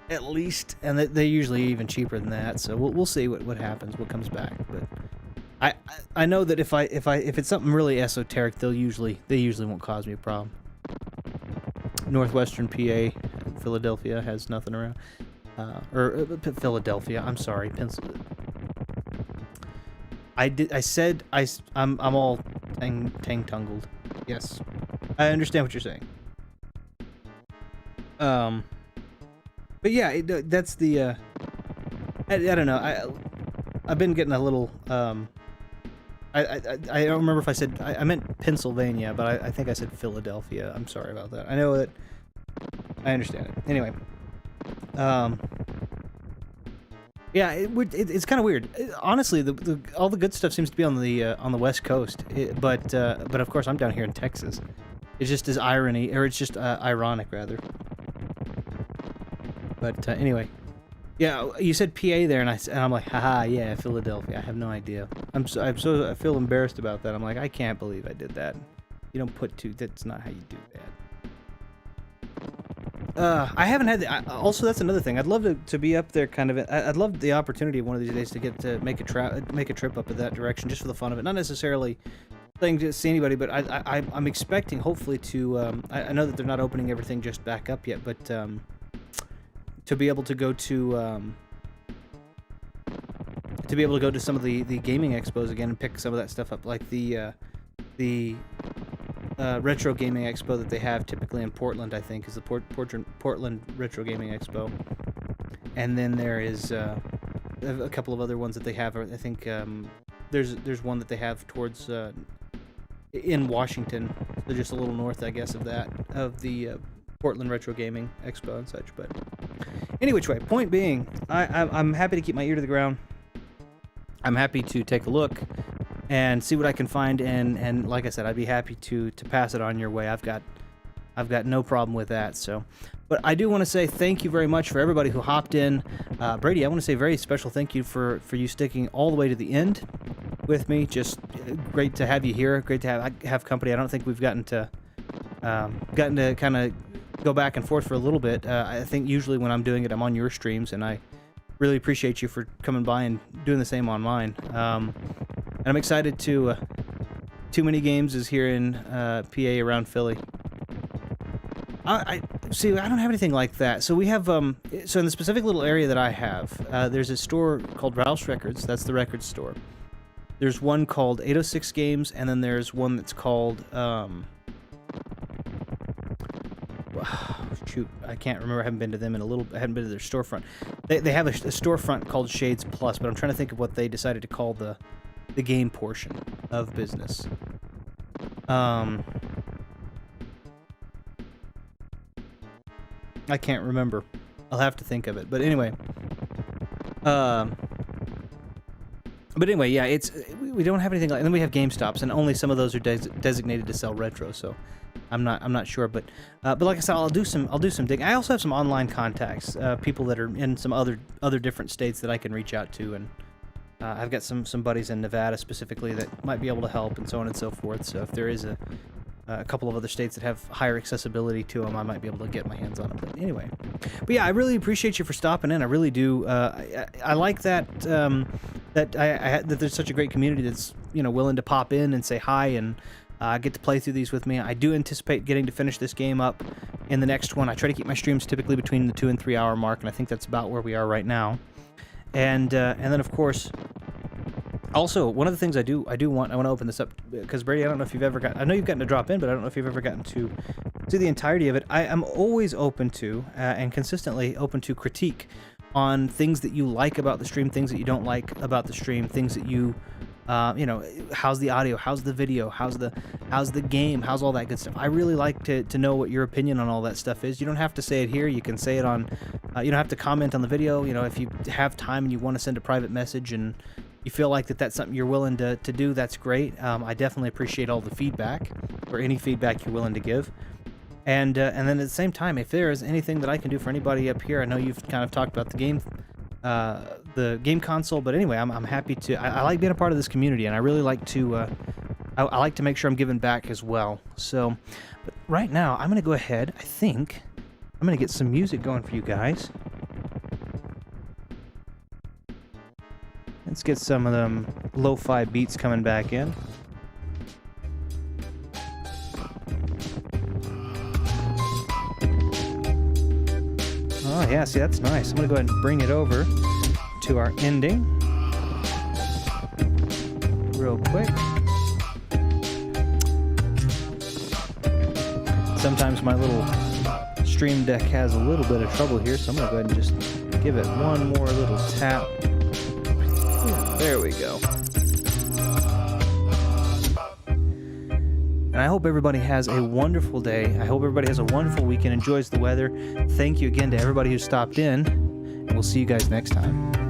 At least. And they're usually even cheaper than that. So we'll see what happens, what comes back. But I know that if it's something really esoteric, they usually won't cause me a problem. Northwestern PA, Philadelphia has nothing around, Philadelphia. I'm sorry, Pennsylvania. I'm all tang-tungled. Yes, I understand what you're saying. But yeah, that's the. I don't know. I've been getting a little. I don't remember if I said I meant Pennsylvania, but I think I said Philadelphia. I'm sorry about that. I know that. I understand it. Anyway, yeah, it's kind of weird. Honestly, all the good stuff seems to be on the West Coast, but of course I'm down here in Texas. It's just as irony, or it's just ironic rather. But anyway. Yeah, you said PA there, and I'm like, haha, yeah, Philadelphia. I have no idea. I feel embarrassed about that. I'm like, I can't believe I did that. You don't put 2. That's not how you do that. I haven't had. Also, that's another thing. I'd love to be up there, kind of. I'd love the opportunity one of these days to get to make a trip up in that direction, just for the fun of it. Not necessarily playing to see anybody, but I'm expecting hopefully to. I know that they're not opening everything just back up yet, but to be able to go to. To be able to go to some of the gaming expos again and pick some of that stuff up, like the retro gaming expo that they have typically in Portland, I think, is the Portland Retro Gaming Expo. And then there is a couple of other ones that they have. I think there's one that they have towards in Washington, so just a little north, I guess, of the Portland Retro Gaming Expo and such. But any which way, point being, I'm happy to keep my ear to the ground. I'm happy to take a look and see what I can find, and like I said, I'd be happy to pass it on your way. I've got no problem with that. So, but I do want to say thank you very much for everybody who hopped in. Brady, I want to say a very special thank you for you sticking all the way to the end with me. Just great to have you here. Great to have company. I don't think we've gotten to kind of go back and forth for a little bit. I think usually when I'm doing it, I'm on your streams, and I really appreciate you for coming by and doing the same on mine. And I'm excited to Too Many Games is here in PA around Philly. I see. I don't have anything like that. So we have so in the specific little area that I have, there's a store called Ralph's Records. That's the record store. There's one called 806 Games, and then there's one that's called shoot, I can't remember. I haven't been to them I haven't been to their storefront. They have a storefront called Shades Plus, but I'm trying to think of what they decided to call the game portion of business. I can't remember. I'll have to think of it. But anyway, yeah, we don't have anything like. And then we have GameStops, and only some of those are designated to sell retro. So I'm not sure, but like I said, I'll do some digging. I also have some online contacts, people that are in some other different states that I can reach out to, and I've got some buddies in Nevada specifically that might be able to help, and so on and so forth. So if there is a couple of other states that have higher accessibility to them, I might be able to get my hands on them. But anyway, yeah, I really appreciate you for stopping in. I really do. I like that that there's such a great community that's willing to pop in and say hi and get to play through these with me. I do anticipate getting to finish this game up in the next one. I try to keep my streams typically between the 2 and 3 hour mark, and I think that's about where we are right now. And then of course, also one of the things I want to open this up because Brady, I don't know if you've ever I know you've gotten to drop in, but I don't know if you've ever gotten to see the entirety of it. I am always open to and consistently open to critique on things that you like about the stream, things that you don't like about the stream, things that you how's the audio, how's the video, how's the game, how's all that good stuff. I really like to know what your opinion on all that stuff is. You don't have to say it here. You can say it on, you don't have to comment on the video. If you have time and you want to send a private message and you feel like that's something you're willing to do, that's great. I definitely appreciate all the feedback or any feedback you're willing to give. And then at the same time, if there is anything that I can do for anybody up here, I know you've kind of talked about the game console, but anyway, I'm happy to. I like being a part of this community, and I really like to. I like to make sure I'm giving back as well. So, but right now, I'm gonna go ahead. I think I'm gonna get some music going for you guys. Let's get some of them lo-fi beats coming back in. Oh yeah, see, that's nice. I'm gonna go ahead and bring it over to our ending real quick. Sometimes my little stream deck has a little bit of trouble here, so I'm gonna go ahead and just give it one more little tap. There we go. And I hope everybody has a wonderful day. I hope everybody has a wonderful weekend, enjoys the weather. Thank you again to everybody who stopped in, and we'll see you guys next time.